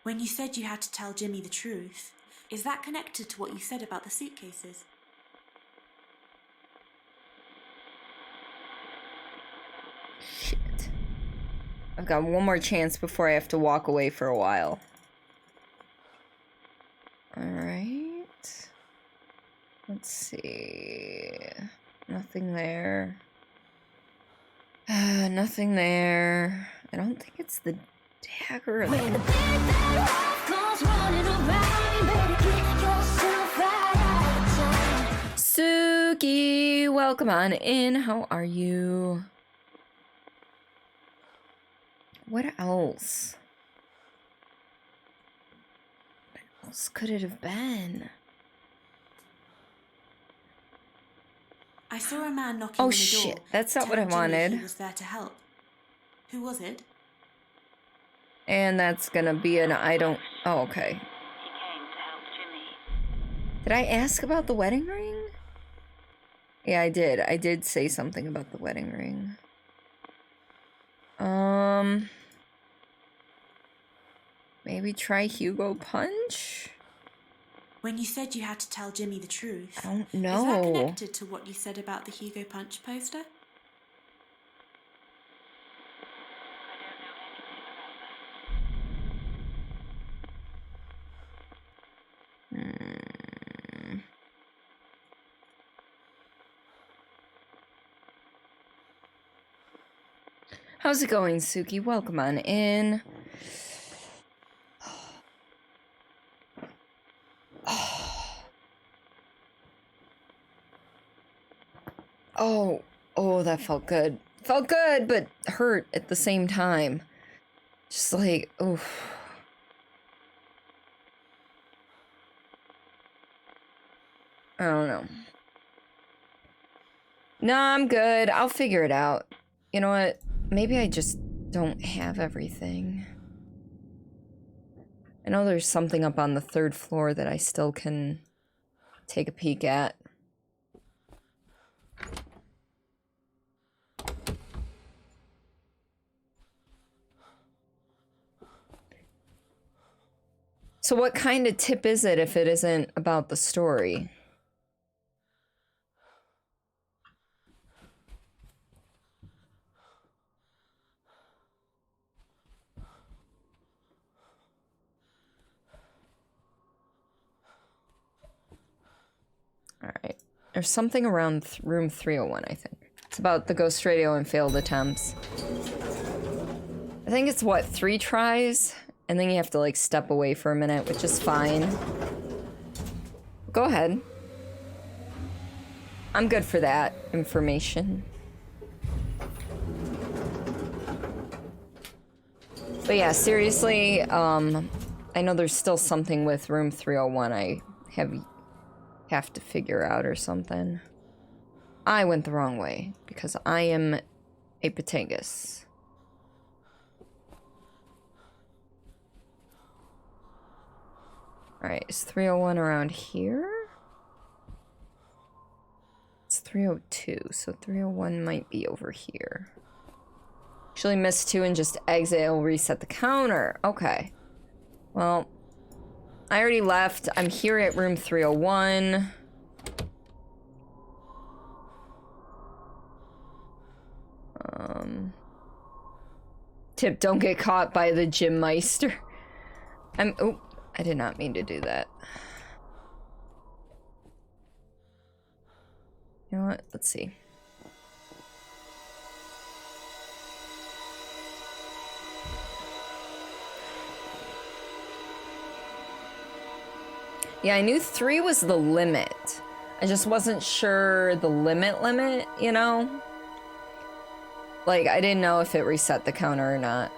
When you said you had to tell Jimmy the truth, is that connected to what you said about the suitcases? Shit. I've got one more chance before I have to walk away for a while. Alright. Let's see. Nothing there. Nothing there. I don't think it's the dagger. Suki, welcome on in. How are you? What else? What else could it have been? I saw a man knocking on the door. Oh shit, that's not what I telling Jimmy wanted. He was there to help. Who was it? And that's gonna be an I don't... Oh, okay. Did I ask about the wedding ring? Yeah, I did. I did say something about the wedding ring. Maybe try Hugo punch? When you said you had to tell Jimmy the truth, I don't is that know. connected to what you said about the Hugo Punch poster? How's it going, Suki? Welcome on in. Oh, that felt good. Felt good, but hurt at the same time. Just like, oof. I don't know. No, I'm good. I'll figure it out. You know what? Maybe I just don't have everything. I know there's something up on the 3rd floor that I still can take a peek at. So what kind of tip is it if it isn't about the story? Alright. There's something around room 301, I think. It's about the ghost radio and failed attempts. I think it's, what, 3 tries? And then you have to, like, step away for a minute, which is fine. Go ahead. I'm good for that information. But yeah, seriously, I know there's still something with room 301 I have to figure out or something. I went the wrong way because I am a Patangus. Alright, is 301 around here? It's 302, so 301 might be over here. Actually miss 2 and just exit, it'll reset the counter. Okay. Well, I already left. I'm here at room 301. Tip, don't get caught by the gym meister. Oh, I did not mean to do that. You know what? Let's see. Yeah, I knew 3 was the limit. I just wasn't sure the limit, you know? Like, I didn't know if it reset the counter or not.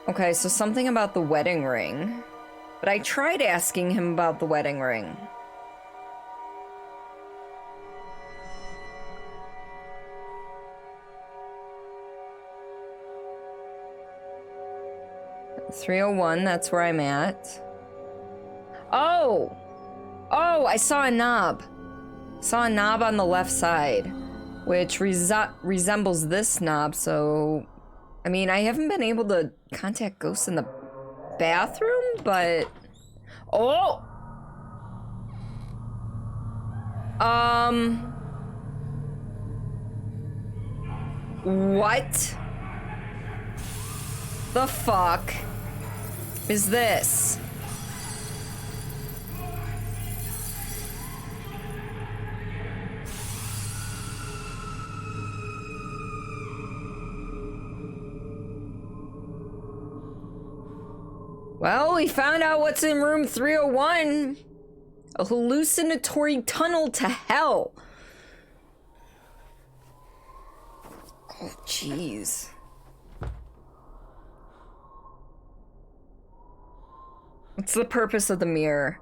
Okay, so something about the wedding ring. But I tried asking him about the wedding ring. .301, that's where I'm at. Oh! Oh, I saw a knob. Saw a knob on the left side, which resembles this knob, so... I mean, I haven't been able to contact ghosts in the bathroom, but... Oh! What the fuck is this? Well, we found out what's in room 301. A hallucinatory tunnel to hell. Oh, jeez. What's the purpose of the mirror?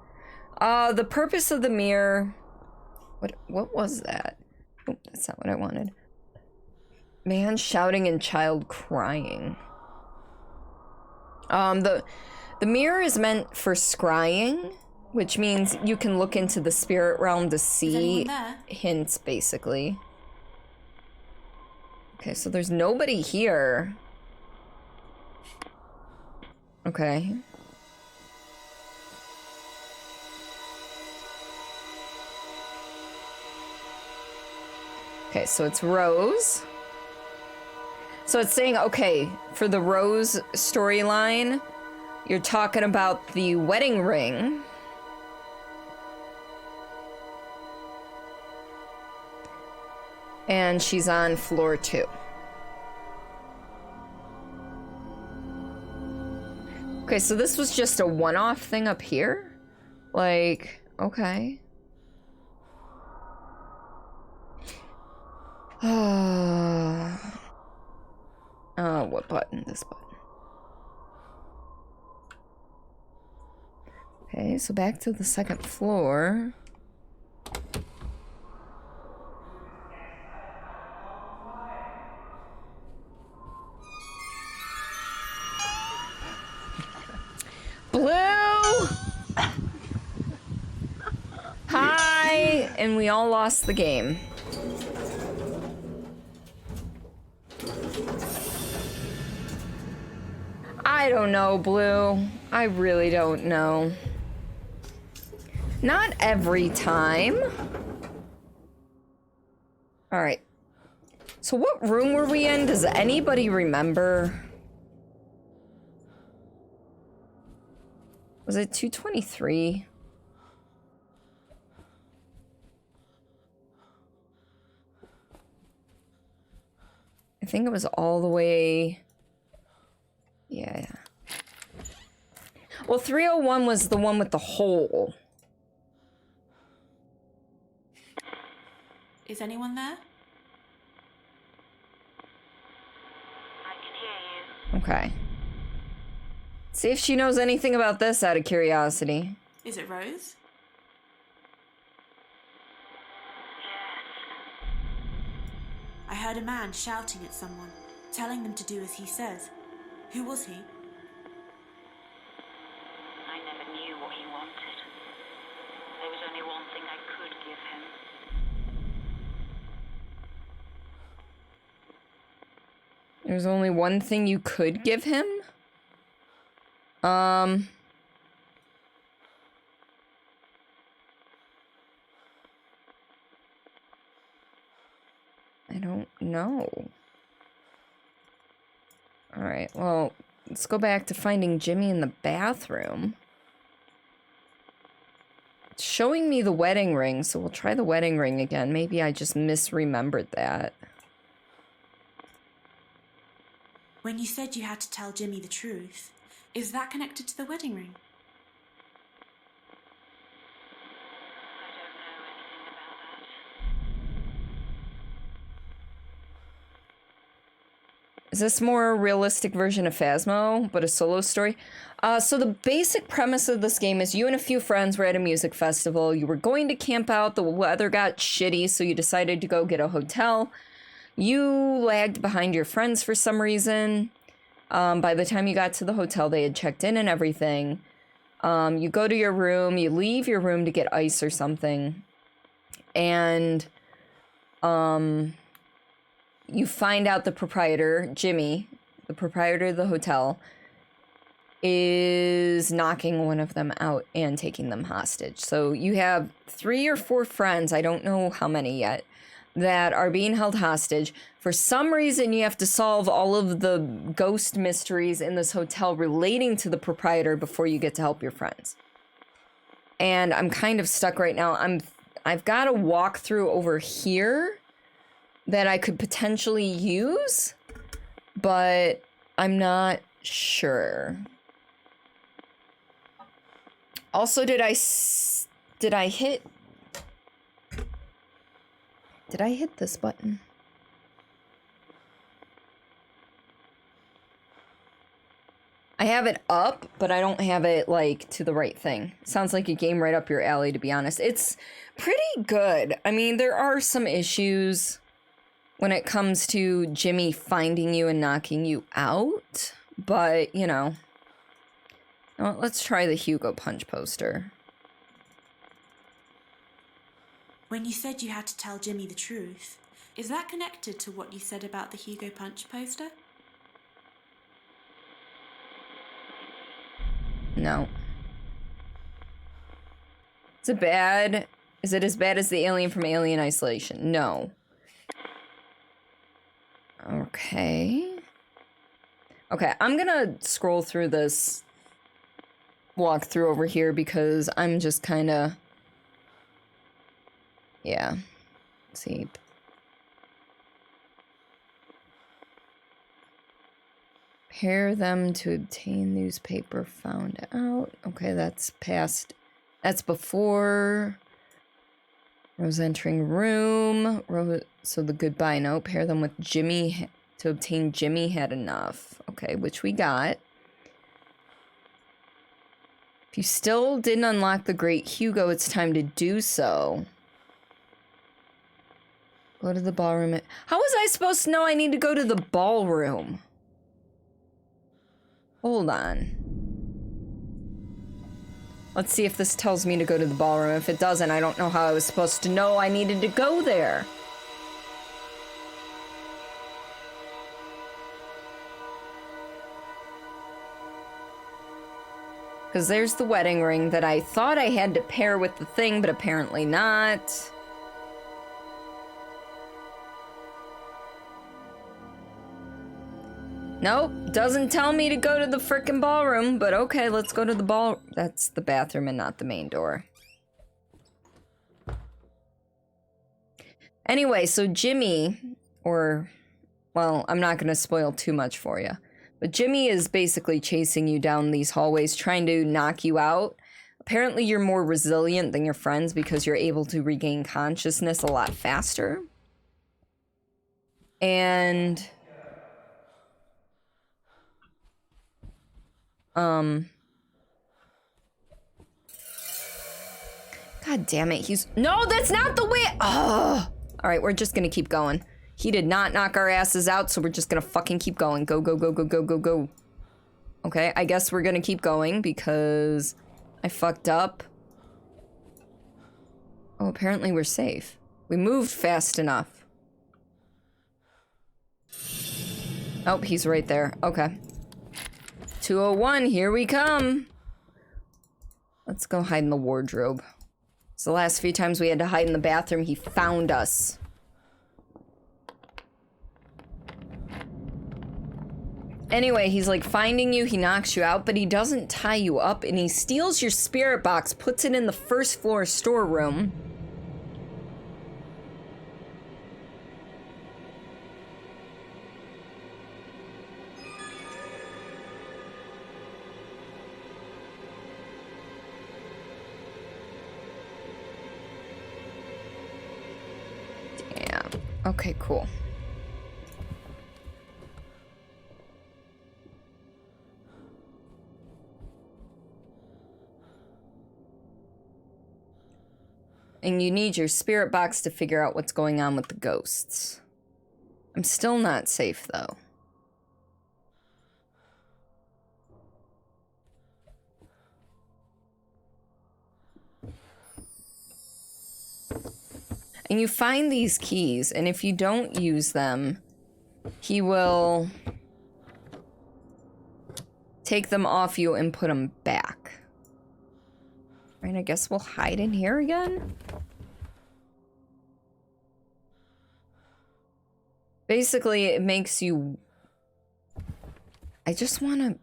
The purpose of the mirror... What was that? Oh, that's not what I wanted. Man shouting and child crying. The mirror is meant for scrying, which means you can look into the spirit realm to see hints, basically. Okay, so there's nobody here. Okay. Okay, so it's Rose. So it's saying, okay, for the Rose storyline, you're talking about the wedding ring. And she's on floor 2. Okay, so this was just a one-off thing up here? Like, okay. What button? This button. Okay, so back to the second floor. Blue! Hi! And we all lost the game. I don't know, Blue. I really don't know. Not every time. Alright. So what room were we in? Does anybody remember? Was it 223? I think it was all the way... Yeah. Well, 301 was the one with the hole. Is anyone there? I can hear you. Okay. See if she knows anything about this out of curiosity. Is it Rose? I heard a man shouting at someone, telling them to do as he says. Who was he? I never knew what he wanted. There was only one thing I could give him. There's only one thing you could give him? I don't know. Alright, well, let's go back to finding Jimmy in the bathroom. It's showing me the wedding ring, so we'll try the wedding ring again. Maybe I just misremembered that. When you said you had to tell Jimmy the truth, is that connected to the wedding ring? Is this more a realistic version of Phasmo, but a solo story? So the basic premise of this game is you and a few friends were at a music festival. You were going to camp out. The weather got shitty, so you decided to go get a hotel. You lagged behind your friends for some reason. By the time you got to the hotel, they had checked in and everything. You go to your room. You leave your room to get ice or something. And you find out the proprietor, Jimmy, the proprietor of the hotel, is knocking one of them out and taking them hostage. So you have 3 or 4 friends, I don't know how many yet, that are being held hostage. For some reason, you have to solve all of the ghost mysteries in this hotel relating to the proprietor before you get to help your friends. And I'm kind of stuck right now. I've got a walkthrough over here that I could potentially use, but I'm not sure. Also, did I hit this button? I have it up, but I don't have it, like, to the right thing. Sounds like a game right up your alley, to be honest. It's pretty good. I mean, there are some issues when it comes to Jimmy finding you and knocking you out, but, you know. Well, let's try the Hugo Punch poster. When you said you had to tell Jimmy the truth, is that connected to what you said about the Hugo Punch poster? No. Is it bad? Is it as bad as the alien from Alien Isolation? No. Okay. Okay, I'm gonna scroll through this walkthrough over here because I'm just kind of... Yeah. Let's see. Pair them to obtain newspaper found out. Okay, that's past... That's before... Rose entering room. So the goodbye note. Pair them with Jimmy to obtain Jimmy had enough. Okay, which we got. If you still didn't unlock the Great Hugo, it's time to do so. Go to the ballroom. How was I supposed to know I need to go to the ballroom? Hold on. Let's see if this tells me to go to the ballroom. If it doesn't, I don't know how I was supposed to know I needed to go there. Because there's the wedding ring that I thought I had to pair with the thing, but apparently not. Nope, doesn't tell me to go to the frickin' ballroom, but okay, let's go to the ball. That's the bathroom and not the main door. Anyway, so Jimmy, or, well, I'm not gonna spoil too much for you. But Jimmy is basically chasing you down these hallways, trying to knock you out. Apparently you're more resilient than your friends because you're able to regain consciousness a lot faster. And... God damn it, he's... No, that's not the way... Oh! Alright, we're just gonna keep going. He did not knock our asses out, so we're just gonna fucking keep going. Go, go, go, go, go, go, go. Okay, I guess we're gonna keep going because I fucked up. Oh, apparently we're safe. We moved fast enough. Oh, he's right there. Okay. 201, here we come. Let's go hide in the wardrobe. So the last few times we had to hide in the bathroom, he found us. Anyway, he's like finding you, he knocks you out, but he doesn't tie you up, and he steals your spirit box, puts it in the first floor storeroom. Damn. Okay, cool. And you need your spirit box to figure out what's going on with the ghosts. I'm still not safe, though. And you find these keys, and if you don't use them, he will take them off you and put them back. Right, I guess we'll hide in here again? Basically, it makes you... I just want to...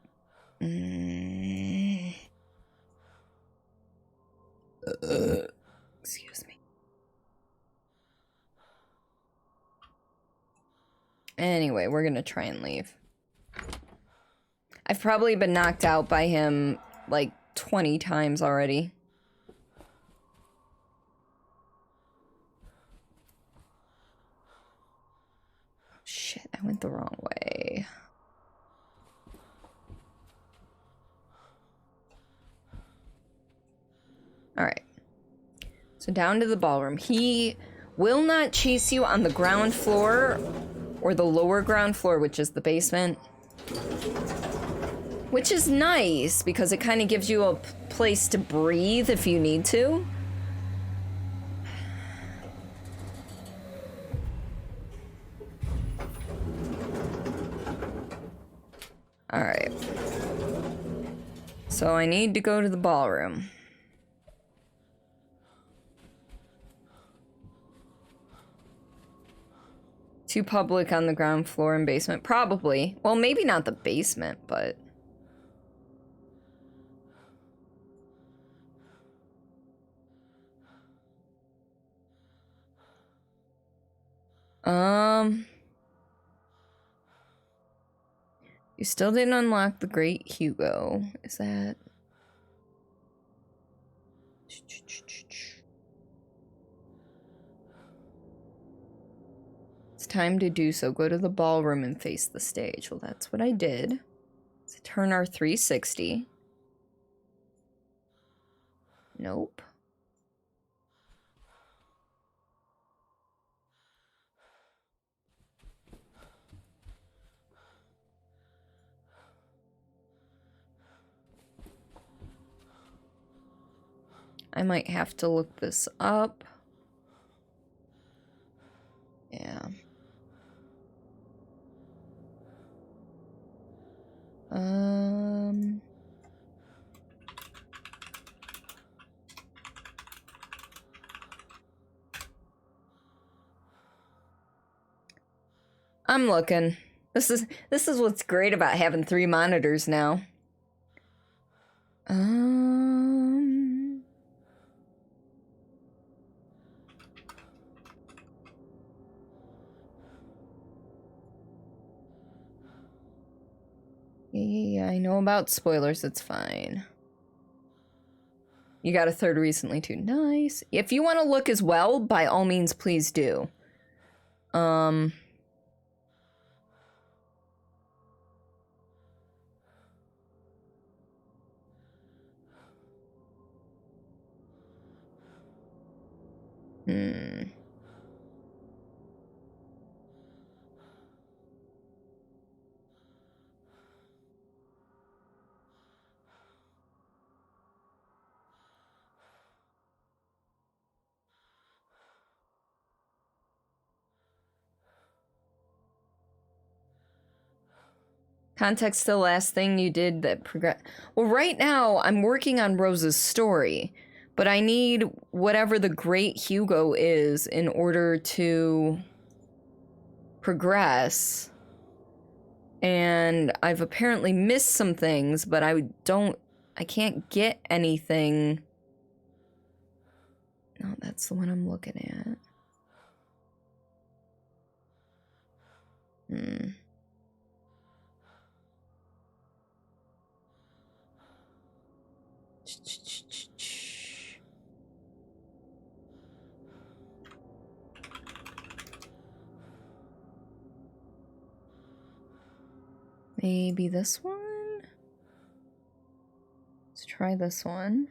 Excuse me. Anyway, we're gonna try and leave. I've probably been knocked out by him like 20 times already. Shit, I went the wrong way. Alright. So down to the ballroom. He will not chase you on the ground floor or the lower ground floor, which is the basement. Which is nice because it kind of gives you a place to breathe if you need to. Alright. So I need to go to the ballroom. Too public on the ground floor and basement. Probably. Well, maybe not the basement, but... You still didn't unlock the Great Hugo. Is that... It's time to do so. Go to the ballroom and face the stage. Well, that's what I did. So turn our 360. Nope. I might have to look this up. Yeah. I'm looking. This is what's great about having 3 monitors now. Yeah, I know about spoilers, it's fine. You got a 3rd recently too. Nice. If you want to look as well, by all means, please do. Context the last thing you did that progress. Well, right now I'm working on Rose's story, but I need whatever the Great Hugo is in order to progress. And I've apparently missed some things, but I can't get anything. No, that's the one I'm looking at. Maybe this one? Let's try this one.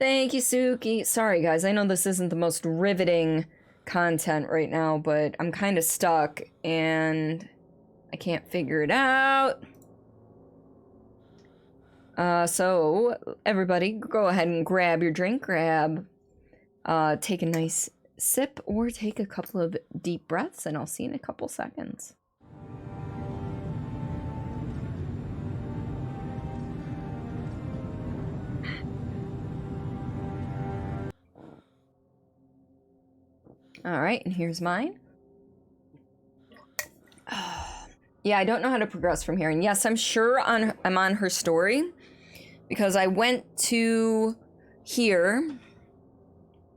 Thank you, Suki. Sorry, guys. I know this isn't the most riveting content right now, but I'm kind of stuck and I can't figure it out. So everybody go ahead and grab your drink, take a nice sip or take a couple of deep breaths and I'll see you in a couple seconds. All right, and here's mine. Yeah, I don't know how to progress from here. And yes, I'm sure I'm on her story because I went to here.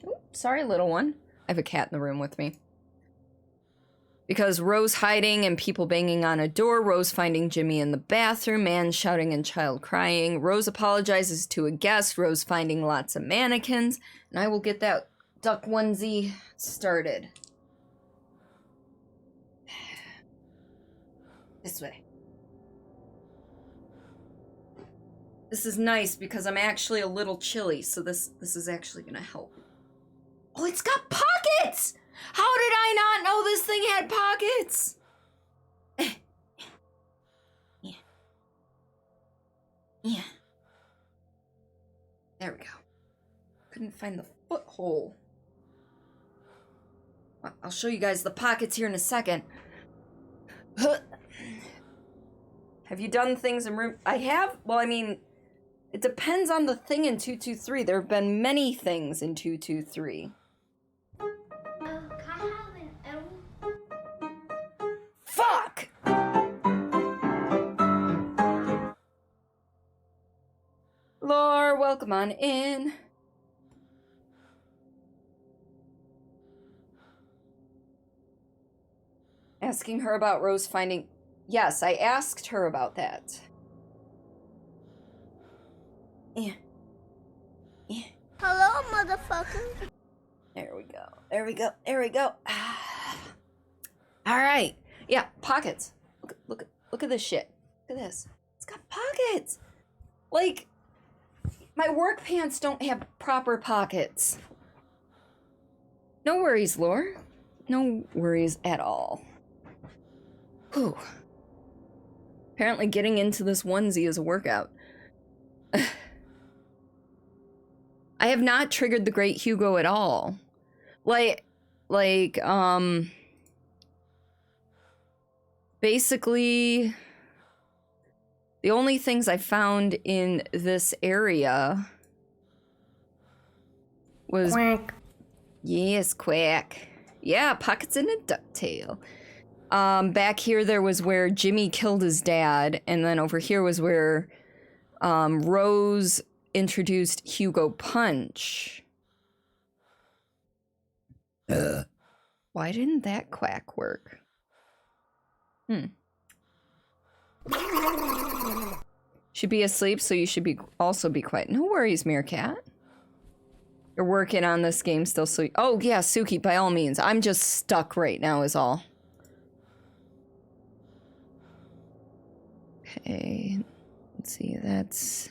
Oh, sorry, little one. I have a cat in the room with me. Because Rose hiding and people banging on a door, Rose finding Jimmy in the bathroom, man shouting and child crying, Rose apologizes to a guest, Rose finding lots of mannequins, and I will get that duck onesie started. This way. This is nice because I'm actually a little chilly, so this is actually gonna help. Oh, it's got pockets! How did I not know this thing had pockets? Yeah. There we go. Couldn't find the foothole. Well, I'll show you guys the pockets here in a second. Have you done things in room? I have. Well, I mean, it depends on the thing in 223. There have been many things in 223. Fuck! Lore, welcome on in. Asking her about Rose finding... Yes, I asked her about that. Yeah. Yeah. Hello, motherfucker. There we go. There we go. There we go. All right. Yeah, pockets. Look at this shit. Look at this. It's got pockets. Like, my work pants don't have proper pockets. No worries, Lore. No worries at all. Whew. Apparently getting into this onesie is a workout. I have not triggered the Great Hugo at all. Basically, the only things I found in this area was... Quack. Yes, quack. Yeah, pockets in a ducktail. Back here there was where Jimmy killed his dad, and then over here was where Rose introduced Hugo Punch. Why didn't that quack work? Should be asleep, so you should also be quiet. No worries, Meerkat. You're working on this game still, so... Oh, yeah, Suki, by all means. I'm just stuck right now is all. Okay, let's see, that's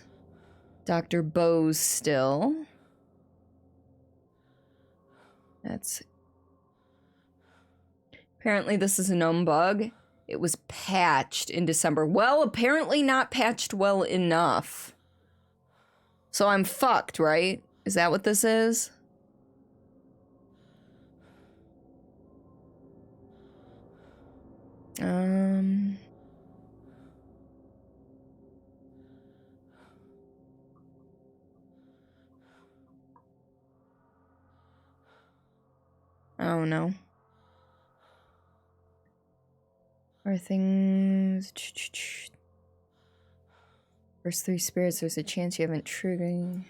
Dr. Bose still. That's... Apparently this is a gnome bug. It was patched in December. Well, apparently not patched well enough. So I'm fucked, right? Is that what this is? Oh no. Are things... First 3 spirits, there's a chance you haven't triggered.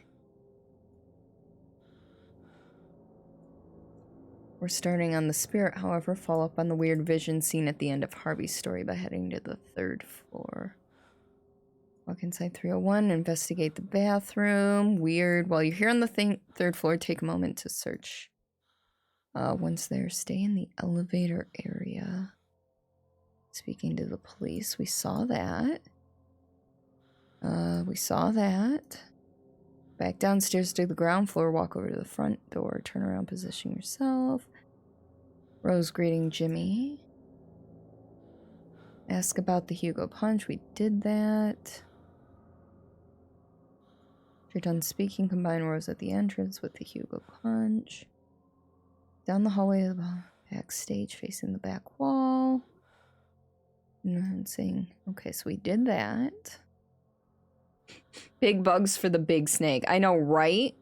We're starting on the spirit, however, follow up on the weird vision seen at the end of Harvey's story by heading to the 3rd floor. Walk inside 301, investigate the bathroom. Weird. While you're here on the 3rd floor, take a moment to search. Once there, stay in the elevator area. Speaking to the police, we saw that. back downstairs to the ground floor, walk over to the front door, turn around, position yourself. Rose greeting Jimmy. Ask about the Hugo punch. We did that. If you're done speaking, combine Rose at the entrance with the Hugo punch. Down the hallway of the backstage, facing the back wall. And saying, okay, so we did that. Big bugs for the big snake. I know, right?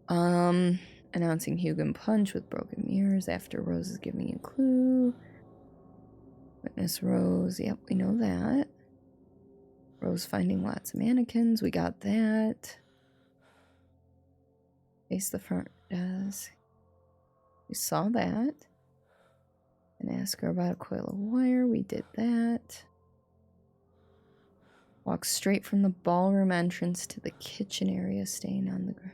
Announcing Hugo punch with broken mirrors after Rose is giving you a clue. Witness Rose. Yep, we know that. Rose finding lots of mannequins. We got that. Face the front desk. We saw that. And ask her about a coil of wire. We did that. Walk straight from the ballroom entrance to the kitchen area, staying on the ground.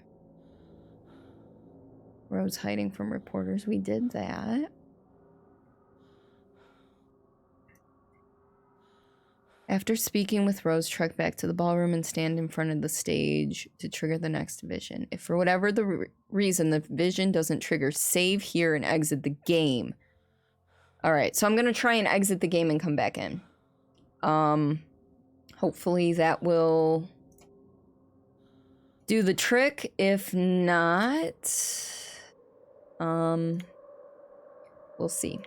Rose hiding from reporters. We did that. After speaking with Rose, trek back to the ballroom and stand in front of the stage to trigger the next vision. If for whatever the reason the vision doesn't trigger, save here and exit the game. Alright, so I'm going to try and exit the game and come back in. Hopefully that will do the trick. If not, we'll see.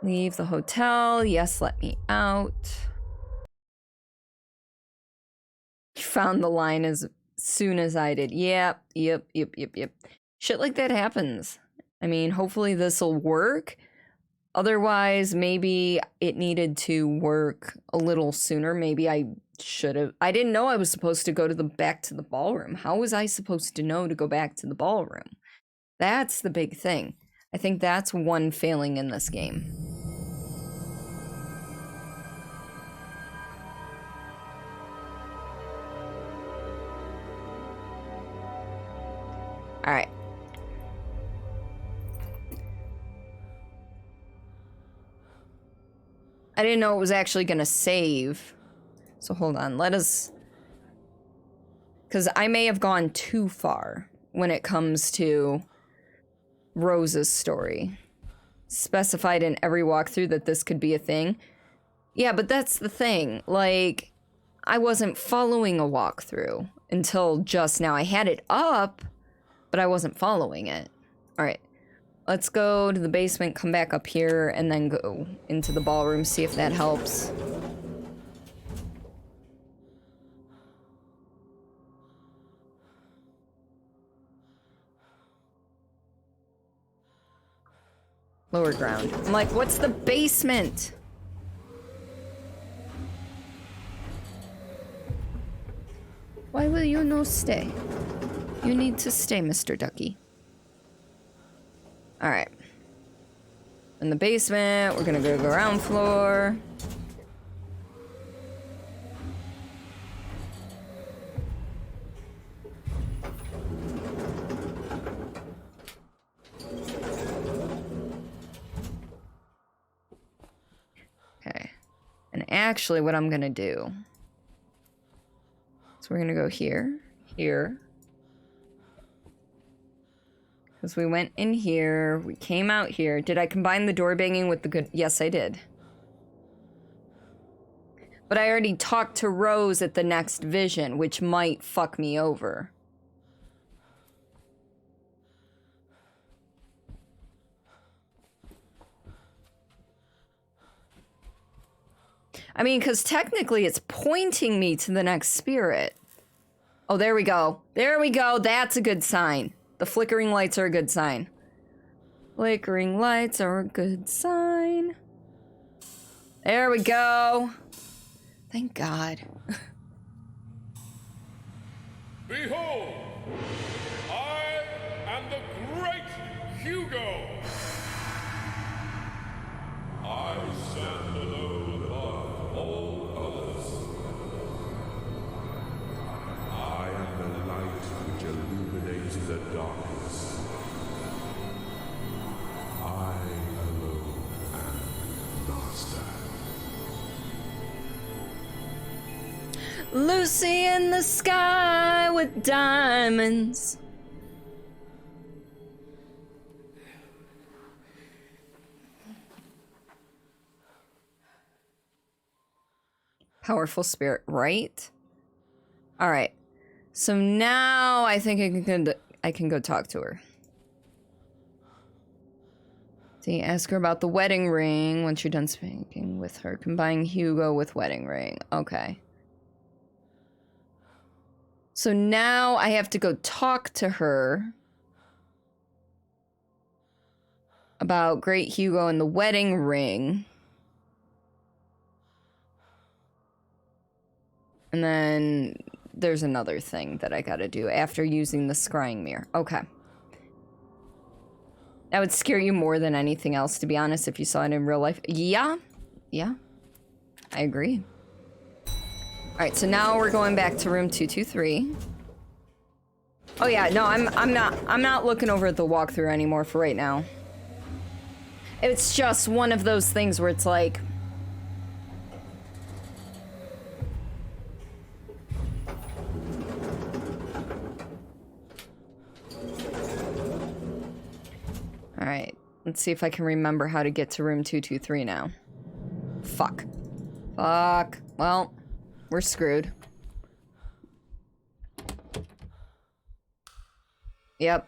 Leave the hotel. Yes, let me out. Found the line as soon as I did. Yep. Shit like that happens. I mean, hopefully this'll work. Otherwise, maybe it needed to work a little sooner. Maybe I should have. I didn't know I was supposed to go to back to the ballroom. How was I supposed to know to go back to the ballroom? That's the big thing. I think that's one failing in this game. All right. I didn't know it was actually going to save. So hold on. Let us... Because I may have gone too far when it comes to Rose's story. Specified in every walkthrough that this could be a thing. Yeah, but that's the thing. Like, I wasn't following a walkthrough until just now. I had it up, but I wasn't following it. All right. Let's go to the basement, come back up here, and then go into the ballroom, see if that helps. Lower ground. I'm like, what's the basement? Why will you no stay? You need to stay, Mr. Ducky. Alright. In the basement, we're gonna go to the ground floor. Okay. And actually what I'm gonna do, so we're gonna go here, here. Because we went in here, we came out here. Did I combine the door banging with the good? Yes, I did. But I already talked to Rose at the next vision, which might fuck me over. I mean, because technically it's pointing me to the next spirit. Oh, there we go. There we go. That's a good sign. The flickering lights are a good sign. Flickering lights are a good sign. There we go. Thank God. Behold, I am the great Hugo. I stand alone above all others. I am the light which illuminates the darkness. I alone am master. Lucy in the sky with diamonds. Powerful spirit, right? All right. So now I think I can go talk to her. See, ask her about the wedding ring once you're done speaking with her. Combine Hugo with wedding ring. Okay. So now I have to go talk to her about Great Hugo and the wedding ring. And then there's another thing that I gotta do after using the scrying mirror. Okay. That would scare you more than anything else, to be honest, if you saw it in real life. Yeah. Yeah. I agree. Alright, so now we're going back to room 223. Oh yeah, no, I'm not looking over at the walkthrough anymore for right now. It's just one of those things where it's like, alright, let's see if I can remember how to get to room 223 now. Fuck. Fuck. Well, we're screwed. Yep.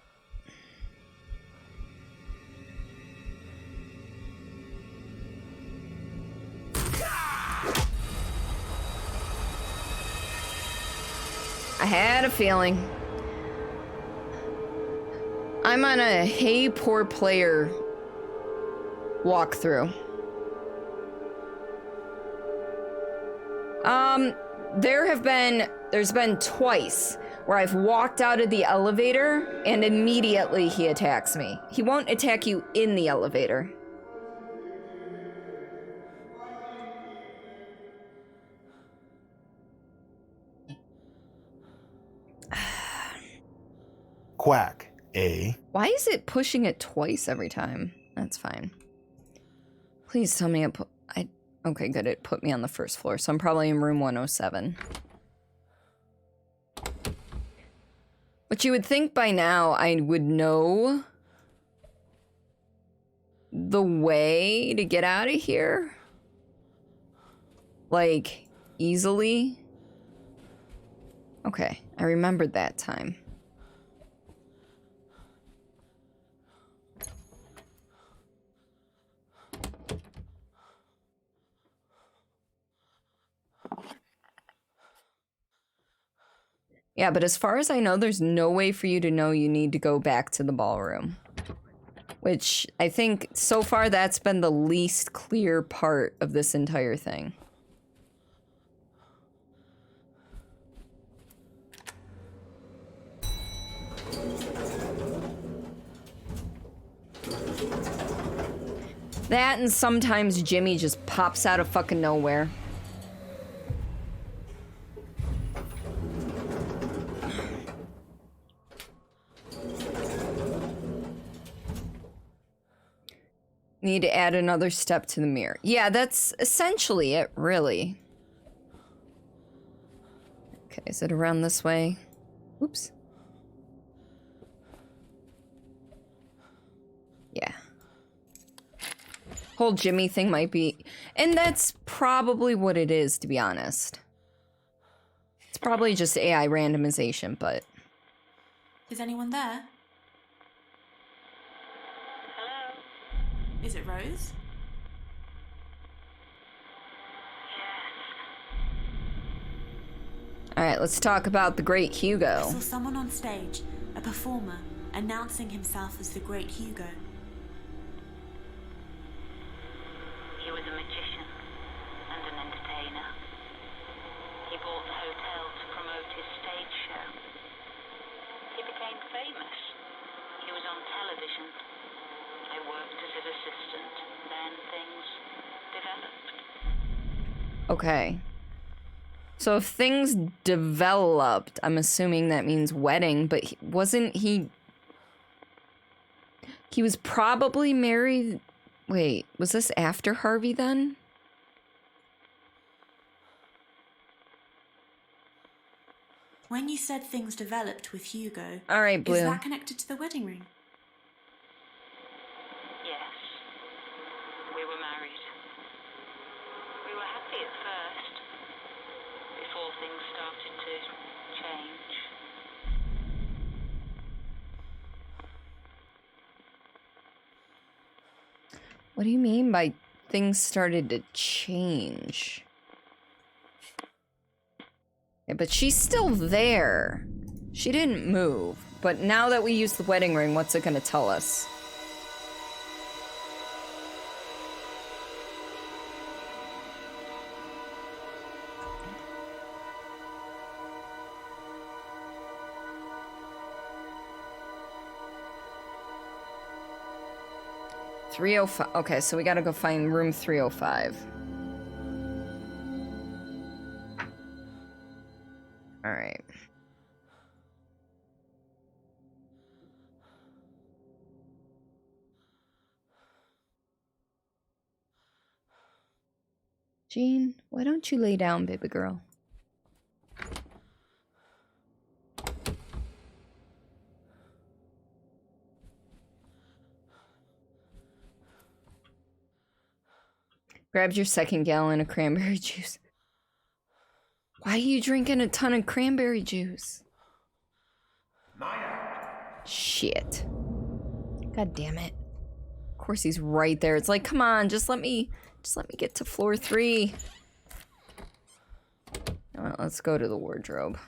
I had a feeling. I'm on a Hey Poor Player walkthrough. There's been twice where I've walked out of the elevator and immediately he attacks me. He won't attack you in the elevator. Quack, eh? Why is it pushing it twice every time? That's fine. Please tell me okay, good, it put me on the first floor, so I'm probably in room 107. But you would think by now I would know the way to get out of here. Like, easily. Okay, I remembered that time. Yeah, but as far as I know, there's no way for you to know you need to go back to the ballroom. Which, I think, so far that's been the least clear part of this entire thing. That and sometimes Jimmy just pops out of fucking nowhere. Need to add another step to the mirror. Yeah, that's essentially it, really. Okay, is it around this way? Oops. Yeah. Whole Jimmy thing might be... And that's probably what it is, to be honest. It's probably just AI randomization, but... Is anyone there? Is it Rose? Alright, let's talk about the Great Hugo. I saw someone on stage, a performer, announcing himself as the Great Hugo. He was a magician and an entertainer. He bought the hotel to promote his stage show. He became famous. He was on television. I worked as his assistant. Then things developed. Okay. So if things developed, I'm assuming that means wedding, but wasn't he... He was probably married... Wait, was this after Harvey then? When you said things developed with Hugo, All right, Blue. is that connected to the wedding ring? Yes. We were married. We were happy at first, before things started to change. What do you mean by things started to change? Yeah, but she's still there. She didn't move. But now that we use the wedding ring, what's it gonna tell us? .305. Okay, so we gotta go find room 305. All right. Jean, why don't you lay down, baby girl? Grabbed your second gallon of cranberry juice. Why are you drinking a ton of cranberry juice? Shit. God damn it. Of course he's right there. It's like, come on, just let me get to floor 3. Well, let's go to the wardrobe.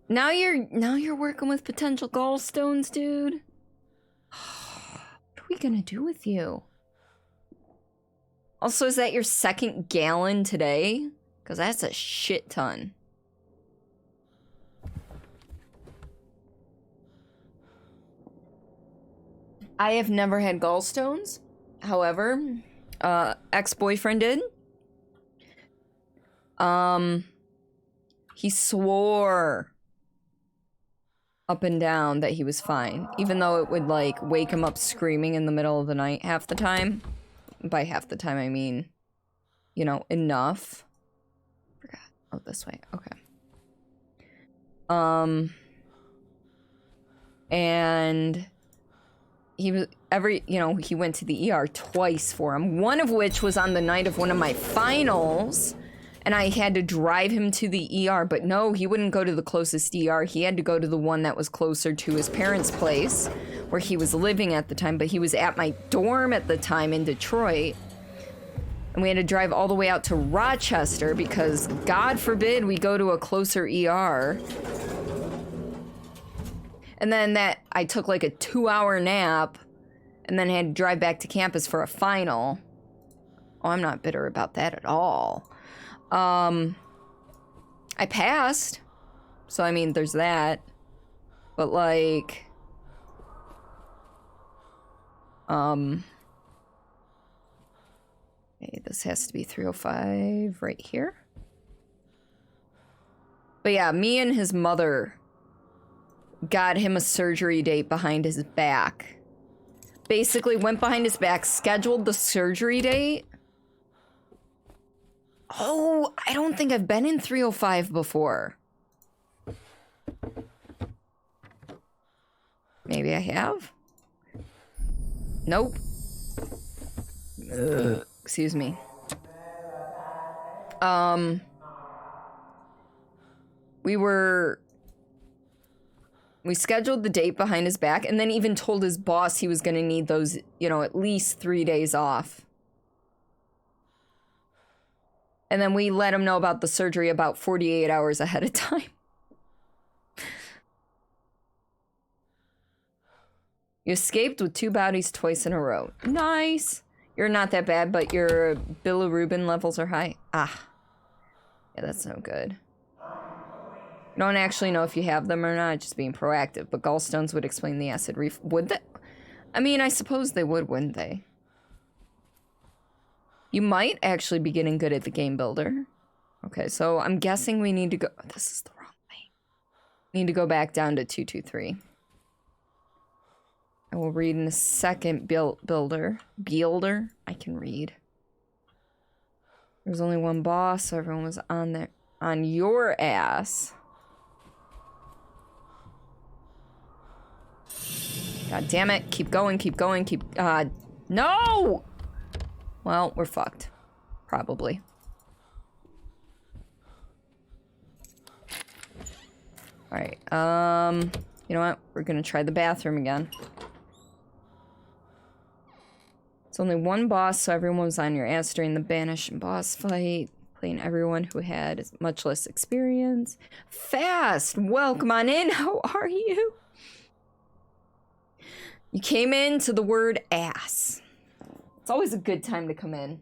Now you're working with potential gallstones, dude. What are we gonna do with you? Also, is that your second gallon today? Because that's a shit ton. I have never had gallstones. However, ex-boyfriend did. He swore up and down that he was fine, even though it would like wake him up screaming in the middle of the night half the time. By half the time, I mean, you know, enough. Forgot. Oh, this way. Okay. And he was he went to the ER twice for him. One of which was on the night of one of my finals, and I had to drive him to the ER. But no, he wouldn't go to the closest ER. He had to go to the one that was closer to his parents' place, where he was living at the time, but he was at my dorm at the time in Detroit. And we had to drive all the way out to Rochester because, God forbid, we go to a closer ER. And then I took like a 2-hour nap and then had to drive back to campus for a final. Oh, I'm not bitter about that at all. I passed. So, I mean, there's that. But like... Okay, this has to be 305 right here. But yeah, me and his mother got him a surgery date behind his back. Basically went behind his back, scheduled the surgery date. Oh, I don't think I've been in 305 before. Maybe I have? Nope. Ugh. Excuse me. We scheduled the date behind his back and then even told his boss he was gonna need those, you know, at least 3 days off. And then we let him know about the surgery about 48 hours ahead of time. You escaped with 2 bodies twice in a row. Nice. You're not that bad, but your bilirubin levels are high. Ah. Yeah, that's no good. You don't actually know if you have them or not, just being proactive. But gallstones would explain the acid would they? I mean, I suppose they would, wouldn't they? You might actually be getting good at the game builder. Okay, so I'm guessing we need to go... Oh, this is the wrong way. Need to go back down to 223. I will read in a second. Builder. I can read. There was only one boss, so everyone was on there. on your ass. God damn it. Keep going, keep going, keep... no! Well, we're fucked. Probably. Alright, you know what? We're gonna try the bathroom again. It's only one boss, so everyone was on your ass during the Banish and boss fight. Playing everyone who had much less experience. Fast! Welcome on in! How are you? You came in to the word ass. It's always a good time to come in.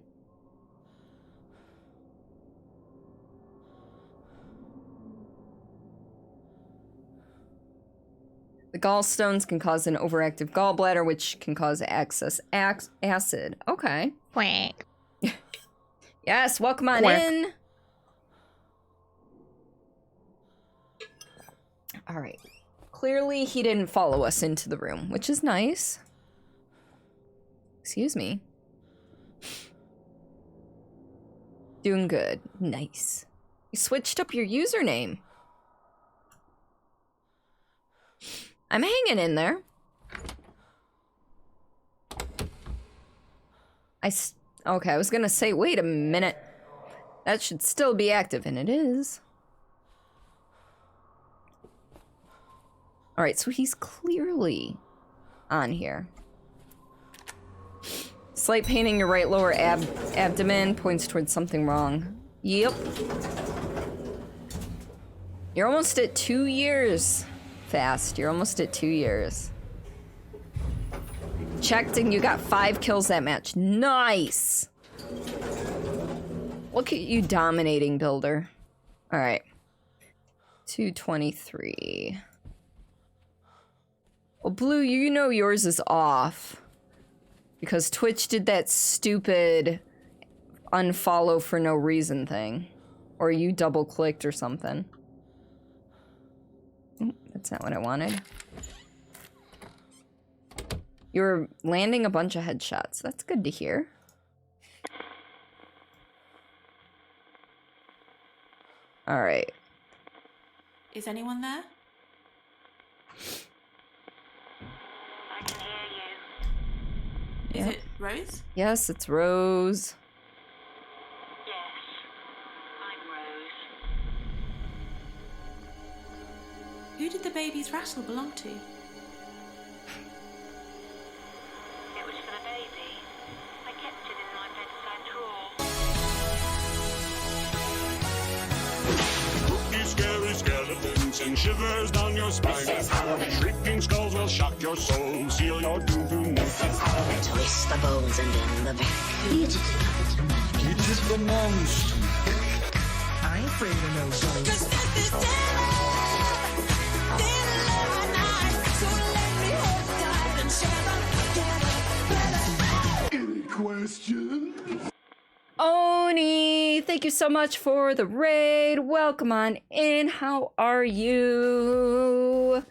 The gallstones can cause an overactive gallbladder, which can cause excess acid. Okay. Quack. Yes, welcome on Quack. in. All right. Clearly, he didn't follow us into the room, which is nice. Excuse me. Doing good. Nice. You switched up your username. I'm hanging in there. Okay, I was gonna say, wait a minute. That should still be active, and it is. Alright, so he's clearly on here. Slight pain in your right lower abdomen points towards something wrong. Yep. You're almost at 2 years. Fast. You're almost at 2 years. Checked and you got 5 kills that match. Nice! Look at you dominating, Builder. Alright. 223. Well, Blue, you know yours is off. Because Twitch did that stupid unfollow for no reason thing. Or you double-clicked or something. That's not what I wanted. You're landing a bunch of headshots. That's good to hear. Alright. Is anyone there? I can hear you. Is it Rose? Yes, it's Rose. Yes, I'm Rose. Who did the baby's rattle belong to? It was for the baby. I kept it in my bedside drawer. Spooky, scary skeletons send shivers down your spine. Shrieking skulls will shock your soul, seal your doom tonight. Twist the bones and in the back. It is the monster. I ain't afraid of no ghost. Any question? Oni, thank you so much for the raid. Welcome on in. How are you?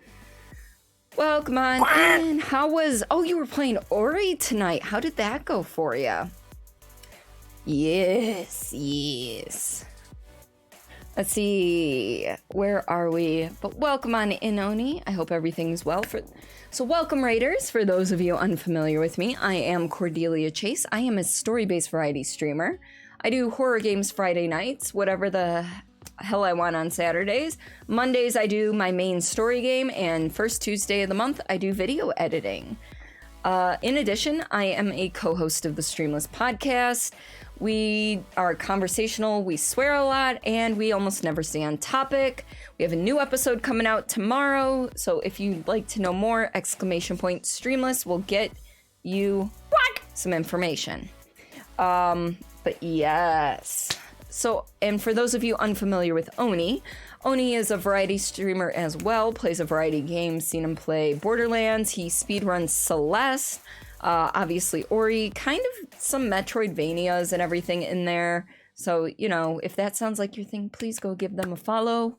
Welcome on in. How was... Oh, you were playing Ori tonight. How did that go for you? Yes, yes. Let's see. Where are we? But welcome on in, Oni. I hope everything's well. So welcome, Raiders. For those of you unfamiliar with me, I am Cordelia Chase. I am a story-based variety streamer. I do horror games Friday nights, whatever the hell I want on Saturdays. Mondays, I do my main story game, and first Tuesday of the month, I do video editing. In addition, I am a co-host of the Streamless podcast. We are conversational, we swear a lot, and we almost never stay on topic. We have a new episode coming out tomorrow, so if you'd like to know more, ! Streamless will get you some information. But yes. So, and for those of you unfamiliar with Oni, Oni is a variety streamer as well, plays a variety of games, seen him play Borderlands, he speedruns Celeste, obviously Ori, kind of some Metroidvanias and everything in there. So, you know, if that sounds like your thing, please go give them a follow.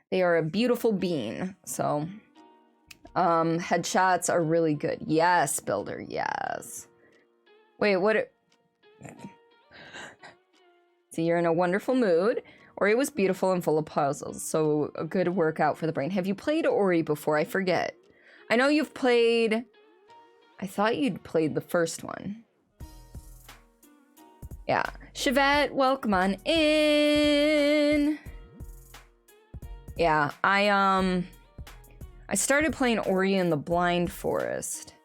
They are a beautiful bean. So, headshots are really good. Yes, Builder, yes. Wait, what? So you're in a wonderful mood. Ori was beautiful and full of puzzles, so a good workout for the brain. Have you played Ori before? I forget. I know you've played... I thought you'd played the first one. Yeah. Chevette, welcome on in. Yeah, I started playing Ori and the Blind Forest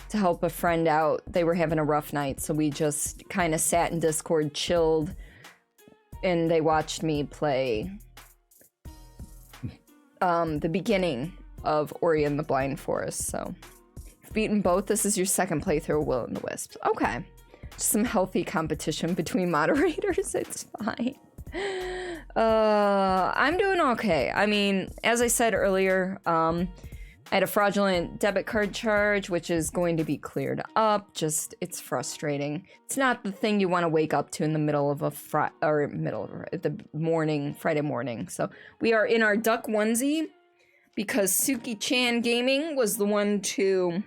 to help a friend out. They were having a rough night, so we just kind of sat in Discord, chilled, and they watched me play the beginning of Ori and the Blind Forest. So you've beaten both. This is your second playthrough of Will and the Wisp. Okay. Just some healthy competition between moderators. It's fine. I'm doing okay. I mean, as I said earlier, I had a fraudulent debit card charge, which is going to be cleared up. Just, it's frustrating. It's not the thing you want to wake up to in the middle of a the morning, Friday morning. So we are in our duck onesie because Suki-chan Gaming was the one to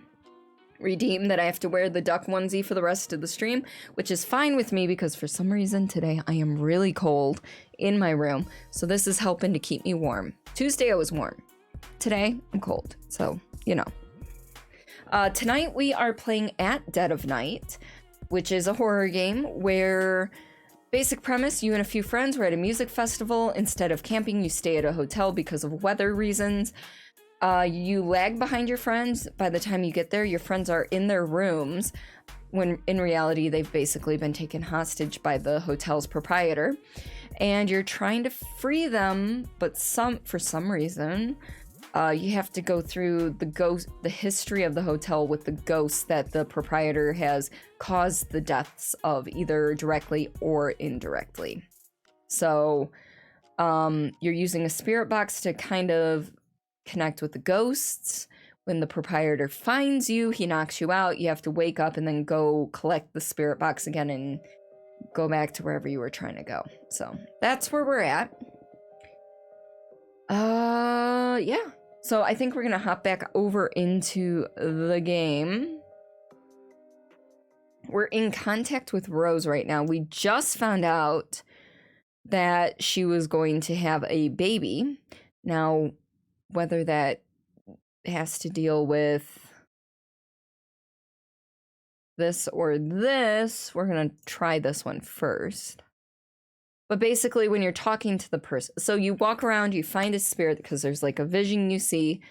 redeem that I have to wear the duck onesie for the rest of the stream, which is fine with me because for some reason today I am really cold in my room. So this is helping to keep me warm. Tuesday I was warm. Today I'm cold. So, you know. Tonight we are playing At Dead of Night, which is a horror game where basic premise, you and a few friends were at a music festival. Instead of camping, you stay at a hotel because of weather reasons. You lag behind your friends. By the time you get there, your friends are in their rooms, when in reality, they've basically been taken hostage by the hotel's proprietor. And you're trying to free them, but for some reason, you have to go through the history of the hotel with the ghosts that the proprietor has caused the deaths of, either directly or indirectly. So, you're using a spirit box to kind of connect with the ghosts. When the proprietor finds you, he knocks you out. You have to wake up and then go collect the spirit box again and go back to wherever you were trying to go. So that's where we're at. Yeah. So I think we're gonna hop back over into the game. We're in contact with Rose right now. We just found out that she was going to have a baby. Now, whether that has to deal with this or this, we're going to try this one first. But basically, when you're talking to the person, so you walk around, you find a spirit because there's like a vision you see,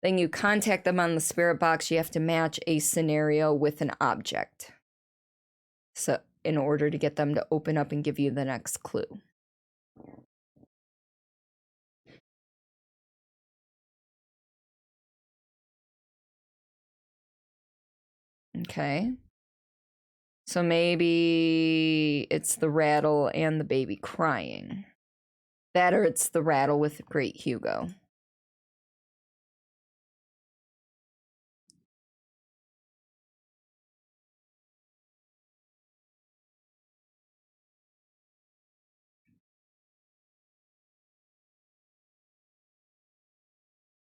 then you contact them on the spirit box. You have to match a scenario with an object. So in order to get them to open up and give you the next clue. Okay. So maybe it's the rattle and the baby crying. That or it's the rattle with Great Hugo.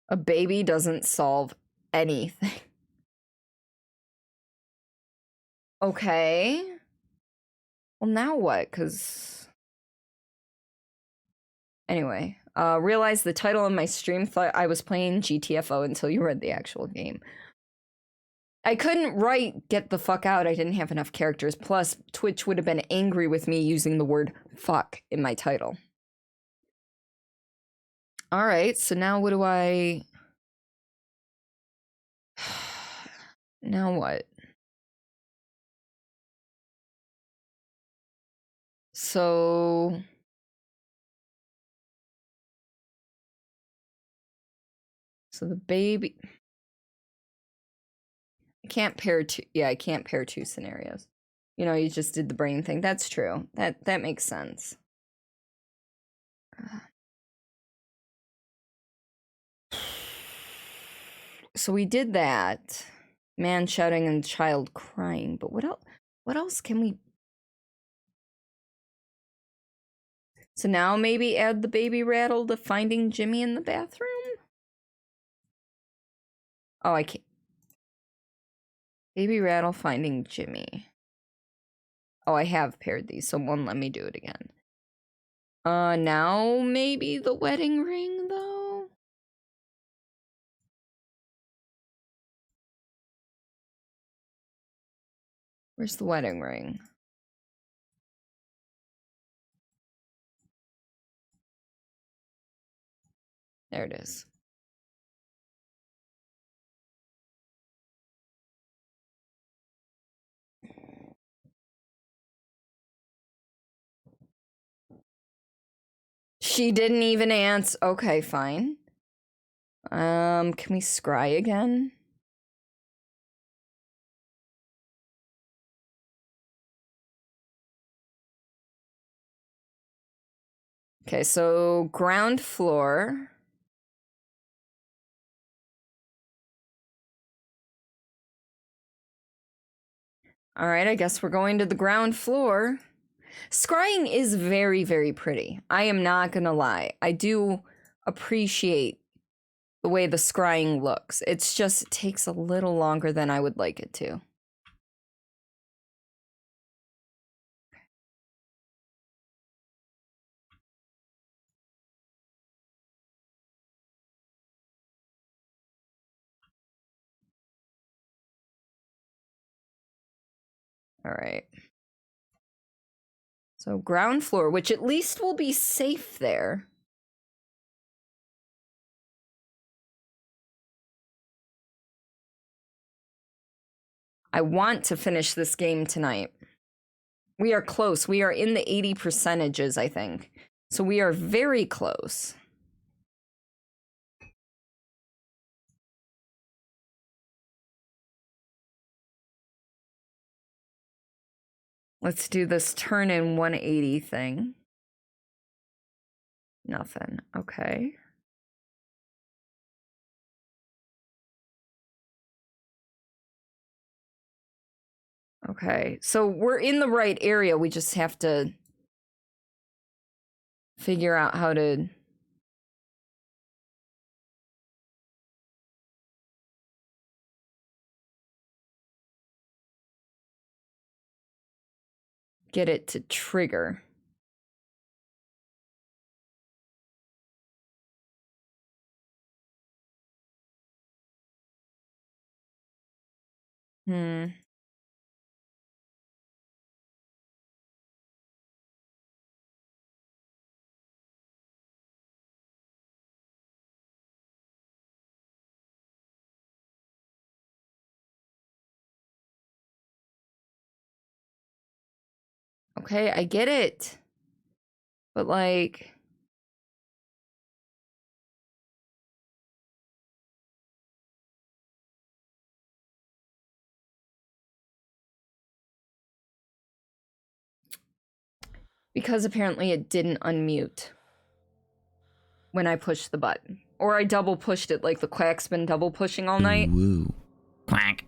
A baby doesn't solve anything. Okay. Well, now what? Because... Anyway, realized the title of my stream thought I was playing GTFO until you read the actual game. I couldn't write get the fuck out. I didn't have enough characters. Plus, Twitch would have been angry with me using the word fuck in my title. Alright, so now what do I... Now what? So... So the baby... I can't pair two... Yeah, I can't pair two scenarios. You know, you just did the brain thing. That's true. That makes sense. So we did that. Man shouting and child crying. But what else? What else can we... So now maybe add the baby rattle to finding Jimmy in the bathroom? Oh, I can't. Baby rattle finding Jimmy. Oh, I have paired these, so one let me do it again. Now maybe the wedding ring, though? Where's the wedding ring? There it is. She didn't even answer. Okay, fine. Can we scry again? Okay, so ground floor. All right, I guess we're going to the ground floor. Scrying is very, very pretty. I am not gonna lie. I do appreciate the way the scrying looks. It's just, it takes a little longer than I would like it to. All right. So ground floor, which at least will be safe there. I want to finish this game tonight. We are close. We are in the 80 percentages, I think. So we are very close. Let's do this turn in 180 thing. Nothing. Okay. Okay. So we're in the right area. We just have to figure out how to get it to trigger. Okay, I get it. But like... Because apparently it didn't unmute when I pushed the button. Or I double pushed it like the quack's been double pushing all night. Woo. Quack.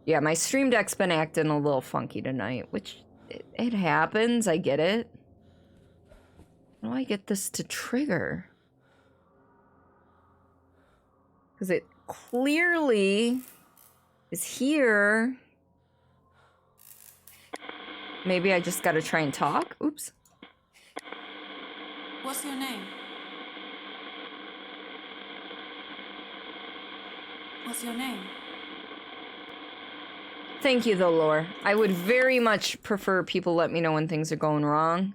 Yeah, my stream deck's been acting a little funky tonight, which it happens. I get it. How do I get this to trigger? Because it clearly is here. Maybe I just gotta try and talk? Oops. What's your name? What's your name? Thank you, though, Lore. I would very much prefer people let me know when things are going wrong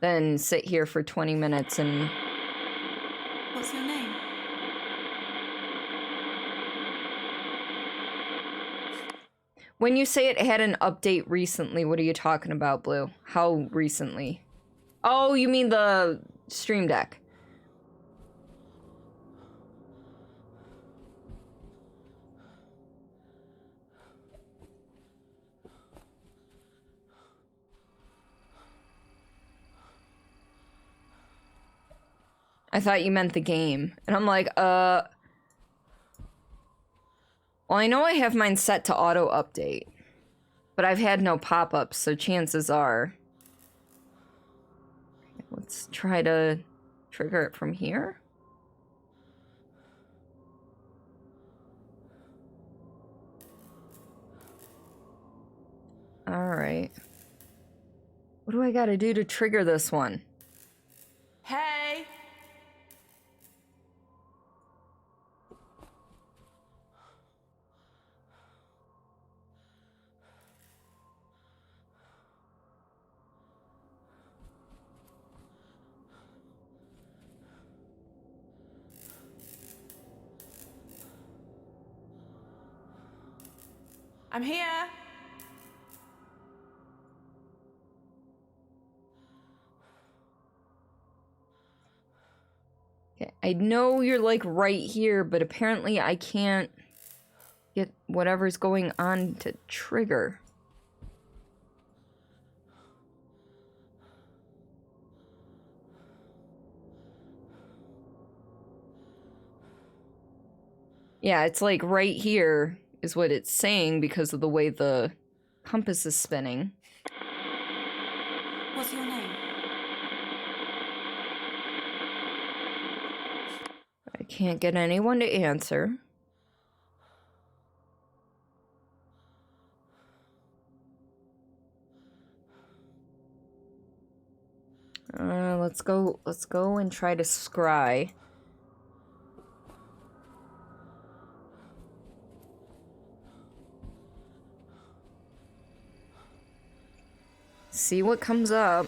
than sit here for 20 minutes and... What's your name? When you say it had an update recently, what are you talking about, Blue? How recently? Oh, you mean the Stream Deck. I thought you meant the game. And I'm like, Well, I know I have mine set to auto update, but I've had no pop-ups, so chances are... Let's try to trigger it from here. Alright. What do I gotta do to trigger this one? Hey! I'm here. Okay, I know you're like right here, but apparently I can't get whatever's going on to trigger. Yeah, it's like right here is what it's saying because of the way the compass is spinning. What's your name? I can't get anyone to answer. Let's go and try to scry. See what comes up.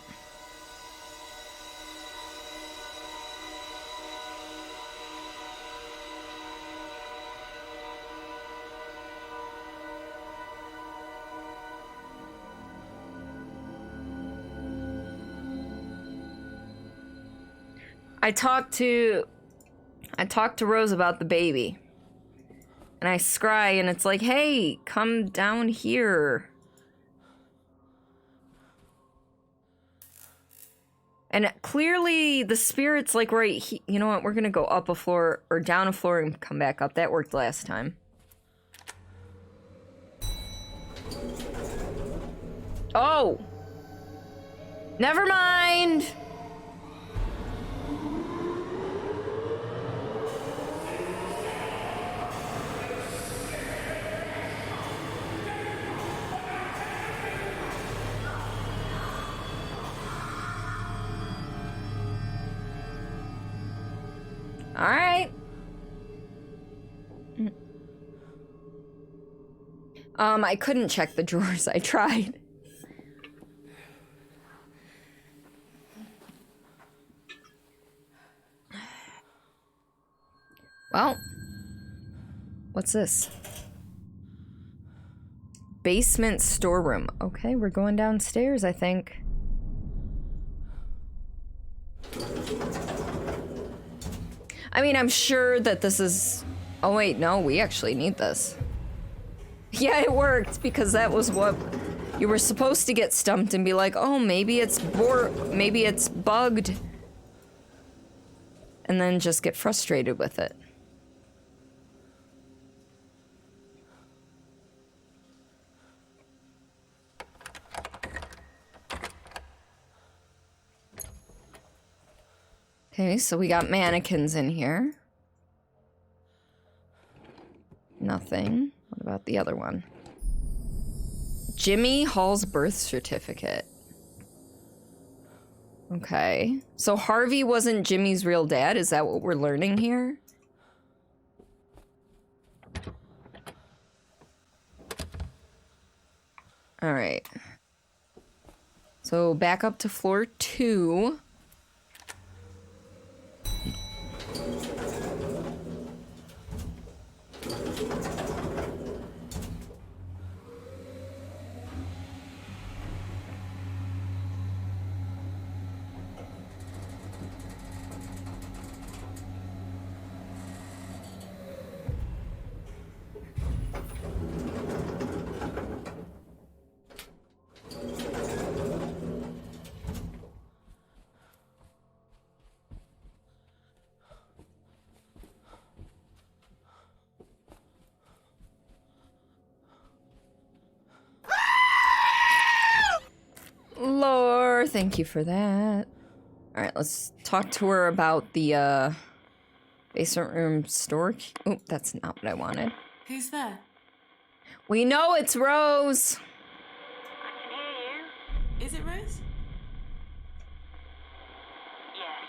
I talked to Rose about the baby. And I scry and it's like, "Hey, come down here." And clearly the spirit's like right here. You know what? We're gonna go up a floor or down a floor and come back up. That worked last time. Oh! Never mind! Alright. I couldn't check the drawers. I tried. Well. What's this? Basement storeroom. Okay, we're going downstairs, I think. I mean, I'm sure that this is... Oh wait, no, we actually need this. Yeah, it worked, because that was what... You were supposed to get stumped and be like, oh, maybe it's maybe it's bugged. And then just get frustrated with it. Okay, so we got mannequins in here. Nothing. What about the other one? Jimmy Hall's birth certificate. Okay. So Harvey wasn't Jimmy's real dad? Is that what we're learning here? Alright. So back up to floor 2. Lore, thank you for that. Alright, let's talk to her about the, basement room store. Oh, that's not what I wanted. Who's there? We know it's Rose! I Is it Rose? Yes.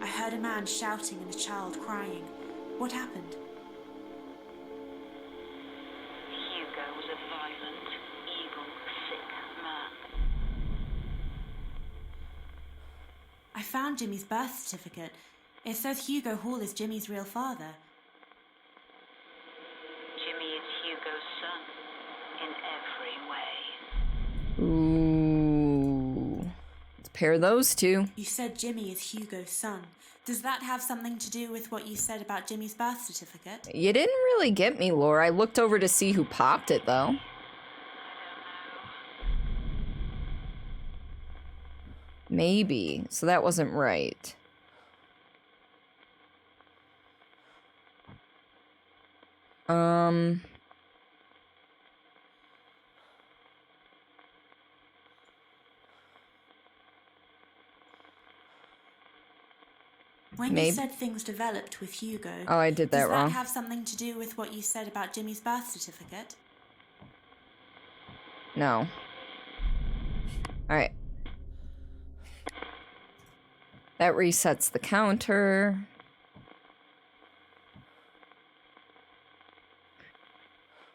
I heard a man shouting and a child crying. What happened? Hugo was a violent, evil, sick man. I found Jimmy's birth certificate. It says Hugo Hall is Jimmy's real father. Jimmy is Hugo's son, in every way. Ooh. Let's pair those two. You said Jimmy is Hugo's son. Does that have something to do with what you said about Jimmy's birth certificate? You didn't really get me, Laura. I looked over to see who popped it, though. Maybe. So that wasn't right. When Maybe. you said things developed with Hugo... Oh, I did that wrong. Does that have something to do with what you said about Jimmy's birth certificate? No. Alright. That resets the counter.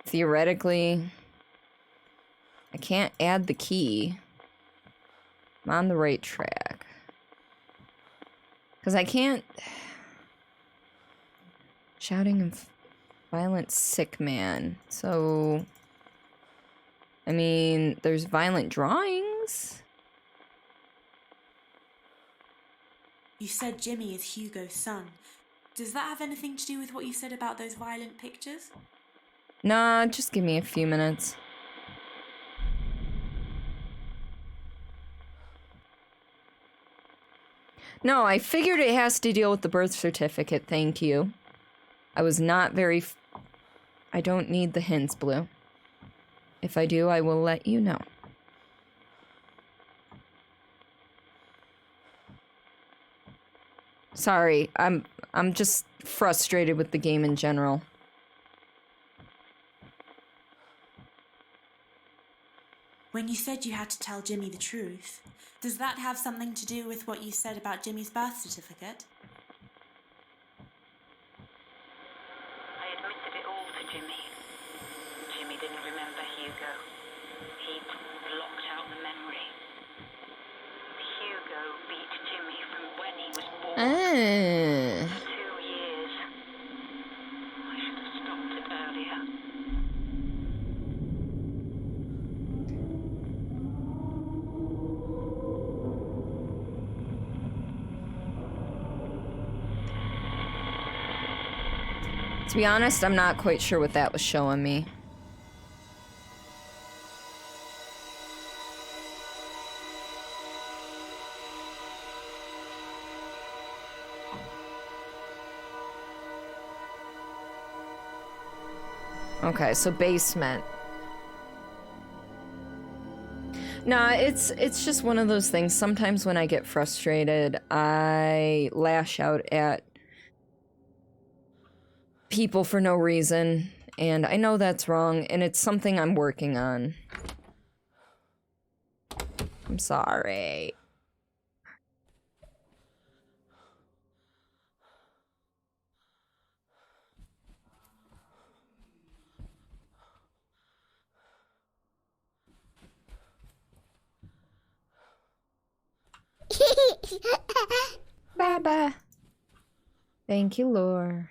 Theoretically, I can't add the key. I'm on the right track. Because I can't... Shouting and violent sick man. So... I mean, there's violent drawings. You said Jimmy is Hugo's son. Does that have anything to do with what you said about those violent pictures? Nah, just give me a few minutes. No, I figured it has to deal with the birth certificate, thank you. I was not very... I don't need the hints, Blue. If I do, I will let you know. Sorry, I'm just frustrated with the game in general. When you said you had to tell Jimmy the truth, does that have something to do with what you said about Jimmy's birth certificate? I admitted it all to Jimmy. Jimmy didn't remember Hugo. He'd blocked out the memory. Hugo beat Jimmy from when he was born. For 2 years. I should have stopped it earlier. To be honest, I'm not quite sure what that was showing me. Okay, so basement. Nah, it's just one of those things. Sometimes when I get frustrated, I lash out at people for no reason, and I know that's wrong, and it's something I'm working on. I'm sorry. Bye-bye. Thank you, Lore.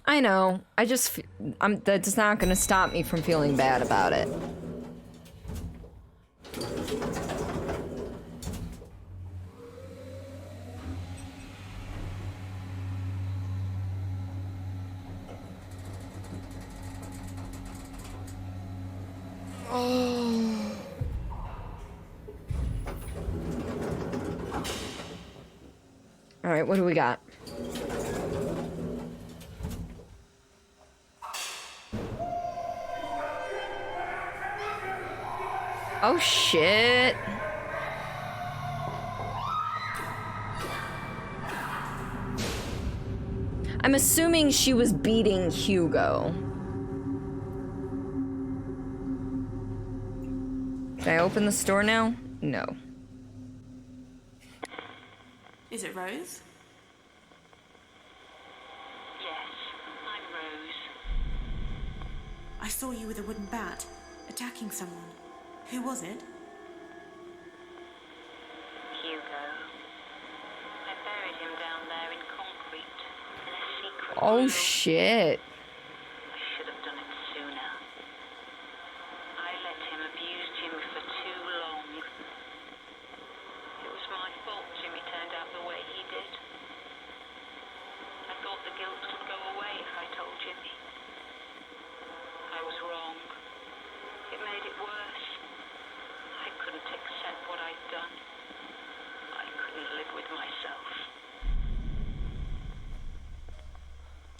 I know. I just... that's not gonna stop me from feeling bad about it. Oh. All right, what do we got? Oh shit. I'm assuming she was beating Hugo. Can I open the store now? No. Is it Rose? Yes, I'm Rose. I saw you with a wooden bat, attacking someone. Who was it? Hugo. I buried him down there in concrete, in a secret Oh room. shit. I should have done it sooner. I let him abuse Jimmy for too long. It was my fault Jimmy turned out the way he did. I thought the guilt would go away if I told Jimmy. I was wrong. It made it worse. I couldn't accept what I'd done. I couldn't live with myself.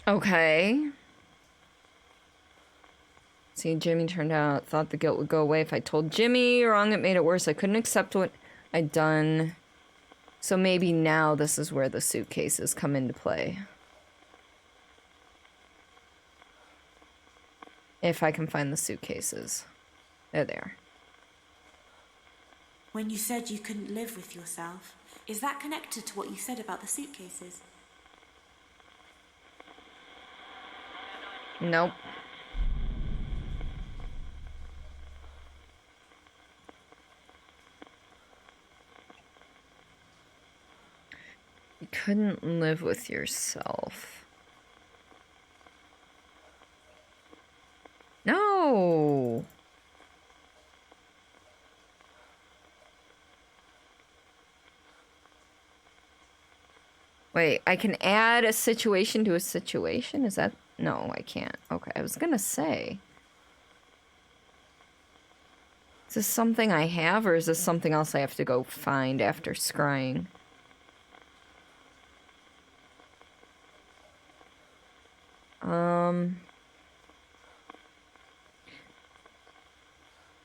Okay. See, Jimmy turned out, thought the guilt would go away if I told Jimmy. Wrong, it made it worse. I couldn't accept what I'd done. So maybe now this is where the suitcases come into play. If I can find the suitcases. There they are. When you said you couldn't live with yourself, is that connected to what you said about the suitcases? Nope. You couldn't live with yourself. No. Wait, I can add a situation to a situation? Is that... No, I can't. Okay, I was gonna say. Is this something I have, or is this something else I have to go find after scrying?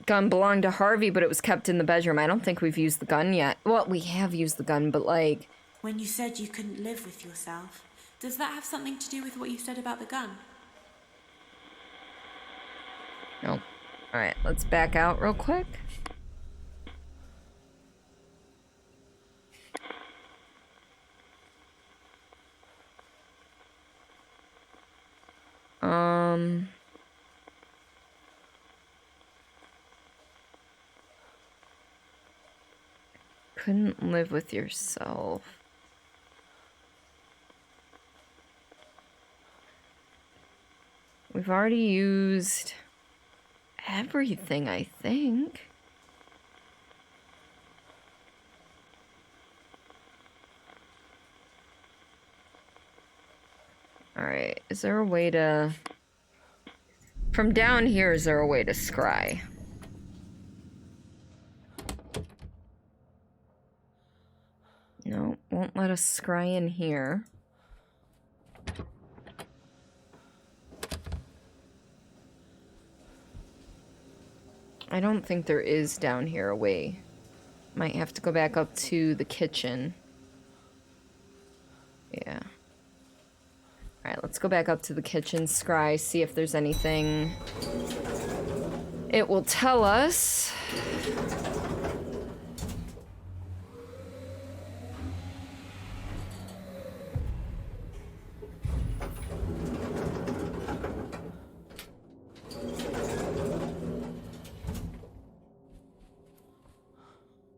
Gun belonged to Harvey, but it was kept in the bedroom. I don't think we've used the gun yet. Well, we have used the gun, but like... When you said you couldn't live with yourself, does that have something to do with what you said about the gun? No. Alright, let's back out real quick. Couldn't live with yourself. We've already used everything, I think. Alright, is there a way to... From down here, is there a way to scry? No, won't let us scry in here. I don't think there is down here a way. Might have to go back up to the kitchen. Yeah. Alright, let's go back up to the kitchen, scry, see if there's anything it will tell us.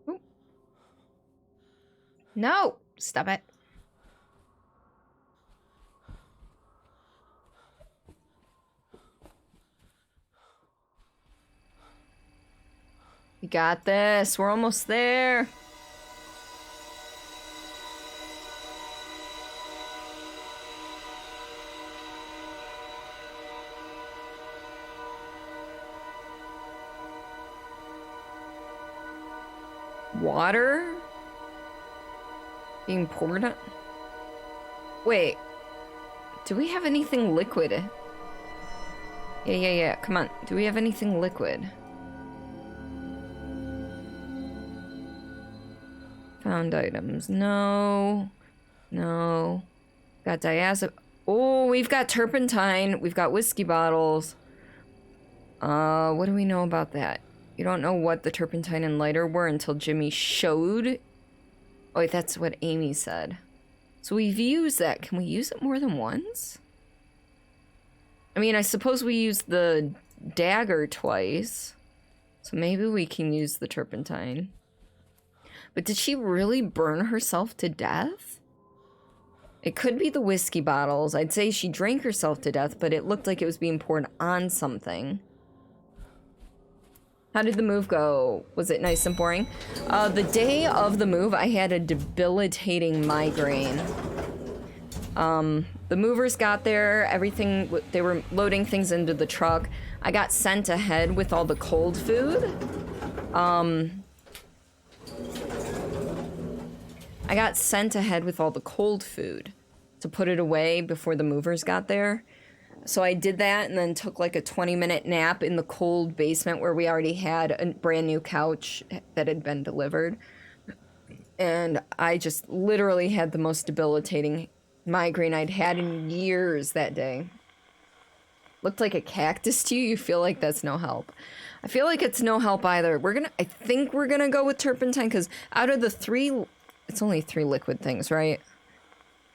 Ooh. No! Stop it. We got this. We're almost there. Water? Being poured on? Wait. Do we have anything liquid? Yeah. Come on. Do we have anything liquid? Found items. No. No. Got diazepam. Oh, we've got turpentine. We've got whiskey bottles. What do we know about that? You don't know what the turpentine and lighter were until Jimmy showed. Oh, wait, that's what Amy said. So we've used that. Can we use it more than once? I mean, I suppose we used the dagger twice. So maybe we can use the turpentine. But did she really burn herself to death? It could be the whiskey bottles. I'd say she drank herself to death, but it looked like it was being poured on something. How did the move go? Was it nice and boring? The day of the move, I had a debilitating migraine. The movers got there, everything, they were loading things into the truck. I got sent ahead with all the cold food. I got sent ahead with all the cold food to put it away before the movers got there. So I did that and then took like a 20-minute nap in the cold basement where we already had a brand new couch that had been delivered. And I just literally had the most debilitating migraine I'd had in years that day. Looked like a cactus to you? You feel like that's no help. I feel like it's no help either. I think we're gonna go with turpentine because out of the three, it's only 3 liquid things, right?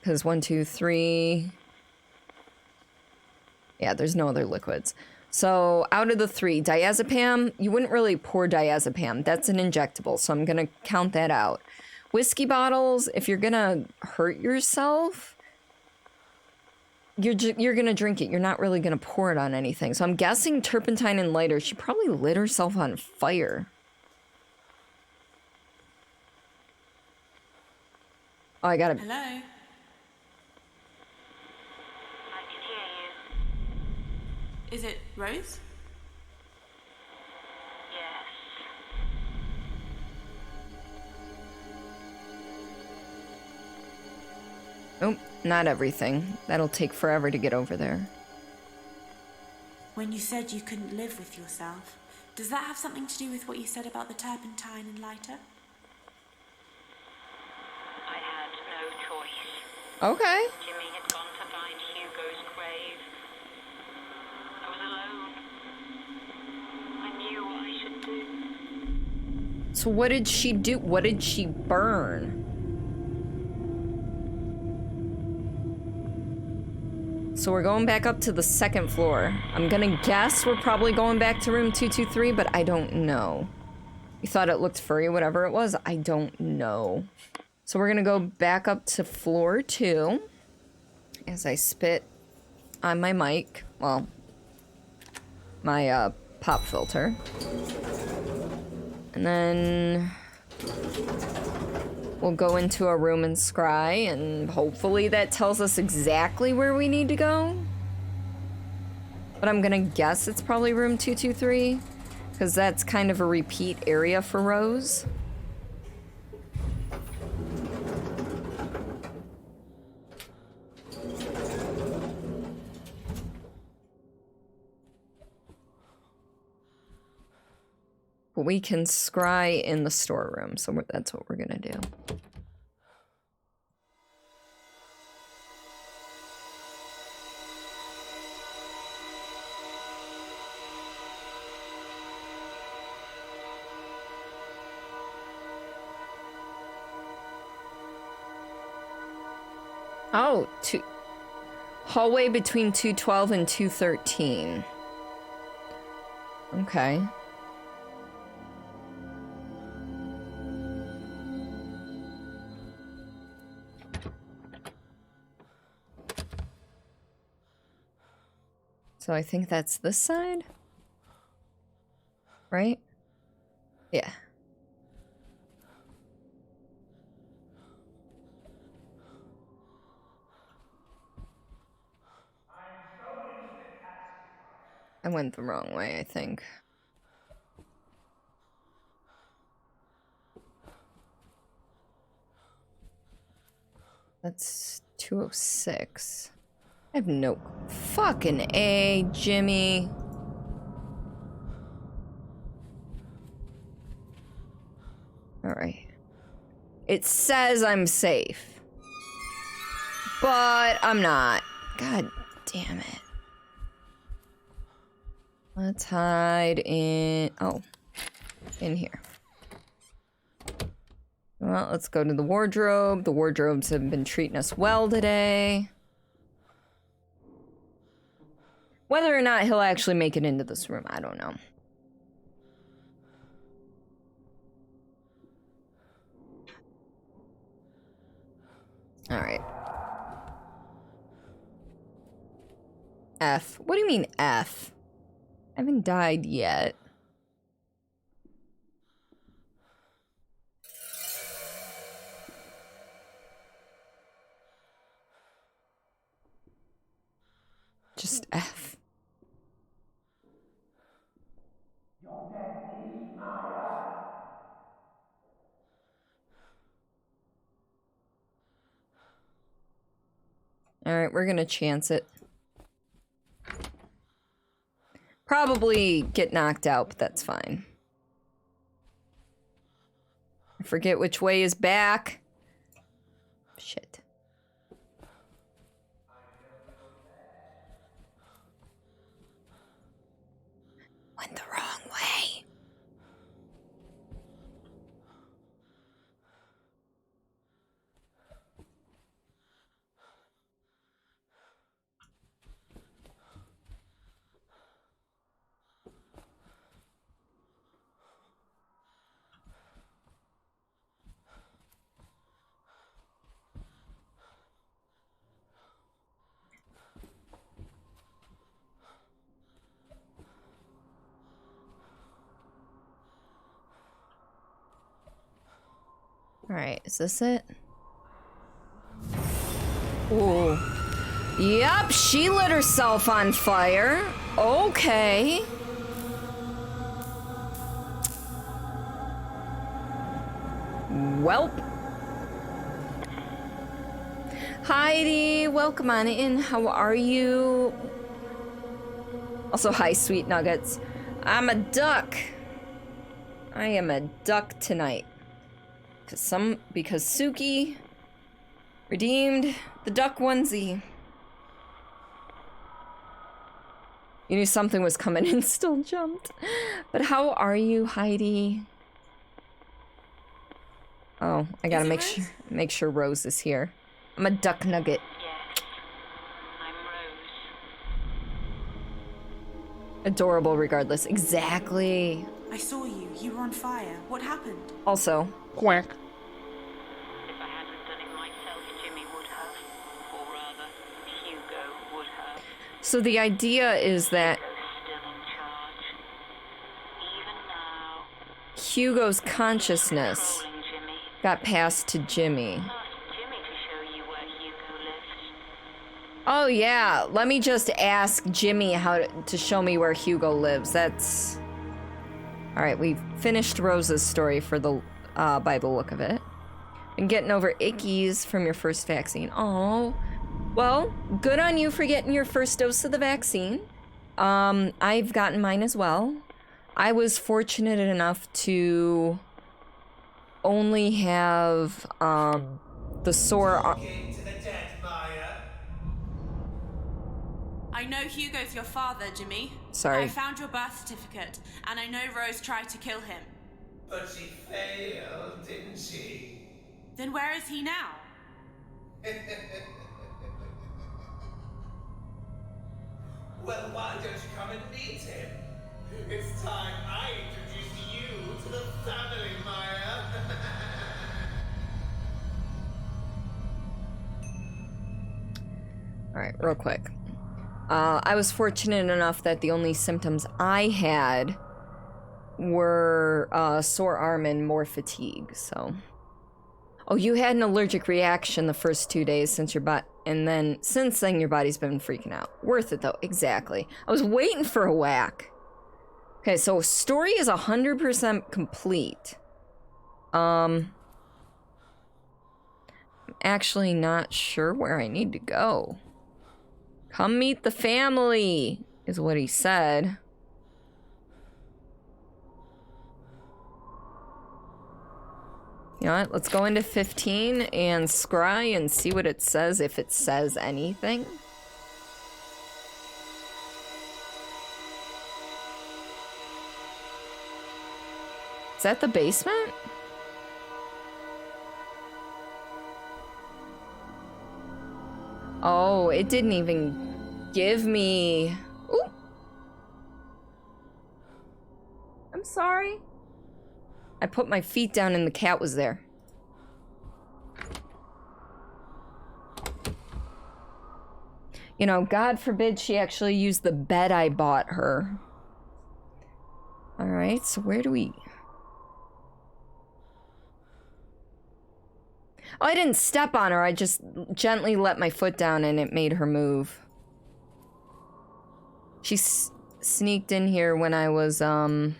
Because 1, 2, 3... Yeah, there's no other liquids. So out of the 3, diazepam, you wouldn't really pour diazepam. That's an injectable, so I'm gonna count that out. Whiskey bottles, if you're gonna hurt yourself, you're gonna drink it. You're not really gonna pour it on anything. So I'm guessing turpentine and lighter. She probably lit herself on fire. Oh, I gotta... Hello? Is it Rose? Yes. Nope, not everything. That'll take forever to get over there. When you said you couldn't live with yourself, does that have something to do with what you said about the turpentine and lighter? I had no choice. Okay. Jimmy had gone to find Hugo's grave. I was alone. I knew what I should do. So what did she do? What did she burn? So we're going back up to the 2nd floor. I'm gonna guess we're probably going back to room 223, but I don't know. You thought it looked furry, whatever it was, I don't know. So we're gonna go back up to floor 2 as I spit on my mic. Well, my pop filter. And then we'll go into a room and scry, and hopefully that tells us exactly where we need to go. But I'm gonna guess it's probably room 223, because that's kind of a repeat area for Rose. But we can scry in the storeroom, so that's what we're gonna do. Oh, hallway between 212 and 213. Okay. So I think that's this side? Right? Yeah. I went the wrong way, I think. That's 206. I have no fucking A, Jimmy. All right. It says I'm safe, but I'm not. God damn it. Let's hide in... Oh. In here. Well, let's go to the wardrobe. The wardrobes have been treating us well today. Whether or not he'll actually make it into this room, I don't know. Alright. F. What do you mean F? I haven't died yet. Just F. Alright, we're gonna chance it. Probably get knocked out, but that's fine. I forget which way is back. Shit. Went the wrong way. Alright, is this it? Ooh. Yep, she lit herself on fire. Okay. Welp. Heidi, welcome on in. How are you? Also, hi, sweet nuggets. I'm a duck. I am a duck tonight. Because Suki redeemed the duck onesie. You knew something was coming and still jumped. But how are you, Heidi? Oh, I gotta make sure Rose is here. I'm a duck nugget. Yes, I'm Rose. Adorable regardless. Exactly. I saw you. You were on fire. What happened? Also, quack. If I hadn't done it myself, Jimmy would have. Or rather, Hugo would have. So the idea is that Still in charge. Even now. Hugo's consciousness Controlling Jimmy. got passed to Jimmy. Ask Jimmy to show you where Hugo lives. Oh yeah, let me just ask Jimmy how to show me where Hugo lives. That's... Alright, we've finished Rose's story for the by the look of it. Been getting over ickies from your first vaccine. Oh, well, good on you for getting your first dose of the vaccine. I've gotten mine as well. I was fortunate enough to only have the sore... I know Hugo's your father, Jimmy. Sorry. I found your birth certificate, and I know Rose tried to kill him. But she failed, didn't she? Then where is he now? Well, why don't you come and meet him? It's time I introduce you to the family, Maya. Alright, real quick. I was fortunate enough that the only symptoms I had were sore arm and more fatigue, so... Oh, you had an allergic reaction the first 2 days since your and then since then your body's been freaking out. Worth it though, exactly. I was waiting for a whack. Okay, so story is 100% complete. I'm actually not sure where I need to go. Come meet the family, is what he said. You know what? Let's go into 15 and scry and see what it says, if it says anything. that the basement? Oh, it didn't even give me... Ooh. I'm sorry. I put my feet down and the cat was there. You know, God forbid she actually used the bed I bought her. Alright, so where do we... Oh, I didn't step on her. I just gently let my foot down and it made her move. She sneaked in here when I was, on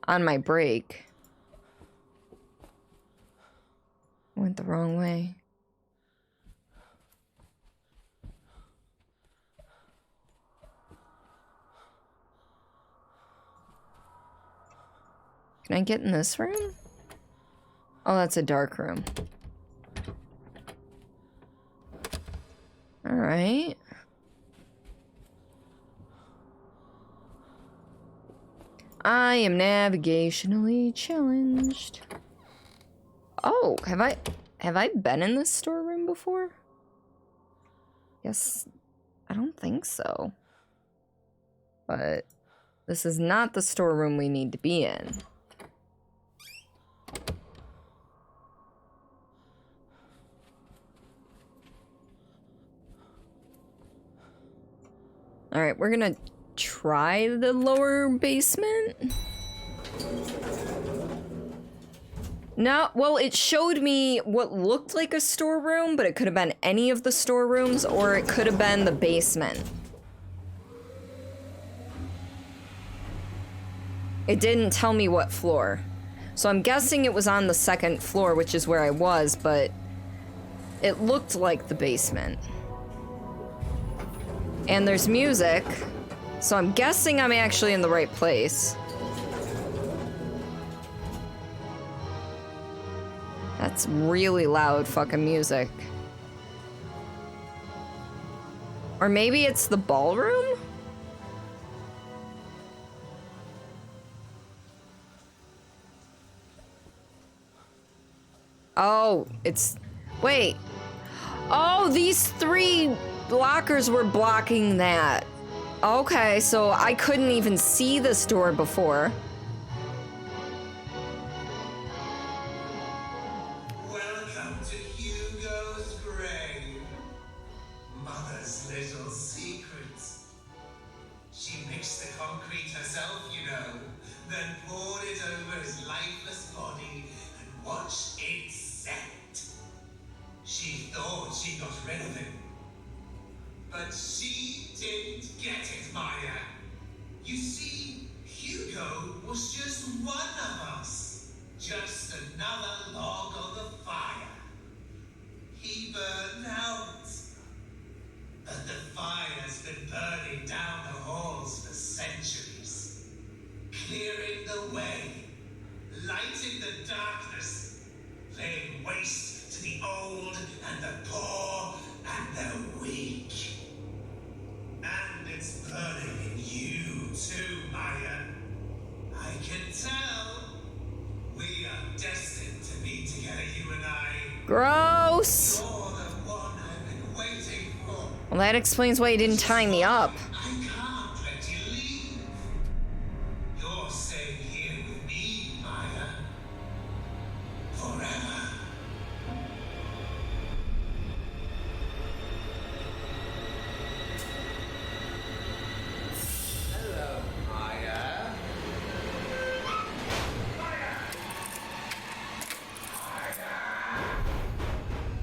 my break. Went the wrong way. Can I get in this room? Oh, that's a dark room. All right. I am navigationally challenged. Oh, have I been in this storeroom before? Yes, I don't think so. But this is not the storeroom we need to be in. All right, we're gonna try the lower basement. No, well, it showed me what looked like a storeroom, but it could have been any of the storerooms, or it could have been the basement. It didn't tell me what floor. So I'm guessing it was on the second floor, which is where I was, but it looked like the basement. And there's music, so I'm guessing I'm actually in the right place. That's really loud fucking music. Or maybe it's the ballroom? Oh, it's... Wait. Oh, these 3 lockers were blocking that. Okay, so I couldn't even see this door before. Welcome to Hugo's grave. Mother's little secrets. She mixed the concrete herself, you know, then poured it over his lifeless body and watched it set. She thought she got rid of him. But she didn't get it, Maya. You see, Hugo was just one of us. Just another log on the fire. He burned out. But the fire's been burning down the halls for centuries. Clearing the way. Lighting the darkness. Laying waste to the old and the poor and the weak. And it's burning in you too, Maya. I can tell. We are destined to be together, you and I. Gross. You're the one I've been waiting for. Well, that explains why you didn't tie me up. I can't let you leave. You're staying here with me, Maya. Forever. Hello, Maya.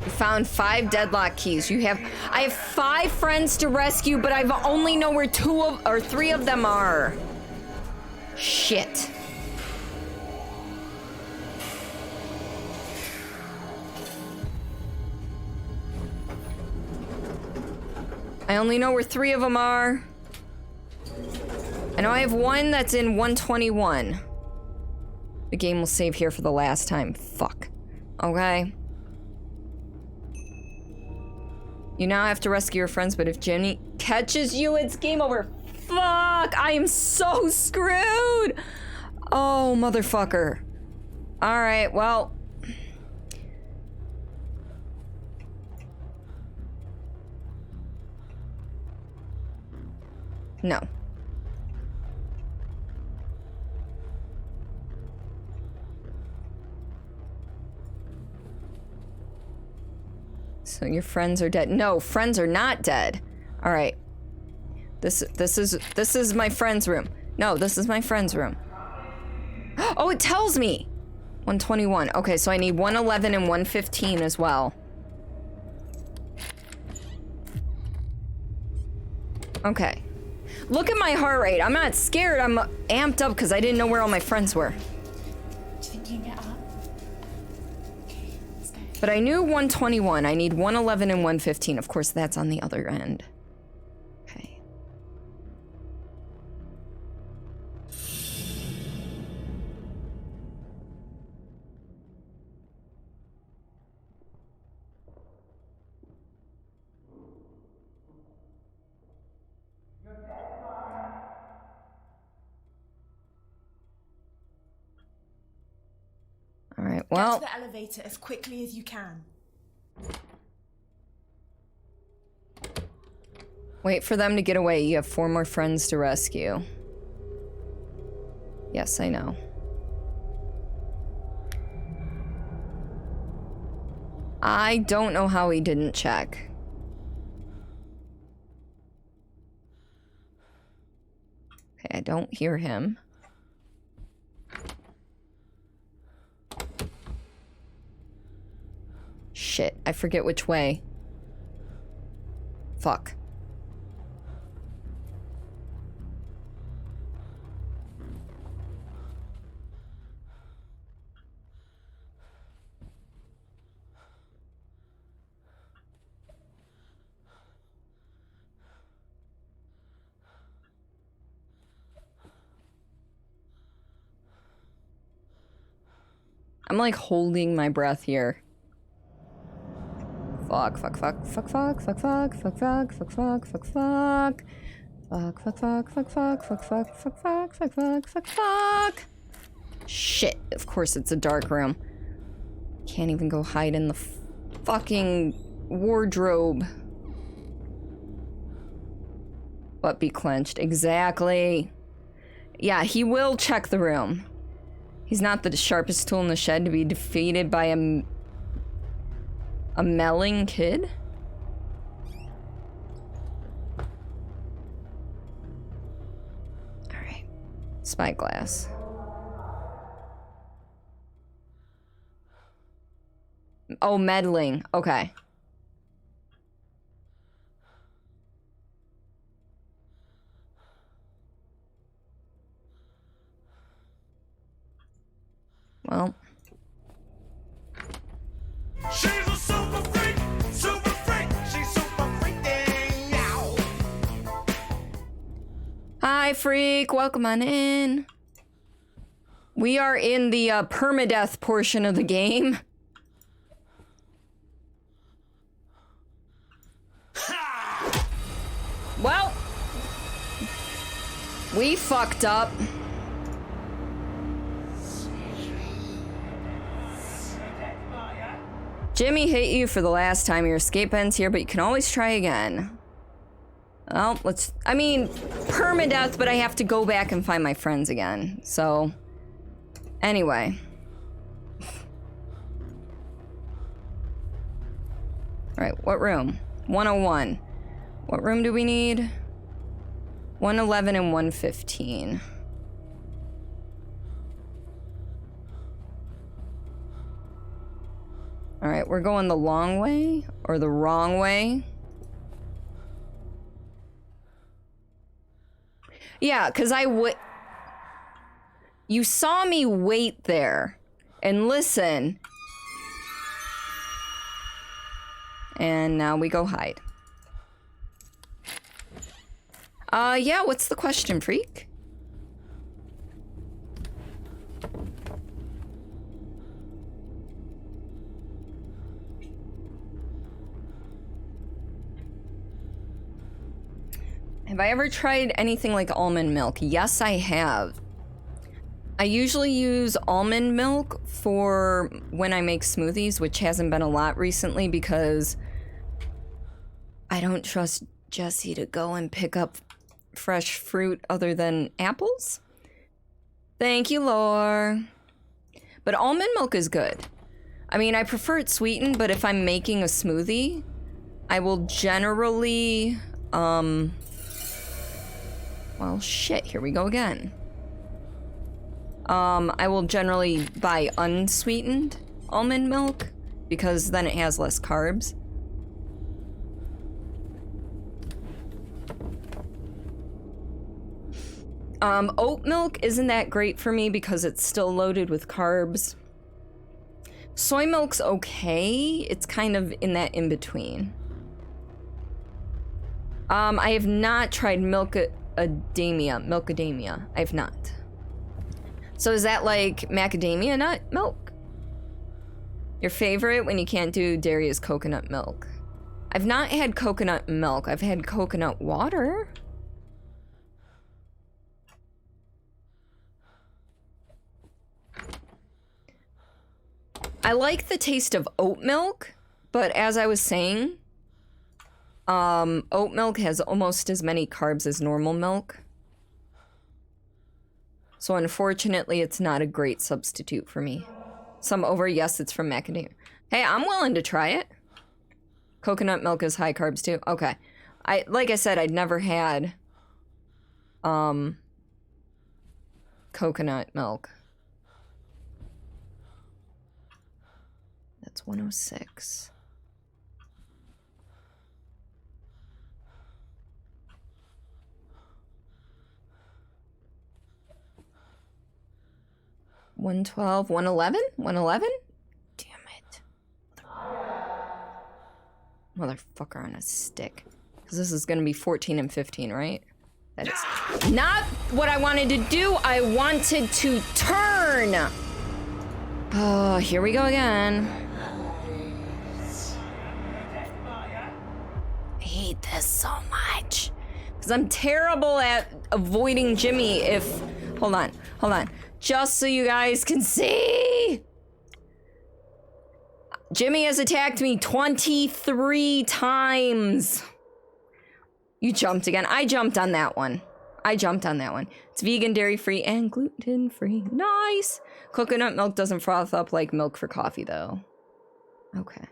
You found 5 deadlock keys. I have 5 friends to rescue, but I've only know where 3 of them are. Shit. I only know where 3 of them are. I know I have 1 that's in 121. The game will save here for the last time. Fuck. Okay. You now have to rescue your friends, but if Jenny catches you, it's game over. Fuck! I am so screwed! Oh, motherfucker. Alright, well. No. So your friends are dead. No, friends are not dead. All right. This is my friend's room. No, this is my friend's room. Oh, it tells me. 121. Okay, so I need 111 and 115 as well. Okay. Look at my heart rate. I'm not scared. I'm amped up because I didn't know where all my friends were. Do you think you can get up? Okay, let's go. But I knew 121. I need 111 and 115. Of course, that's on the other end. Okay. All right, well. Get to the elevator as quickly as you can. Wait for them to get away. You have 4 more friends to rescue. Yes, I know. I don't know how he didn't check. Okay, I don't hear him. Shit, I forget which way. Fuck. I'm like holding my breath here. Fuck, fuck, fuck, fuck, fuck, fuck, fuck, fuck, fuck, fuck, fuck, fuck, fuck. Fuck, fuck, fuck, fuck, fuck, fuck, fuck, fuck, fuck, fuck, fuck, fuck, fuck. Shit, of course it's a dark room. Can't even go hide in the fucking wardrobe. But be clenched, exactly. Yeah, he will check the room. He's not the sharpest tool in the shed to be defeated by a melling kid? Alright. Spyglass. Oh, meddling. Okay. Well. She's a super freak, she's super freaking out. Hi, freak. Welcome on in. We are in the permadeath portion of the game. Well, we fucked up. Jimmy hit you for the last time. Your escape ends here, but you can always try again. Well, I mean, permadeath, but I have to go back and find my friends again. So, anyway. Alright, what room? 101. What room do we need? 111 and 115. Alright, we're going the long way or the wrong way? Yeah, because you saw me wait there and listen. And now we go hide. Yeah, what's the question, freak? Have I ever tried anything like almond milk? Yes, I have. I usually use almond milk for when I make smoothies, which hasn't been a lot recently because I don't trust Jesse to go and pick up fresh fruit other than apples. Thank you, Lore. But almond milk is good. I mean, I prefer it sweetened, but if I'm making a smoothie, I will generally, well, shit, here we go again. I will generally buy unsweetened almond milk because then it has less carbs. Oat milk isn't that great for me because it's still loaded with carbs. Soy milk's okay. It's kind of in that in-between. I have not tried milkadamia. I have not. So is that like macadamia nut milk? Your favorite when you can't do dairy is coconut milk. I've not had coconut milk. I've had coconut water. I like the taste of oat milk, but as I was saying, oat milk has almost as many carbs as normal milk. So unfortunately, it's not a great substitute for me. Yes, it's from macadamia. Hey, I'm willing to try it. Coconut milk is high carbs too. Okay. Like I said, I'd never had coconut milk. That's 106. $112, $111? $111? Damn it. Motherfucker on a stick. Because this is going to be 14 and 15, right? That is not what I wanted to do. I wanted to turn. Oh, here we go again. I hate this so much. Because I'm terrible at avoiding Jimmy if... Hold on. Just so you guys can see. Jimmy has attacked me 23 times. You jumped again. I jumped on that one. It's vegan, dairy-free, and gluten-free. Nice. Coconut milk doesn't froth up like milk for coffee, though. Okay.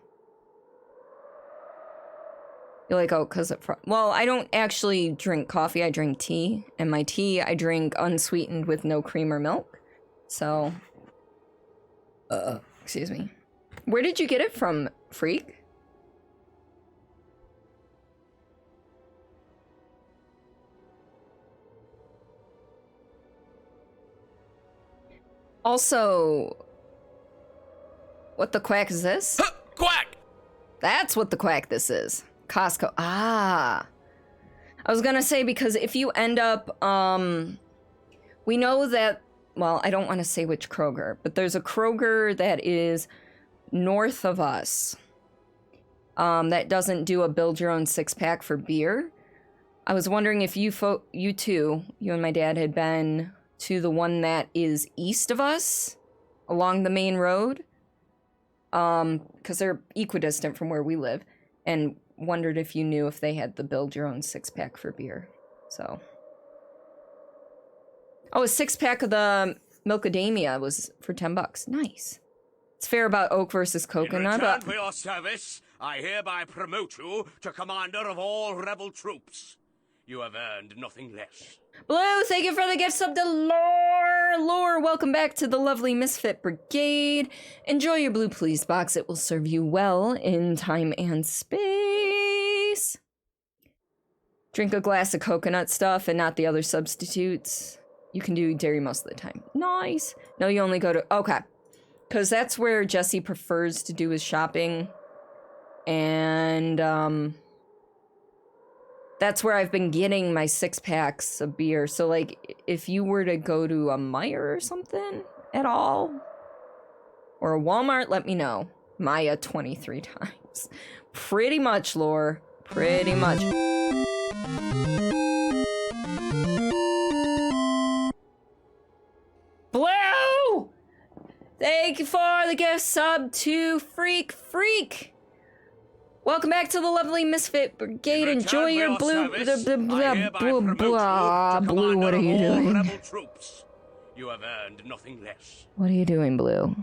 You're like, oh, because it well, I don't actually drink coffee. I drink tea. And my tea, I drink unsweetened with no cream or milk. So, excuse me. Where did you get it from, Freak? Also, what the quack is this? Quack! That's what the quack this is. Costco. Ah. I was gonna say, because if you end up, we know that, well, I don't want to say which Kroger, but there's a Kroger that is north of us that doesn't do a build your own 6-pack for beer. I was wondering if you and my dad had been to the one that is east of us along the main road, because they're equidistant from where we live, and wondered if you knew if they had the build your own 6-pack for beer. So, oh, a 6-pack of the Milkadamia was for $10. Nice. It's fair about oak versus coconut. In return for your service, I hereby promote you to commander of all rebel troops. You have earned nothing less. Blue, thank you for the gift sub to Lore. Lore, welcome back to the lovely Misfit Brigade. Enjoy your Blue Please box. It will serve you well in time and space. Drink a glass of coconut stuff and not the other substitutes. You can do dairy most of the time. Nice. No, you only go to... Okay. Because that's where Jesse prefers to do his shopping. And, that's where I've been getting my 6-packs of beer. So, like, if you were to go to a Meijer or something at all, or a Walmart, let me know. Maya 23 times. Pretty much, Lore. Pretty much. Thank you for the gift sub to Freak. Welcome back to the lovely Misfit Brigade. Enjoy your blue. Blue, what are you doing? Rebel troops. You have earned nothing less. What are you doing, Blue?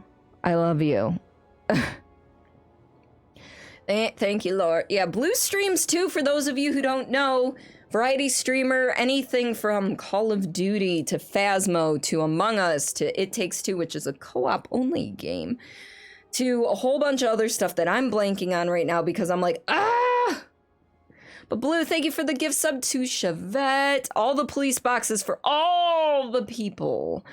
I love you. Thank you, Lord. Yeah, Blue streams too, for those of you who don't know. Variety streamer, anything from Call of Duty to Phasmo to Among Us to It Takes Two, which is a co-op only game, to a whole bunch of other stuff that I'm blanking on right now because I'm like, ah! But Blue, thank you for the gift sub to Chevette. All the police boxes for all the people.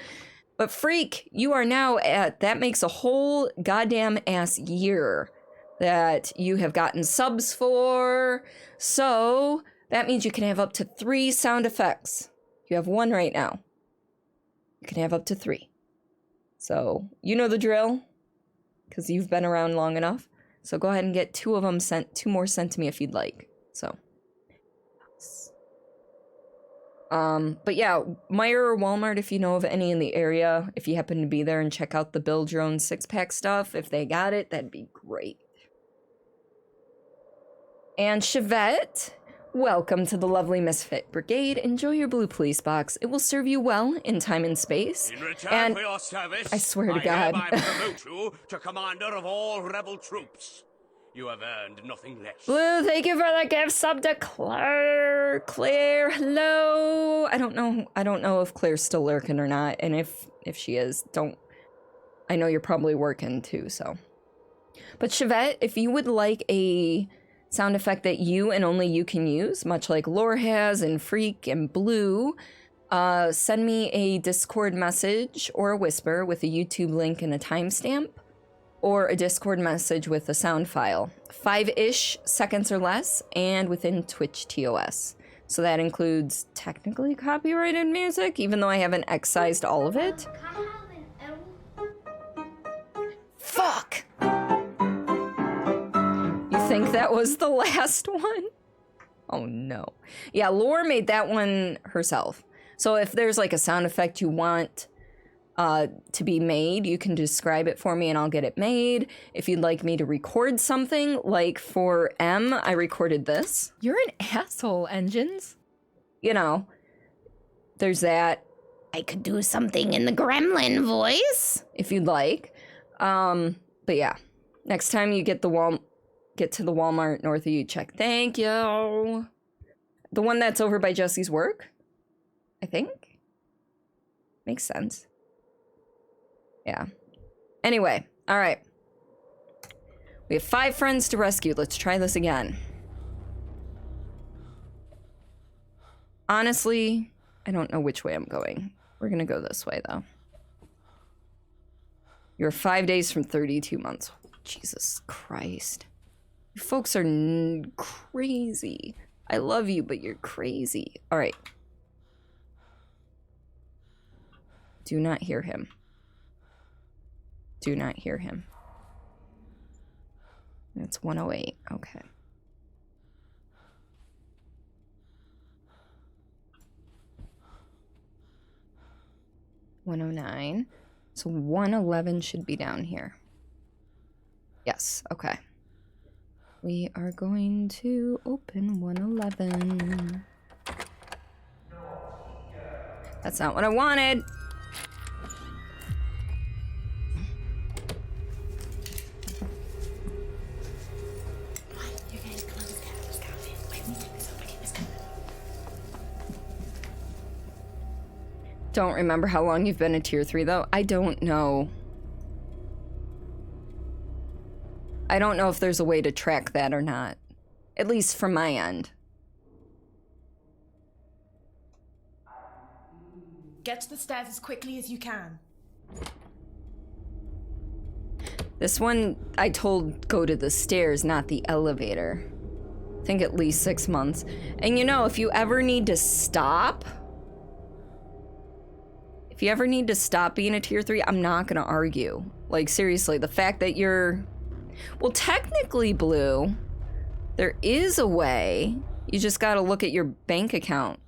But Freak, you are now at, that makes a whole goddamn ass year that you have gotten subs for. So that means you can have up to 3 sound effects. You have 1 right now. You can have up to 3. So you know the drill, because you've been around long enough. So go ahead and get 2 of them sent, 2 more sent to me if you'd like. So. But yeah, Meijer or Walmart, if you know of any in the area, if you happen to be there, and check out the Build Your Own 6-pack stuff. If they got it, that'd be great. And Chevette, welcome to the lovely Misfit Brigade. Enjoy your blue police box. It will serve you well in time and space. In return and for your service, I swear to God, I hereby promote you to commander of all rebel troops. You have earned nothing less. Blue, thank you for the gift sub to Claire. Claire, hello. I don't know if Claire's still lurking or not, and if she is, I know you're probably working too, so. But Chevette, if you would like a sound effect that you and only you can use, much like Lore has and Freak and Blue, send me a Discord message or a whisper with a YouTube link and a timestamp, or a Discord message with a sound file. 5-ish seconds or less, and within Twitch TOS. So that includes technically copyrighted music, even though I haven't excised all of it. Fuck! You think that was the last one? Oh no. Yeah, Lore made that one herself. So if there's like a sound effect you want to be made, you can describe it for me and I'll get it made. If you'd like me to record something, like for M, I recorded this. You're an asshole, Engines. You know, there's that. I could do something in the gremlin voice. If you'd like. But yeah, next time you get to the Walmart north of you, check. Thank you. The one that's over by Jesse's work, I think. Makes sense. Yeah. Anyway, all right. We have 5 friends to rescue. Let's try this again. Honestly, I don't know which way I'm going. We're gonna go this way, though. You're 5 days from 32 months. Jesus Christ. You folks are crazy. I love you, but you're crazy. All right. Do not hear him. Do not hear him. It's 108. Okay. $109. So 111 should be down here. Yes, okay. We are going to open 111. That's not what I wanted. Don't remember how long you've been a tier 3 though. I don't know. I don't know if there's a way to track that or not. At least from my end. Get to the stairs as quickly as you can. This one, I told go to the stairs, not the elevator. I think at least 6 months. And you know, if you ever need to stop... If you ever need to stop being a tier 3, I'm not gonna argue. Like, seriously, the fact that you're... Well, technically, Blue, there is a way. You just gotta look at your bank account.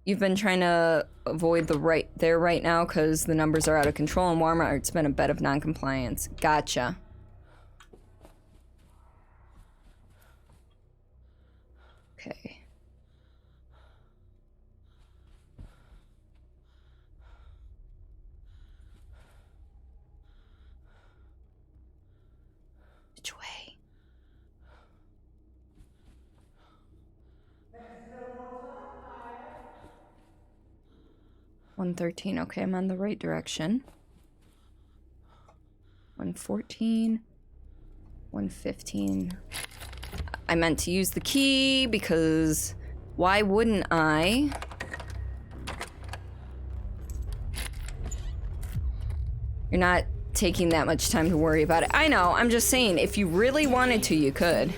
You've been trying to avoid the right now because the numbers are out of control and Walmart's been a bed of non-compliance. Gotcha. Okay. Which way? $113. Okay, I'm on the right direction. 114. 115. I meant to use the key because why wouldn't I? You're not taking that much time to worry about it. I know, I'm just saying, if you really wanted to, you could.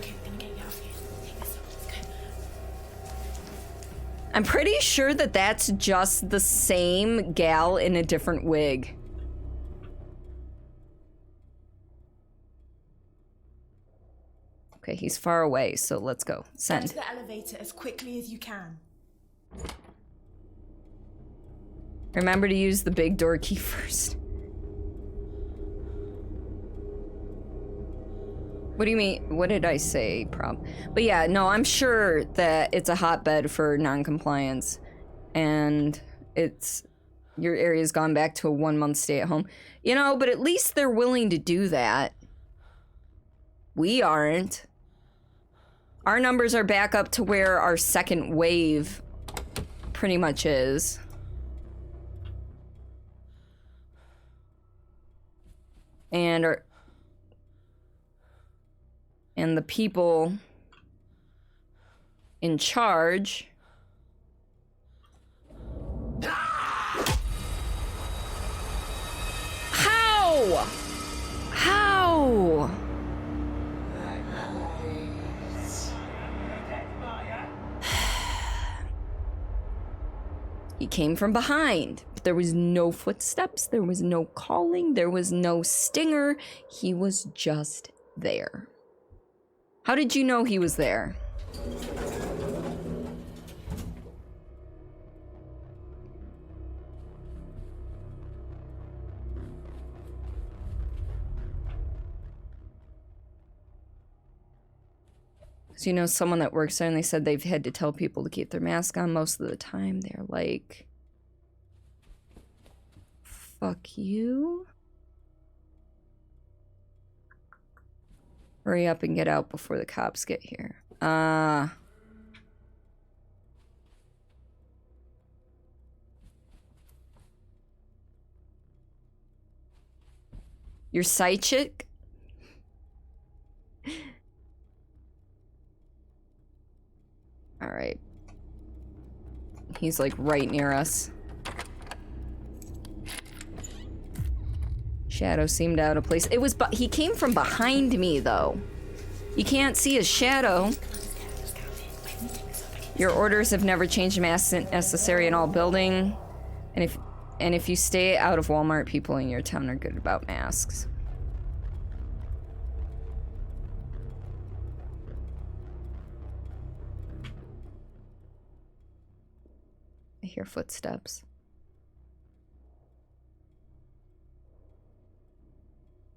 I'm pretty sure that that's just the same gal in a different wig. Okay, he's far away, so let's go. Get Send. to the elevator as quickly as you can. Remember to use the big door key first. What do you mean? What did I say? But yeah, no, I'm sure that it's a hotbed for non-compliance. And your area's gone back to a 1-month stay at home. You know, but at least they're willing to do that. We aren't. Our numbers are back up to where our second wave pretty much is. And the people in charge How? How? He came from behind. But there was no footsteps, there was no calling, there was no stinger. He was just there. How did you know he was there? So you know someone that works there and they said they've had to tell people to keep their mask on most of the time. They're like, fuck you. Hurry up and get out before the cops get here. Your side chick? Alright. He's like right near us. Shadow seemed out of place. It was, he came from behind me though. You can't see his shadow. Your orders have never changed. Masks necessary in all building. And if you stay out of Walmart, people in your town are good about masks. I hear footsteps.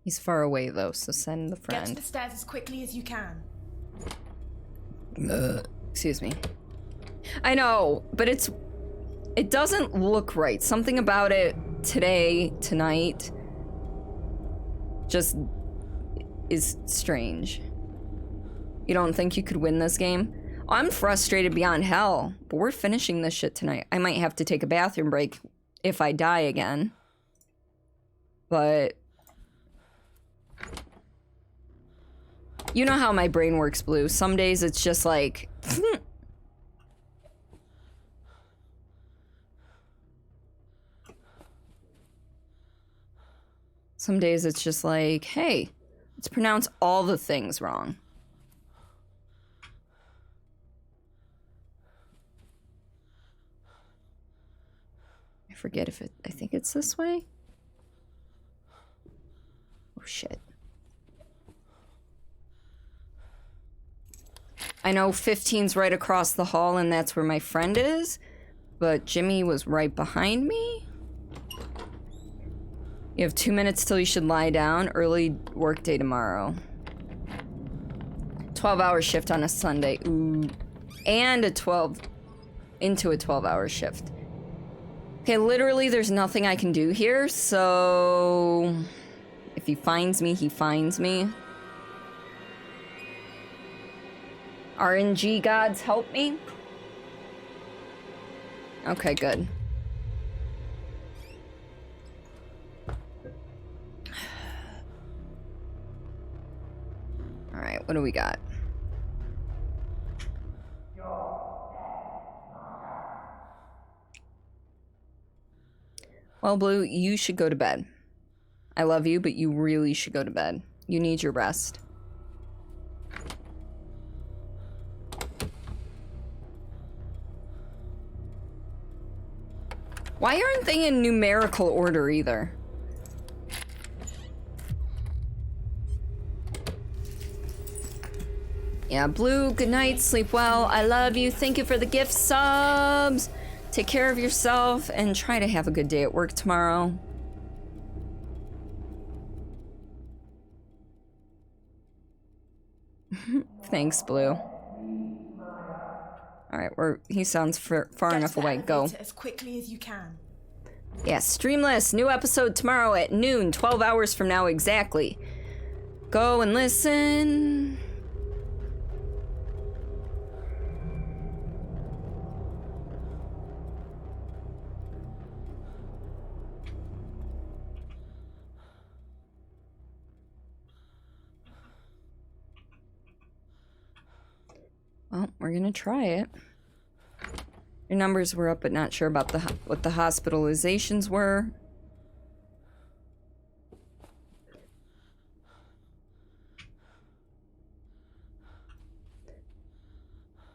He's far away though, so send the friend. Get to the stairs as quickly as you can. Excuse me. I know, but it doesn't look right. Something about it tonight, just is strange. You don't think you could win this game? I'm frustrated beyond hell, but we're finishing this shit tonight. I might have to take a bathroom break if I die again. But you know how my brain works, Blue. Some days it's just like some days it's just like, hey, let's pronounce all the things wrong. I forget if I think it's this way. Oh shit. I know 15's right across the hall and that's where my friend is, but Jimmy was right behind me. You have 2 minutes till you should lie down. Early work day tomorrow. 12-hour shift on a Sunday. Ooh. And a 12-hour shift. Okay, literally there's nothing I can do here, so... If he finds me, he finds me. RNG gods, help me. Okay, good. Alright, what do we got? Well, Blue, you should go to bed. I love you, but you really should go to bed. You need your rest. Why aren't they in numerical order either? Yeah, Blue, good night, sleep well. I love you. Thank you for the gift subs. Take care of yourself and try to have a good day at work tomorrow. Thanks, Blue. Alright, he sounds far enough away. Go. As quickly as you can. Yeah, Streamless. New episode tomorrow at noon. 12 hours from now exactly. Go and listen. Well, we're gonna try it. Your numbers were up, but not sure about what the hospitalizations were.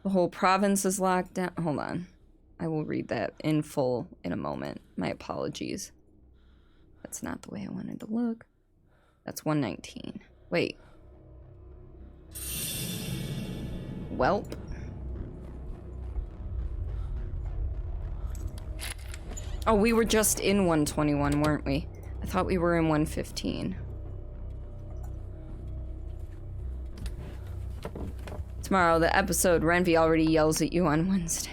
The whole province is locked down. Hold on. I will read that in full in a moment. My apologies. That's not the way I wanted to look. That's 119. Wait. Welp. Oh, we were just in 121, weren't we? I thought we were in 115. Tomorrow, the episode, Renvi already yells at you on Wednesday.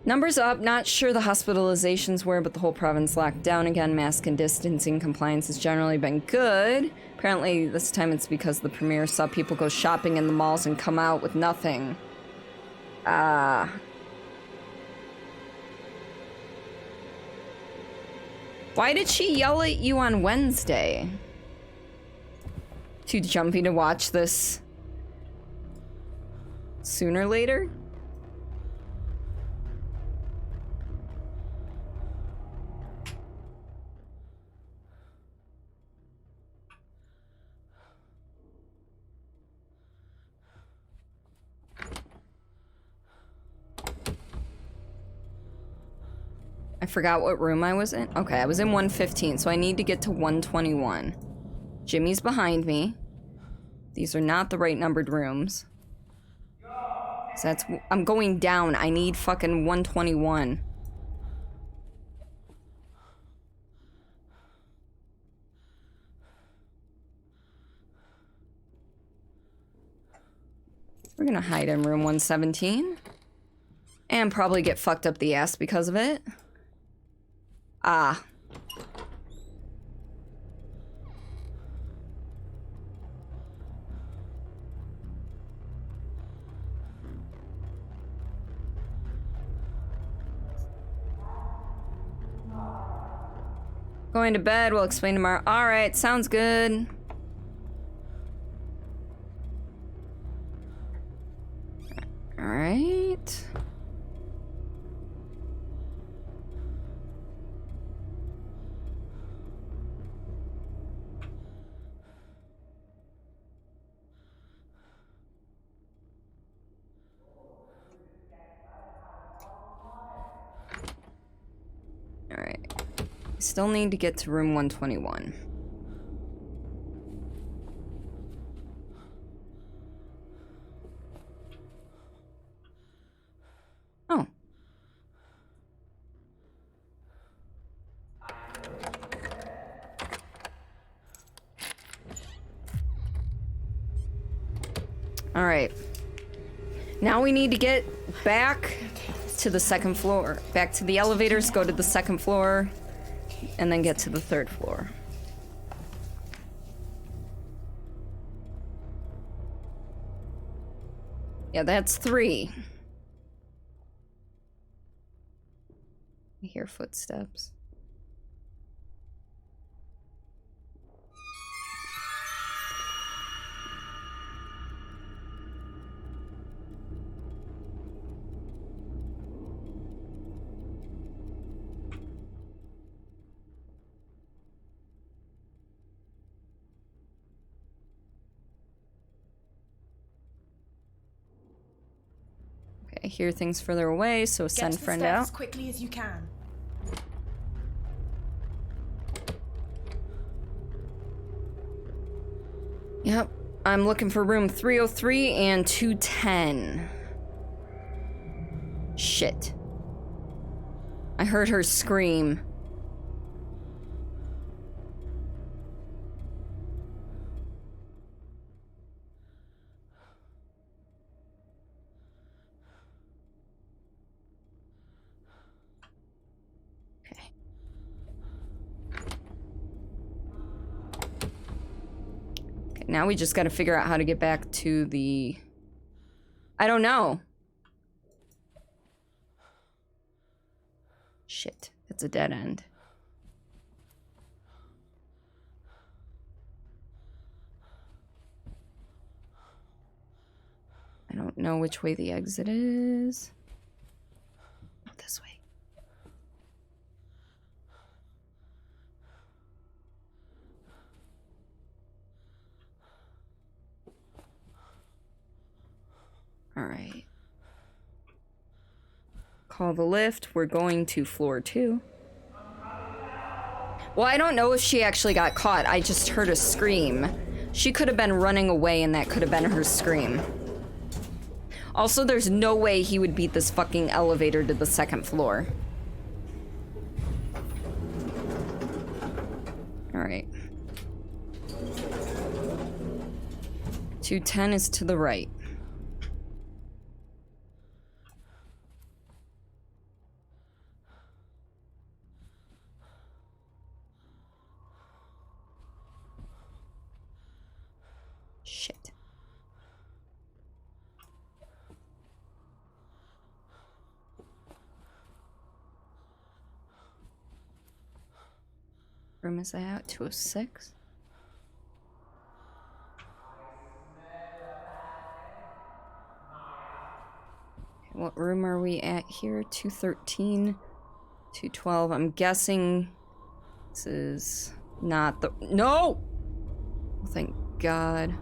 Numbers up, not sure the hospitalizations were, but the whole province locked down again. Mask and distancing compliance has generally been good. Apparently, this time it's because the premiere saw people go shopping in the malls and come out with nothing. Why did she yell at you on Wednesday? Too jumpy to watch this sooner or later? I forgot what room I was in. Okay, I was in 115, so I need to get to 121. Jimmy's behind me. These are not the right numbered rooms. So I'm going down. I need fucking 121. We're gonna hide in room 117. And probably get fucked up the ass because of it. Going to bed, we'll explain tomorrow. Alright, sounds good. Alright. Alright. Still need to get to room 121. All right. Now we need to get back to the second floor. Back to the elevators, go to the second floor, and then get to the third floor. Yeah, that's 3. I hear footsteps. I hear things further away, so send friend out. As quickly as you can. Yep, I'm looking for room 303 and 210. Shit. I heard her scream. Now we just gotta figure out how to get back to the... I don't know. Shit, it's a dead end. I don't know which way the exit is. Oh, this way. All right. Call the lift. We're going to floor 2. Well, I don't know if she actually got caught. I just heard a scream. She could have been running away and that could have been her scream. Also, there's no way he would beat this fucking elevator to the second floor. All right. 210 is to the right. Shit. Room is that? 206? What room are we at here? 213, 212. I'm guessing this is not the... No! Oh, thank God.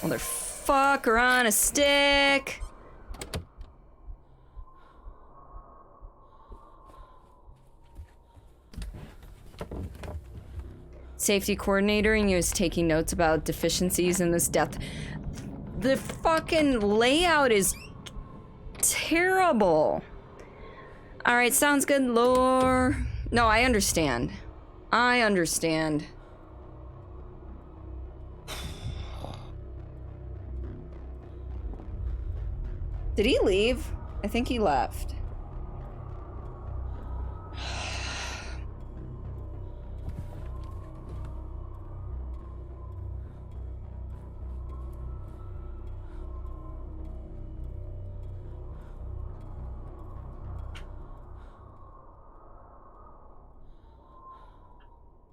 Motherfucker on a stick! Safety coordinator and you is taking notes about deficiencies in this death. The fucking layout is terrible. All right, sounds good, lore. No, I understand. I understand. Did he leave? I think he left.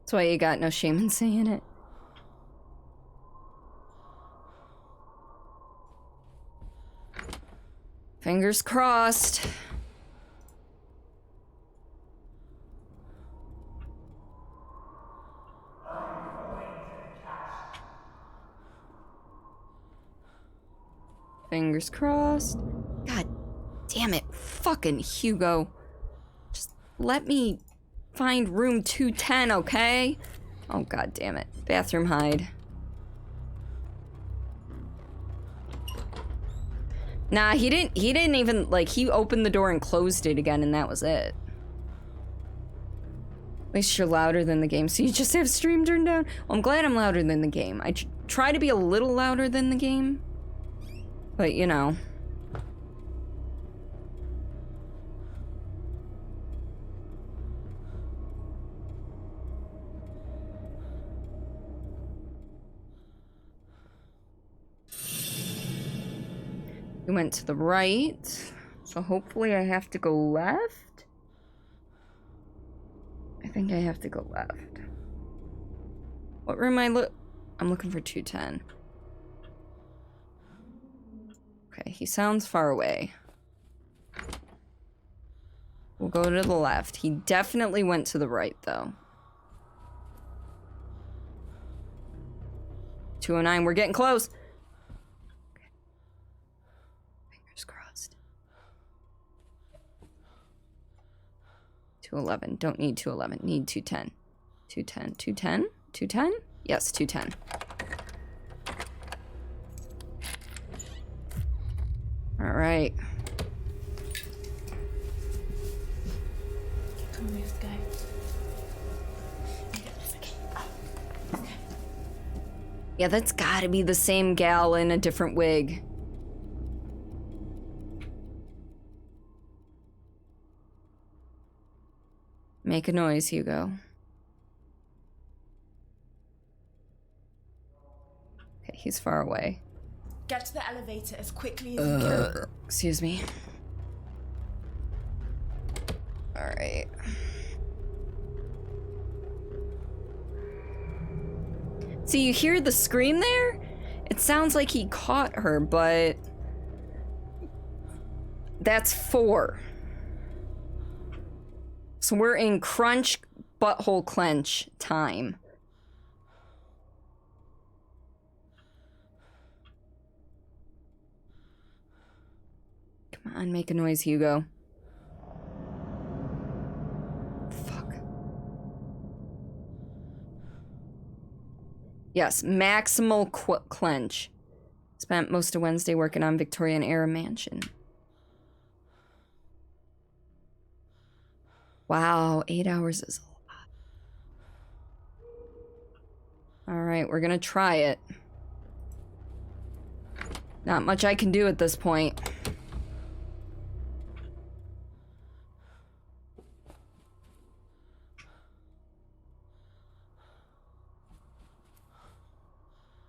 That's why you got no shame in saying it. Fingers crossed. Fingers crossed. God damn it, fucking Hugo. Just let me find room 210, okay? Oh, god damn it. Bathroom hide. Nah, he didn't even, like, he opened the door and closed it again and that was it. least you're louder than the game, so you just have stream turned down. Well, I'm glad I'm louder than the game. I try to be a little louder than the game, but you know. We went to the right, so hopefully I have to go left. I think I have to go left. What room I'm looking for 210. Okay, he sounds far away. We'll go to the left. He definitely went to the right, though. 209, we're getting close. Okay. Fingers crossed. 211, don't need 211, need 210. 210, 210, 210? Yes, 210. All right. Come on, let's go. Yeah, that's gotta be the same gal in a different wig. Make a noise, Hugo. Okay, he's far away. Get to the elevator as quickly as you can. Excuse me. All right. See, you hear the scream there? It sounds like he caught her, but that's 4. So we're in crunch, butthole clench time. Come on, make a noise, Hugo. Fuck. Yes, maximal clench. Spent most of Wednesday working on Victorian era mansion. Wow, 8 hours is a lot. All right, we're gonna try it. Not much I can do at this point.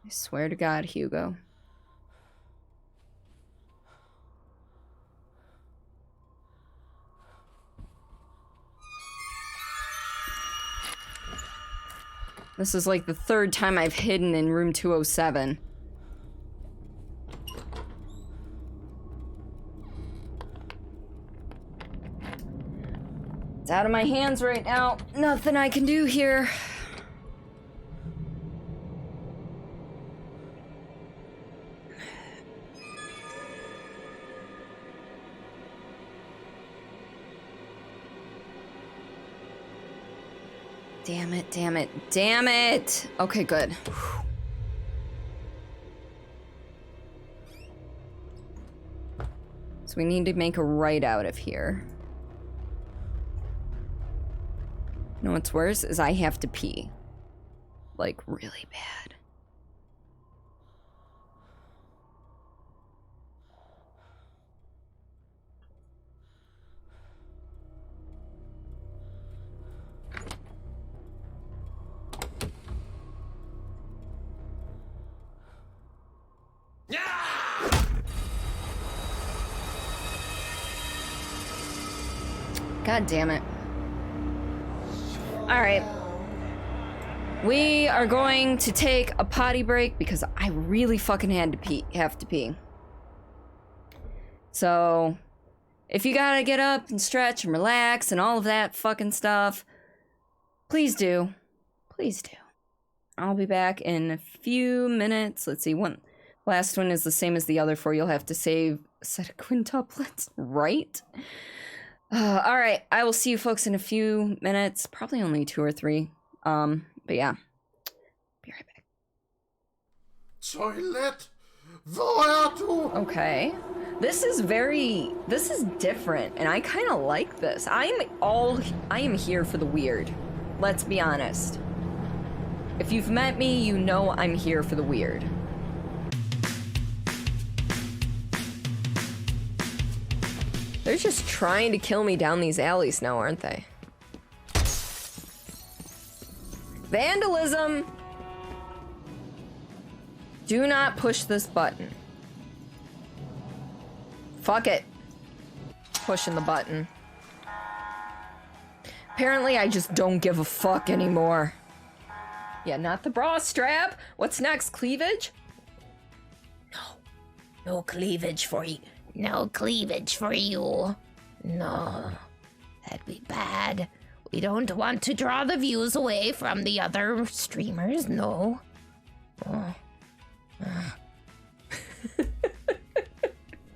I swear to God, Hugo. This is like the 3rd time I've hidden in room 207. It's out of my hands right now. Nothing I can do here. Damn it, damn it, damn it! Okay, good. So we need to make a right out of here. You know what's worse is I have to pee. Like, really bad. God damn it. All right. We are going to take a potty break because I really fucking have to pee. So, if you gotta get up and stretch and relax and all of that fucking stuff, please do. Please do. I'll be back in a few minutes. Let's see, last one is the same as the other 4. You'll have to save a set of quintuplets, right? All right, I will see you folks in a few minutes. Probably only 2 or 3. But yeah. Be right back. Toilet? Where to? Okay. This is different, and I kind of like this. I am here for the weird. Let's be honest. If you've met me, you know I'm here for the weird. They're just trying to kill me down these alleys now, aren't they? Vandalism! Do not push this button. Fuck it. Pushing the button. Apparently I just don't give a fuck anymore. Yeah, not the bra strap. What's next? Cleavage? No cleavage for you. No cleavage for you. No. That'd be bad. We don't want to draw the views away from the other streamers, no.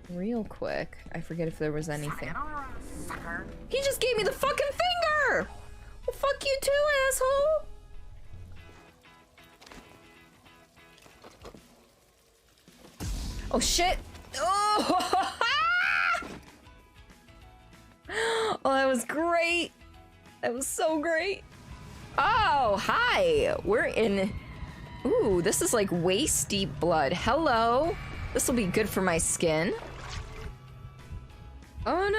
Real quick, I forget if there was anything. He just gave me the fucking finger! Well, fuck you too, asshole! Oh shit! Oh! Oh, that was great! That was so great! Oh, hi! We're in... Ooh, this is like waist deep blood. Hello! This will be good for my skin. Oh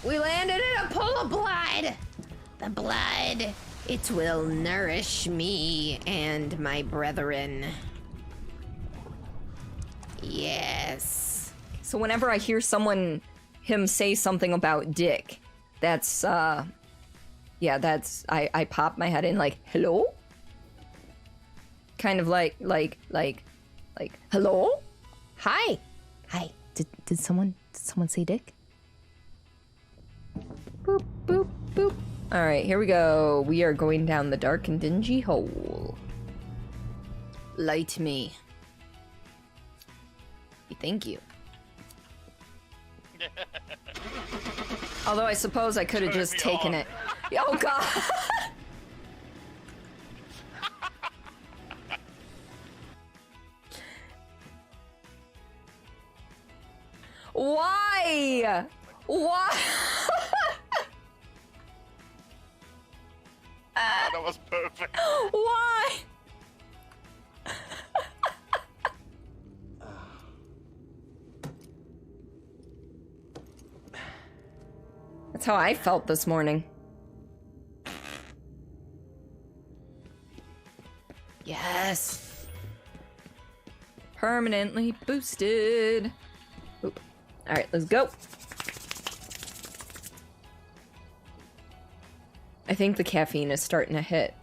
no! We landed in a pool of blood! The blood, it will nourish me and my brethren. Yes. So whenever I hear him say something about dick, that's, yeah, that's, I pop my head in like, hello? Kind of like, hello? Hi. Hi. Did someone say dick? Boop, boop, boop. All right, here we go. We are going down the dark and dingy hole. Light me. Thank you. Although I suppose I could have just taken it. Oh god. Why? Why? That was perfect. Why? That's how I felt this morning. Yes. Permanently boosted. Oop. All right, let's go. I think the caffeine is starting to hit.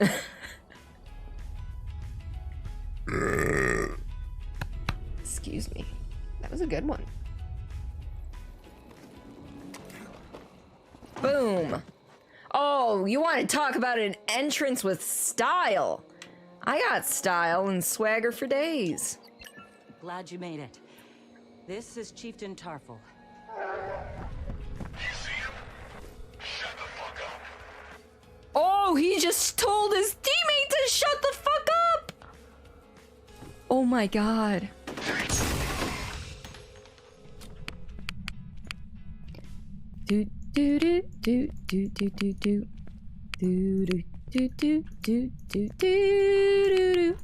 Excuse me. That was a good one. Boom. Oh, you want to talk about an entrance with style? I got style and swagger for days. Glad you made it. This is Chieftain Tarful. Oh, he just told his teammate to shut the fuck up! Oh my god. Do do do do do do do do do do do do do do do.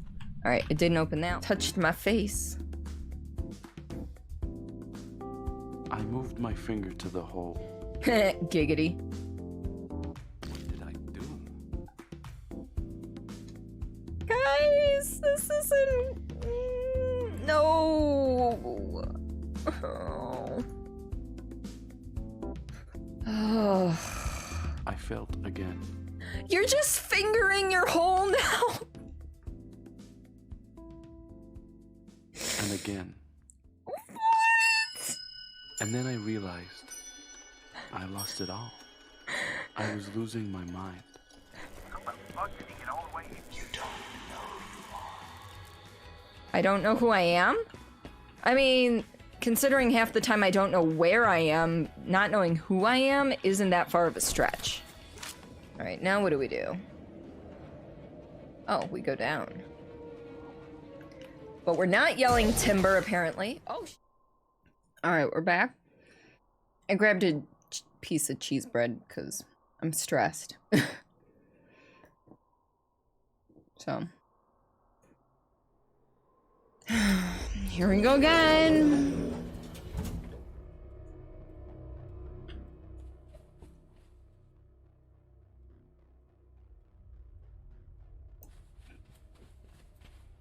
All right, it didn't open now. Touched my face. I moved my finger to the hole. Giggity. What did I do? Guys, this isn't... No. Oh. I felt again. You're just fingering your hole now. And again. What? And then I realized I lost it all. I was losing my mind. I don't know who I am? I mean, considering half the time I don't know where I am, not knowing who I am isn't that far of a stretch. Alright, now what do we do? Oh, we go down. But we're not yelling timber, apparently. Oh, alright, we're back. I grabbed a piece of cheese bread because I'm stressed. So. Here we go again.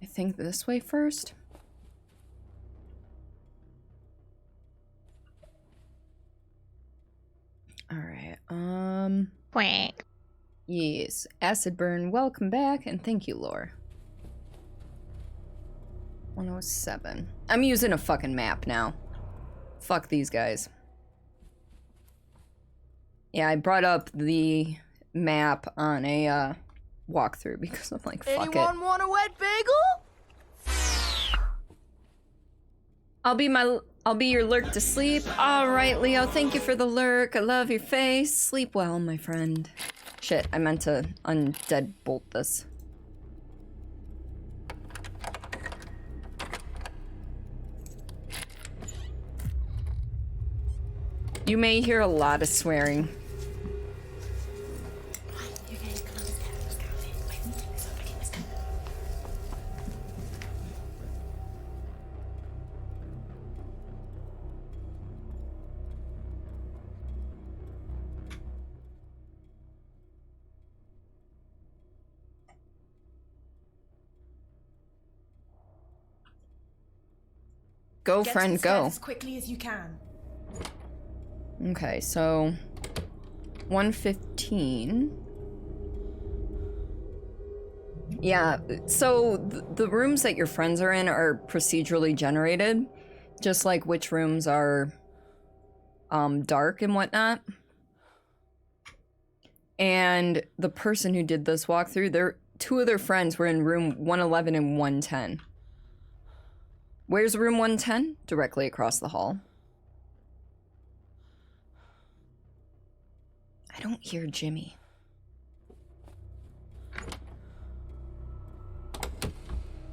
I think this way first. All right. Quack. Yes, Acid Burn, welcome back, and thank you, Lore. 107. I'm using a fucking map now. Fuck these guys. Yeah, I brought up the map on a walkthrough because I'm like, fuck it. Anyone want a wet bagel? I'll be your lurk to sleep. All right, Leo, thank you for the lurk. I love your face. Sleep well, my friend. Shit, I meant to undead bolt this. You may hear a lot of swearing. Go, Get friend, to the stairs go. as quickly as you can. Okay, so 115. Yeah, so the rooms that your friends are in are procedurally generated, just like which rooms are dark and whatnot. And the person who did this walkthrough, two of their friends were in room 111 and 110. Where's room 110? Directly across the hall. I don't hear Jimmy.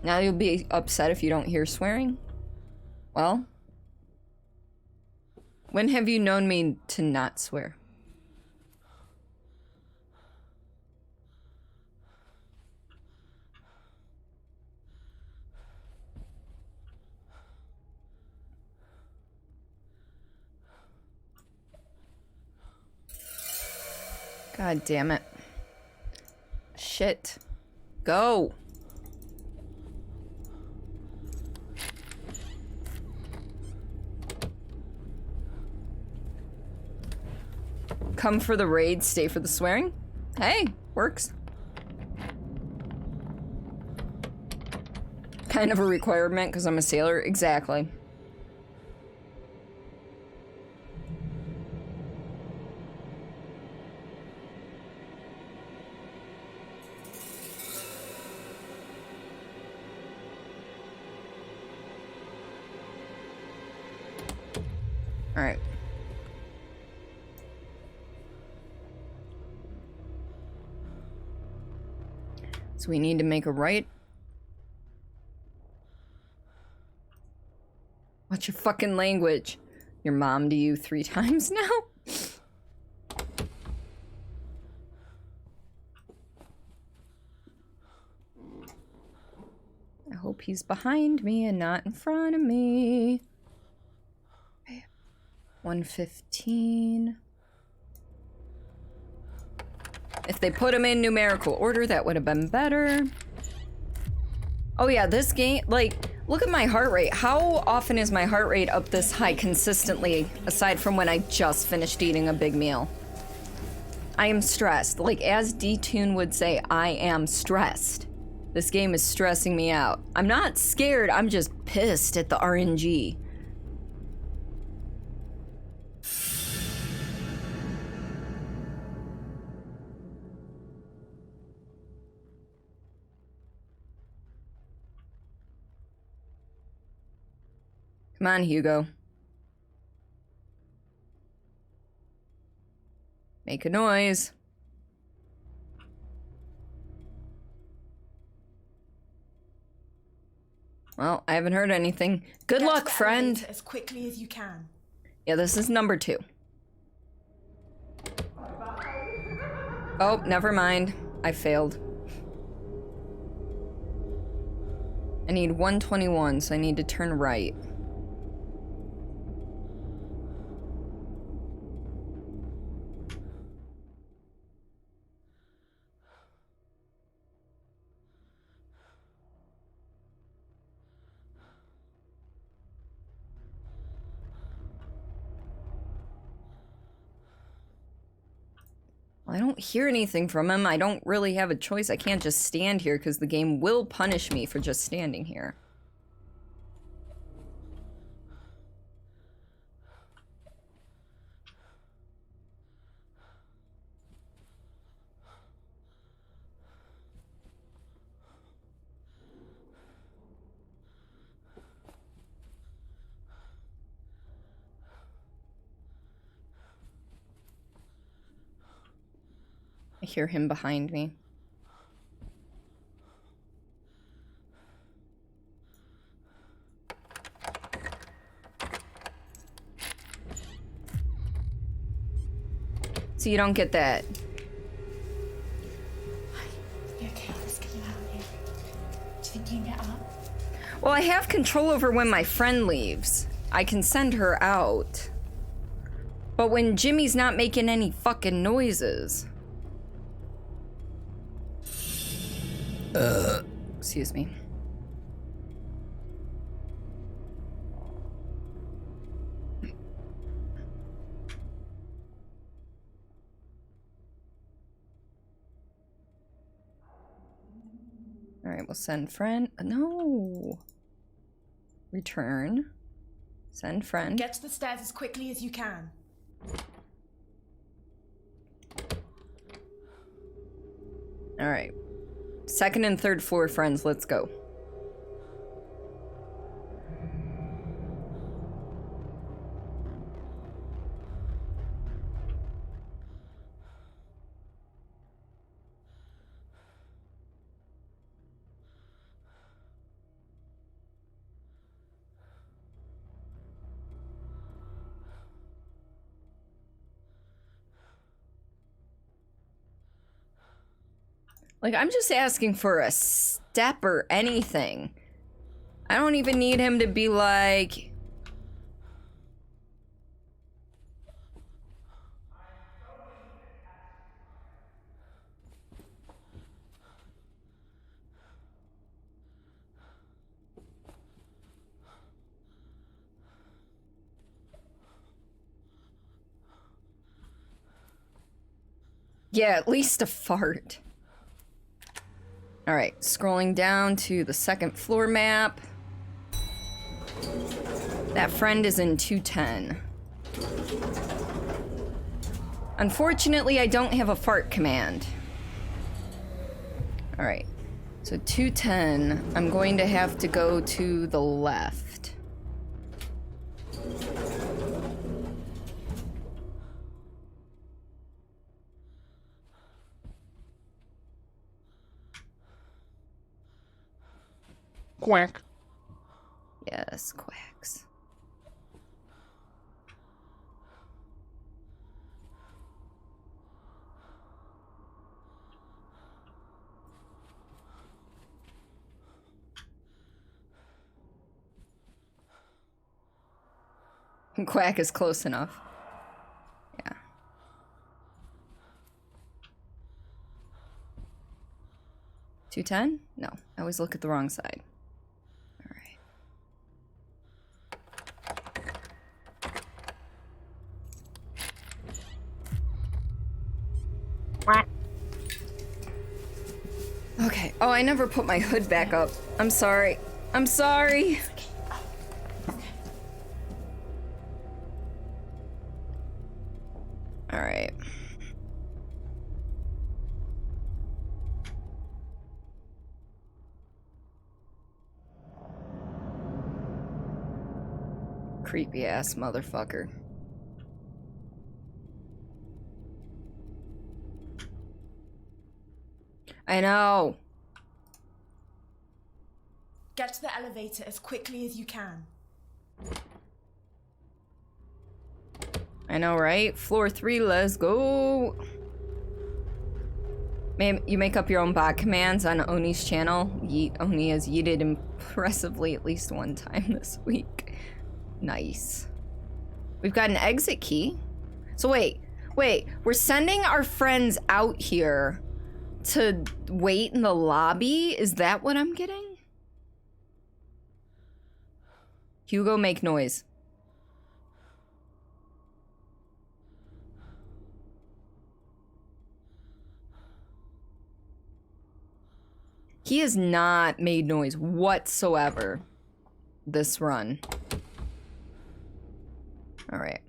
Now you'll be upset if you don't hear swearing? Well, when have you known me to not swear? God damn it. Shit. Go. Come for the raid, stay for the swearing? Hey, works. Kind of a requirement because I'm a sailor. Exactly. All right. So we need to make a right. What's your fucking language? Your mom to you 3 times now? I hope he's behind me and not in front of me. 115. If they put them in numerical order, that would have been better. Oh yeah, this game, like, look at my heart rate. How often is my heart rate up this high consistently, aside from when I just finished eating a big meal? I am stressed. Like, as D-Tune would say, I am stressed. This game is stressing me out. I'm not scared, I'm just pissed at the RNG. Come on, Hugo. Make a noise. Well, I haven't heard anything. Good luck, friend. As quickly as you can. Yeah, this is number 2. Oh, never mind. I failed. I need 121, so I need to turn right. I don't hear anything from him. I don't really have a choice. I can't just stand here because the game will punish me for just standing here. I hear him behind me. So you don't get that. You okay? Let's get you out of here. Do you think you can get up? Well, I have control over when my friend leaves. I can send her out. But when Jimmy's not making any fucking noises. Excuse me. All right, we'll send friend. No. Return. Send friend. Get to the stairs as quickly as you can. All right. Second and third floor friends, let's go. Like, I'm just asking for a step or anything. I don't even need him to be like... Yeah, at least a fart. All right, scrolling down to the second floor map. That friend is in 210. Unfortunately, I don't have a fart command. All right, so 210, I'm going to have to go to the left. Quack. Yes, quacks. Quack is close enough. Yeah. $210? No, I always look at the wrong side. Okay. Oh, I never put my hood back up. I'm sorry. I'm sorry. All right. Creepy ass motherfucker. I know. Get to the elevator as quickly as you can. I know, right? Floor 3, let's go. You make up your own bot commands on Oni's channel. Yeet. Oni has yeeted impressively at least one time this week. Nice. We've got an exit key. So wait. We're sending our friends out here to wait in the lobby? Is that what I'm getting? Hugo, make noise. He has not made noise whatsoever this run. All right.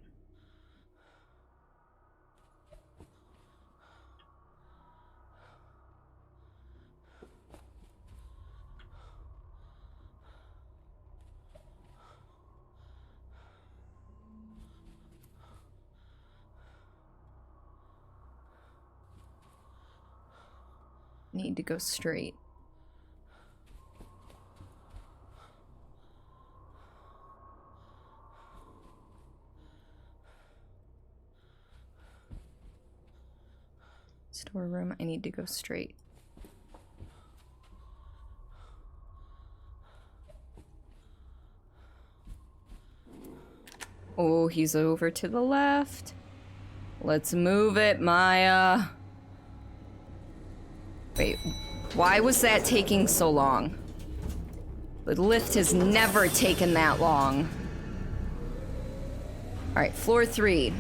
Need to go straight. Storeroom, I need to go straight. Oh, he's over to the left. Let's move it, Maya. Wait, why was that taking so long? The lift has never taken that long. All right, floor 3.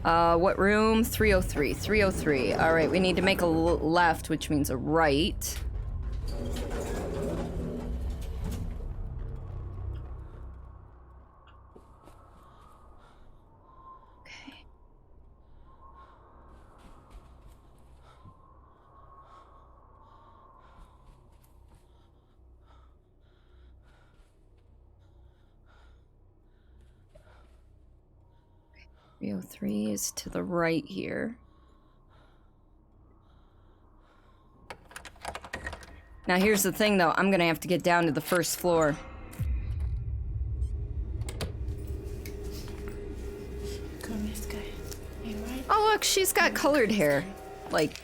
What room? 303. 303. All right, we need to make a left, which means a right. Okay. Okay. 303 is to the right here. Now here's the thing though, I'm gonna have to get down to the first floor. Come, let's go. You right? Oh look, she's got colored hair. Like...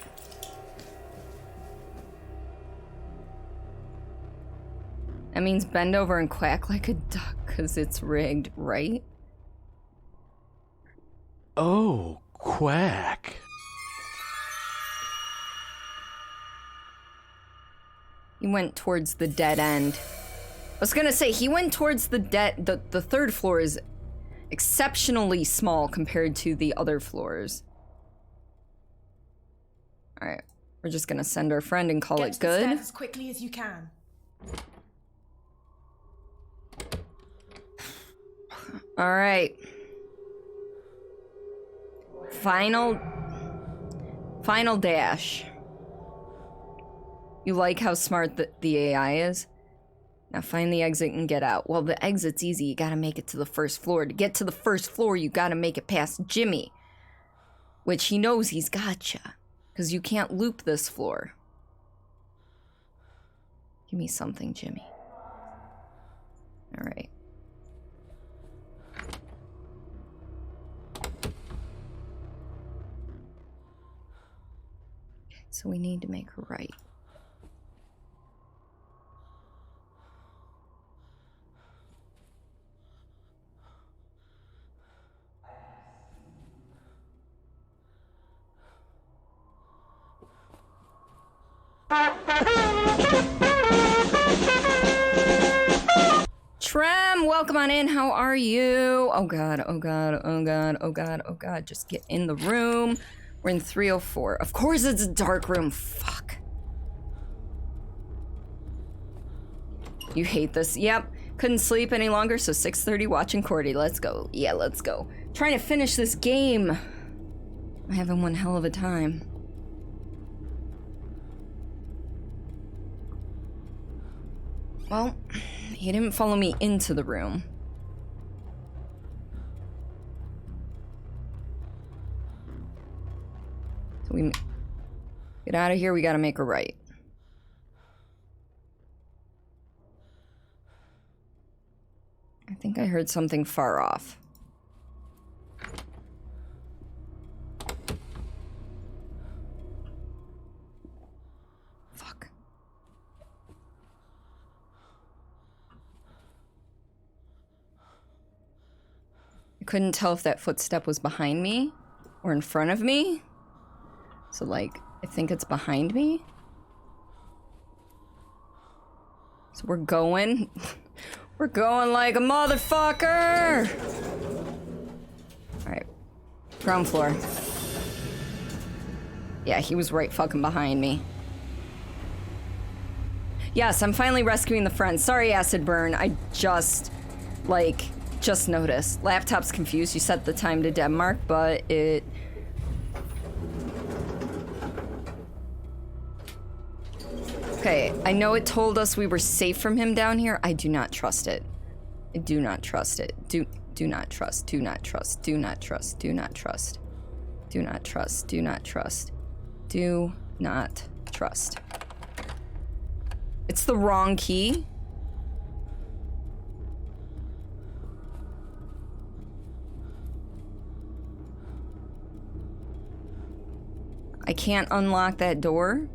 That means bend over and quack like a duck, because it's rigged, right? Oh, quack. He went towards the dead end. I was gonna say, he went towards the the third floor is exceptionally small compared to the other floors. Alright, we're just gonna send our friend and call Get it to the good. stairs as quickly as you can. Alright. Final dash. You like how smart the AI is? Now find the exit and get out. Well, the exit's easy. You gotta make it to the first floor. To get to the first floor, you gotta make it past Jimmy. Which he knows he's gotcha. Because you can't loop this floor. Give me something, Jimmy. Alright. So we need to make a right. Trem, welcome on in. How are you? Oh god, oh god, oh god, oh god, oh god. Just get in the room. We're in 304. Of course it's a dark room. Fuck. You hate this. Yep. Couldn't sleep any longer, so 6:30 watching Cordy. Let's go. Yeah, let's go. Trying to finish this game. I'm having one hell of a time. Well, he didn't follow me into the room. So we get out of here, we gotta make a right. I think I heard something far off. couldn't tell if that footstep was behind me or in front of me. So, like, I think it's behind me. So we're going. We're going like a motherfucker! Alright. Ground floor. Yeah, he was right fucking behind me. Yes, I'm finally rescuing the friend. Sorry, Acid Burn. I just noticed. Laptop's confused. You set the time to Denmark, but it... Okay, I know it told us we were safe from him down here. I do not trust it. I do not trust it. Do not trust. Do not trust. Do not trust. Do not trust. Do not trust. Do not trust. Do not trust. It's the wrong key. I can't unlock that door.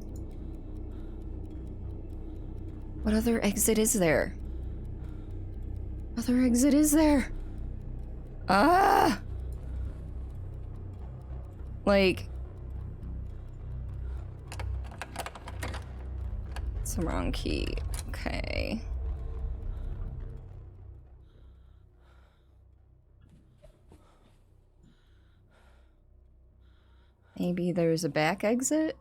What other exit is there? Other exit is there? Ah! Like... It's the wrong key. Okay. Maybe there's a back exit?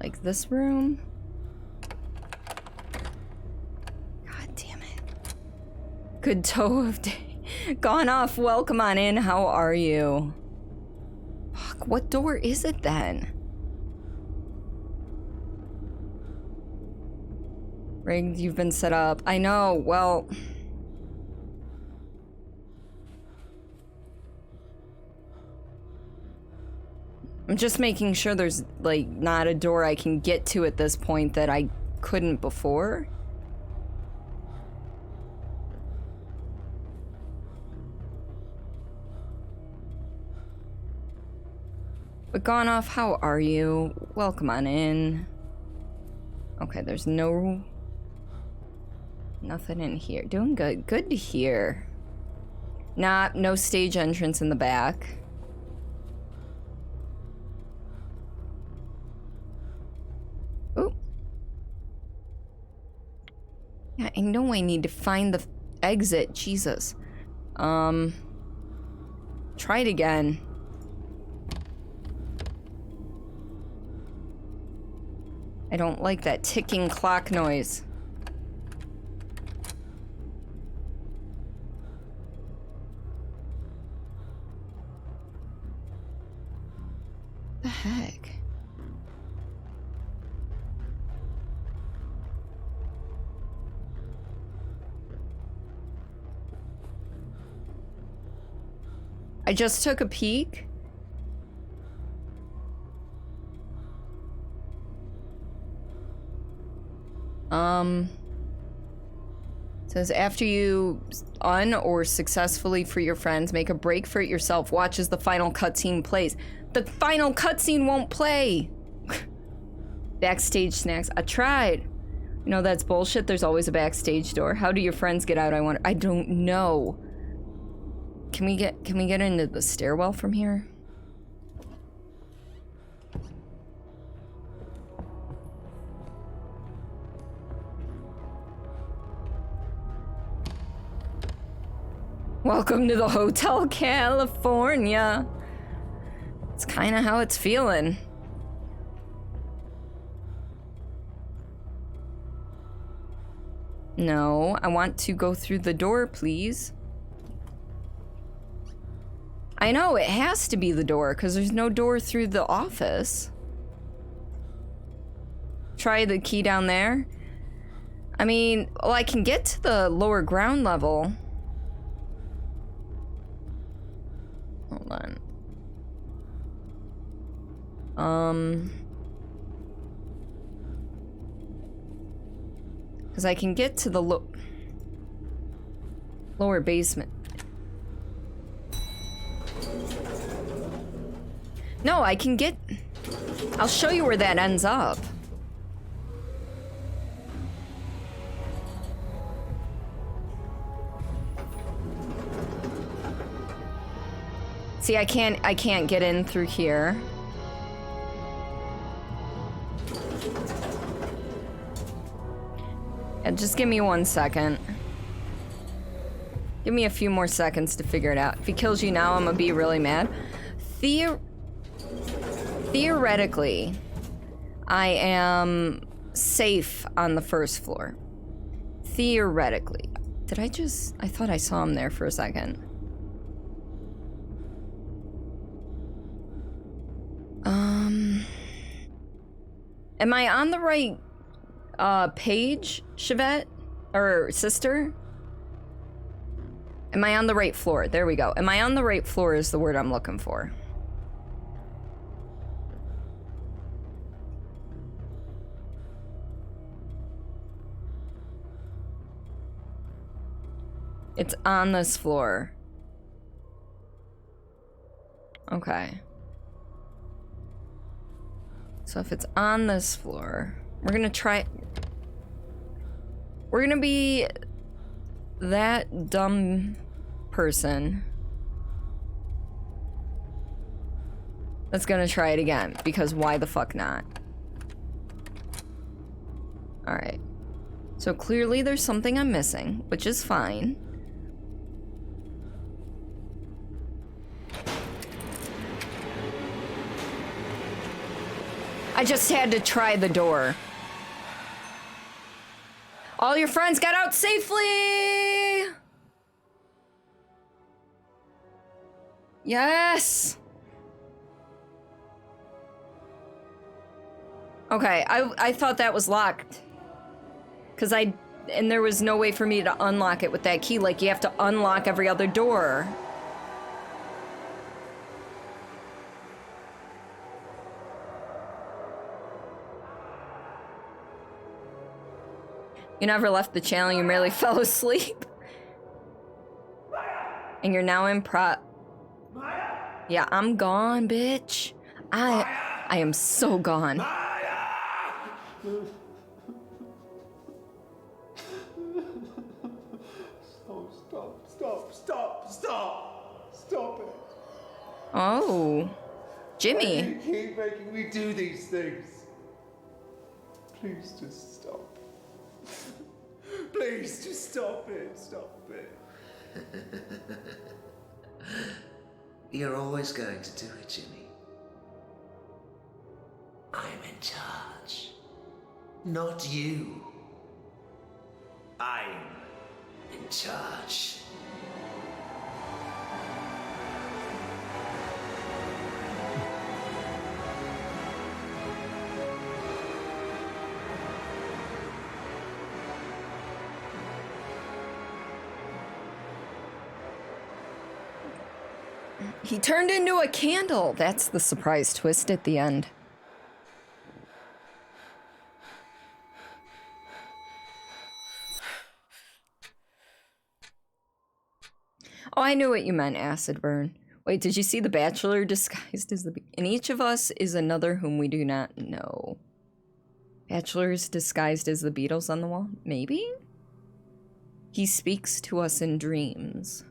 Like this room? God damn it. Good toe of day. Gone off. Welcome on in. How are you? Fuck, what door is it then? Rigged, you've been set up. I know, well... I'm just making sure there's, like, not a door I can get to at this point that I couldn't before. But Gone Off, how are you? Welcome on in. Okay, there's nothing in here. Doing good. Good to hear. No stage entrance in the back. Ooh. Yeah, I know I need to find the exit. Jesus. Try it again. I don't like that ticking clock noise. The heck? I just took a peek. Says after you or successfully free your friends, make a break for it yourself. Watch as the final cutscene plays. The final cutscene won't play. Backstage snacks. I tried. You know that's bullshit. There's always a backstage door. How do your friends get out? I wonder. I don't know. Can we get into the stairwell from here? Welcome to the Hotel California. It's kind of how it's feeling. No, I want to go through the door, please. I know, it has to be the door, because there's no door through the office. Try the key down there. I mean, well, I can get to the lower ground level. Hold on. Because I can get to the lower basement. No, I can get... I'll show you where that ends up. See, I can't get in through here. And just give me 1 second. Give me a few more seconds to figure it out. If he kills you now, I'm gonna be really mad. Theoretically, I am safe on the first floor. Theoretically. I thought I saw him there for a second. Am I on the right page, Chevette? Or sister? Am I on the right floor? There we go. Am I on the right floor is the word I'm looking for. It's on this floor. Okay. So if it's on this floor, we're gonna try... We're gonna be that dumb person that's gonna try it again, because why the fuck not? Alright. So clearly there's something I'm missing, which is fine. I just had to try the door. All your friends got out safely! Yes! Okay, I thought that was locked. And there was no way for me to unlock it with that key. Like, you have to unlock every other door. You never left the channel, you merely fell asleep. And you're now in Yeah, I'm gone, bitch. I am so gone. Stop it. Oh. Jimmy. Why do you keep making me do these things? Please just stop. Please just stop it. Stop it. You're always going to do it, Jimmy. I'm in charge. Not you. I'm in charge. He turned into a candle. That's the surprise twist at the end. Oh, I knew what you meant, acid burn. Wait, did you see the Bachelor disguised as the... And each of us is another whom we do not know. Bachelors disguised as the Beatles on the wall? Maybe? He speaks to us in dreams.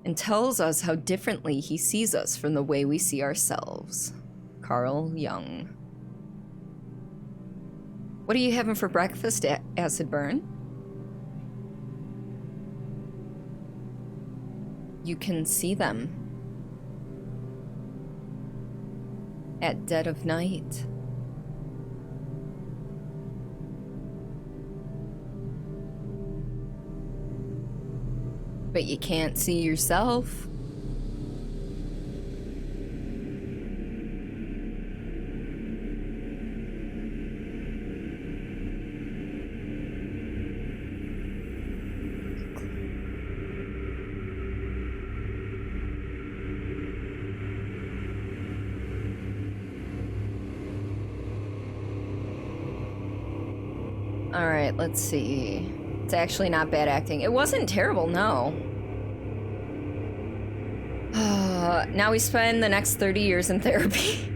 And tells us how differently he sees us from the way we see ourselves. Carl Jung. What are you having for breakfast, Acid Burn? You can see them. At dead of night. But you can't see yourself. All right, let's see. It's actually not bad acting. It wasn't terrible, no. Now we spend the next 30 years in therapy.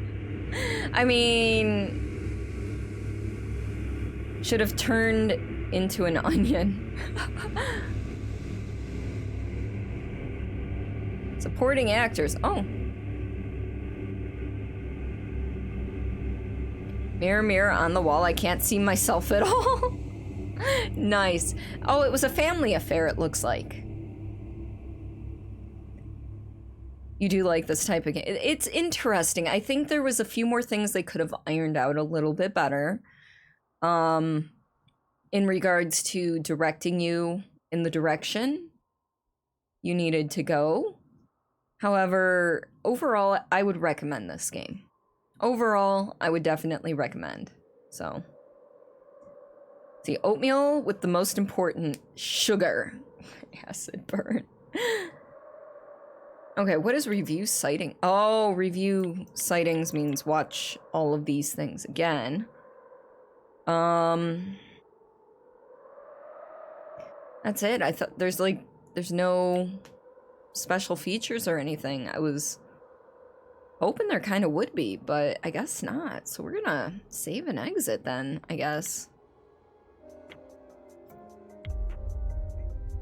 I mean... Should have turned into an onion. Supporting actors. Oh. Mirror, mirror on the wall. I can't see myself at all. Nice. Oh, it was a family affair, it looks like. You do like this type of game. It's interesting. I think there was a few more things they could have ironed out a little bit better. In regards to directing you in the direction you needed to go. However, overall, I would recommend this game. Overall, I would definitely recommend. So, see, oatmeal with the most important sugar. Acid burn. Okay, what is review citing? Oh, review sightings means watch all of these things again. That's it. I thought there's no special features or anything. I was hoping there kind of would be, but I guess not. So we're gonna save and exit then, I guess.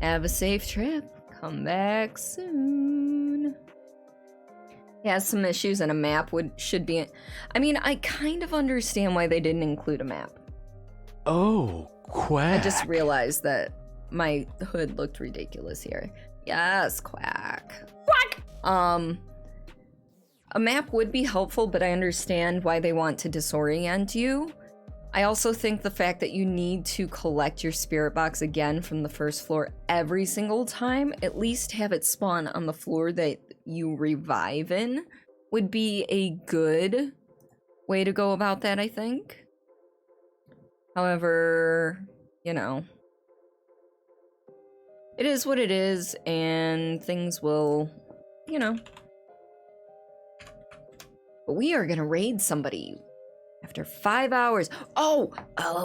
Have a safe trip. Come back soon. It has some issues and a map should be. I mean, I kind of understand why they didn't include a map. Oh, quack. I just realized that my hood looked ridiculous here. Yes, quack. Quack! A map would be helpful, but I understand why they want to disorient you. I also think the fact that you need to collect your spirit box again from the first floor every single time, at least have it spawn on the floor that you revive in, would be a good way to go about that, I think. However, you know, it is what it is, and things will, you know. But we are gonna raid somebody after 5 hours. Also,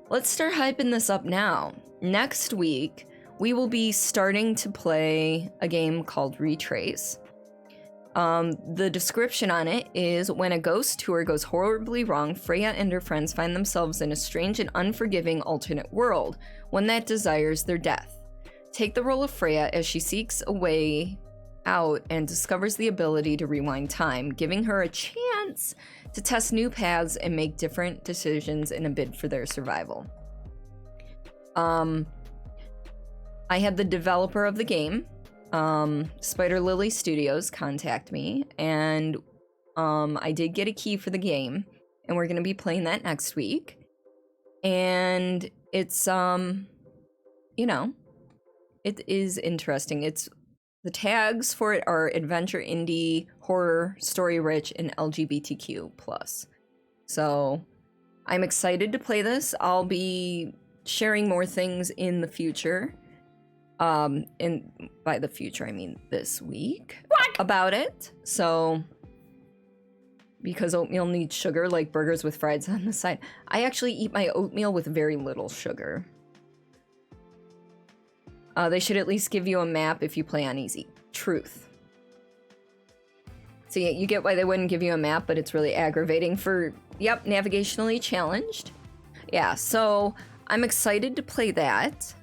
let's start hyping this up now. Next week, we will be starting to play a game called Retrace. The description on it is, when a ghost tour goes horribly wrong, Freya and her friends find themselves in a strange and unforgiving alternate world, one that desires their death. Take the role of Freya as she seeks a way out and discovers the ability to rewind time, giving her a chance to test new paths and make different decisions in a bid for their survival. I had the developer of the game, Spider Lily Studios, contact me, and I did get a key for the game, and we're gonna be playing that next week. And it's you know, it is interesting. The tags for it are adventure, indie, horror, story rich, and LGBTQ+. So I'm excited to play this. I'll be sharing more things in the future. And by the future, I mean this week. About it. So, because oatmeal needs sugar like burgers with fries on the side. I actually eat my oatmeal with very little sugar. They should at least give you a map if you play on easy. Truth. So yeah, you get why they wouldn't give you a map, but it's really aggravating for, yep, navigationally challenged. Yeah, so I'm excited to play that.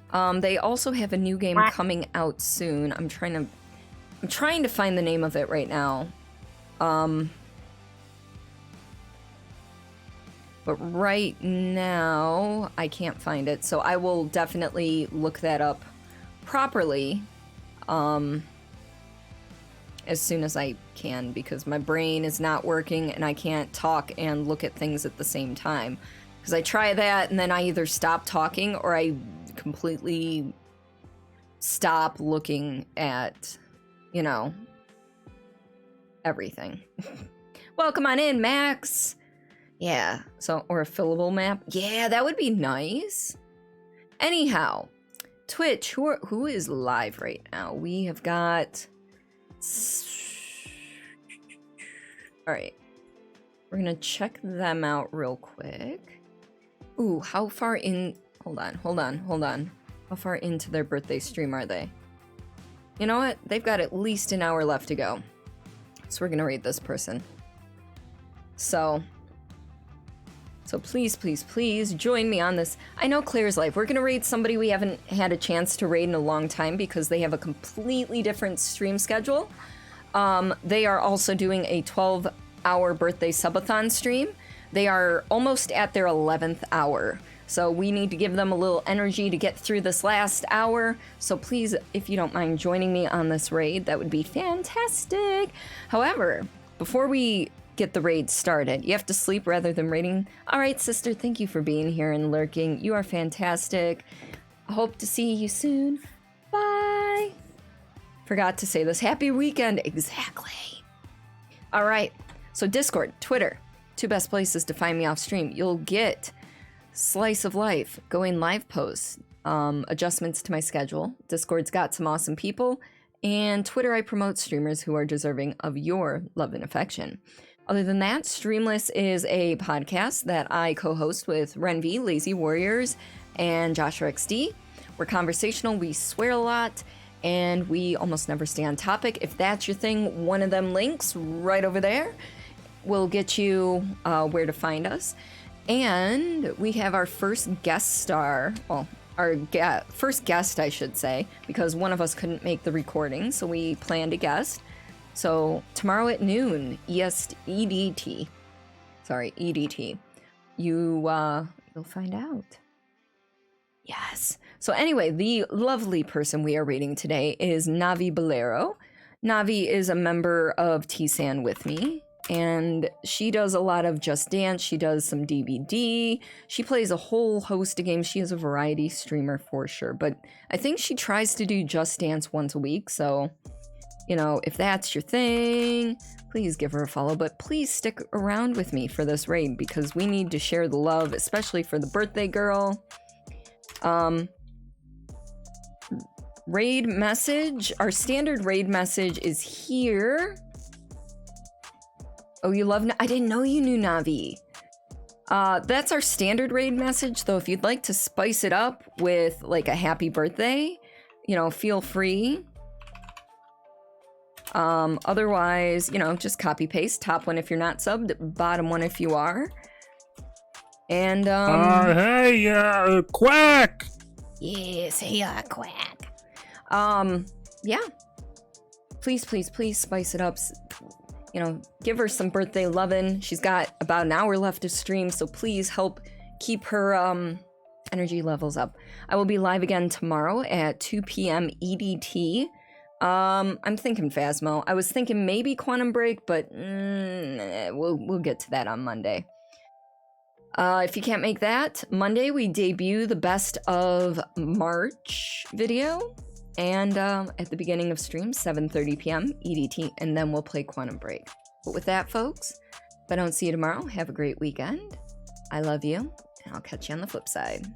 They also have a new game coming out soon. I'm trying to find the name of it right now. But right now, I can't find it, so I will definitely look that up properly as soon as I can, because my brain is not working and I can't talk and look at things at the same time. Because I try that and then I either stop talking or I completely stop looking at, you know, everything. Welcome on in, Max. Yeah, so, or a fillable map. Yeah, that would be nice. Anyhow, Twitch, who is live right now? We have got... Alright. We're gonna check them out real quick. Ooh, how far in... Hold on. How far into their birthday stream are they? You know what? They've got at least an hour left to go. So we're gonna raid this person. So So please, please, please join me on this. I know Claire's life. We're going to raid somebody we haven't had a chance to raid in a long time because they have a completely different stream schedule. They are also doing a 12-hour birthday subathon stream. They are almost at their 11th hour. So we need to give them a little energy to get through this last hour. So please, if you don't mind joining me on this raid, that would be fantastic. However, before we get the raid started, you have to sleep rather than raiding. All right, sister, thank you for being here and lurking. You are fantastic. I hope to see you soon. Bye. Forgot to say this. Happy weekend. Exactly. All right. So Discord, Twitter, 2 best places to find me off stream. You'll get slice of life, going live posts, adjustments to my schedule. Discord's got some awesome people. And Twitter, I promote streamers who are deserving of your love and affection. Other than that, Streamless is a podcast that I co-host with Renvi, Lazy Warriors, and Joshua XD. We're conversational, we swear a lot, and we almost never stay on topic. If that's your thing, one of them links right over there will get you where to find us. And we have our first guest star, well, our first guest, I should say, because one of us couldn't make the recording, so we planned a guest. So tomorrow at noon, EDT. You'll find out. Yes. So anyway, the lovely person we are reading today is Navi Bolero. Navi is a member of TSAN with me, and she does a lot of Just Dance. She does some DBD. She plays a whole host of games. She is a variety streamer for sure, but I think she tries to do Just Dance once a week, so you know, if that's your thing, please give her a follow, but please stick around with me for this raid because we need to share the love, especially for the birthday girl. Raid message, our standard raid message is here. Oh, you love, I didn't know you knew Navi. That's our standard raid message, though if you'd like to spice it up with like a happy birthday, you know, feel free. Otherwise, you know, just copy paste, top one if you're not subbed, bottom one if you are. And hey, Quack! Yes, hey, Quack. Yeah. Please, please, please spice it up. You know, give her some birthday lovin'. She's got about an hour left to stream, so please help keep her energy levels up. I will be live again tomorrow at 2 p.m. EDT. I'm thinking Phasmo. I was thinking maybe Quantum Break, but we'll get to that on Monday. If you can't make that, Monday we debut the Best of March video, and at the beginning of stream, 7:30 p.m. EDT, and then we'll play Quantum Break. But with that, folks, if I don't see you tomorrow, have a great weekend. I love you, and I'll catch you on the flip side.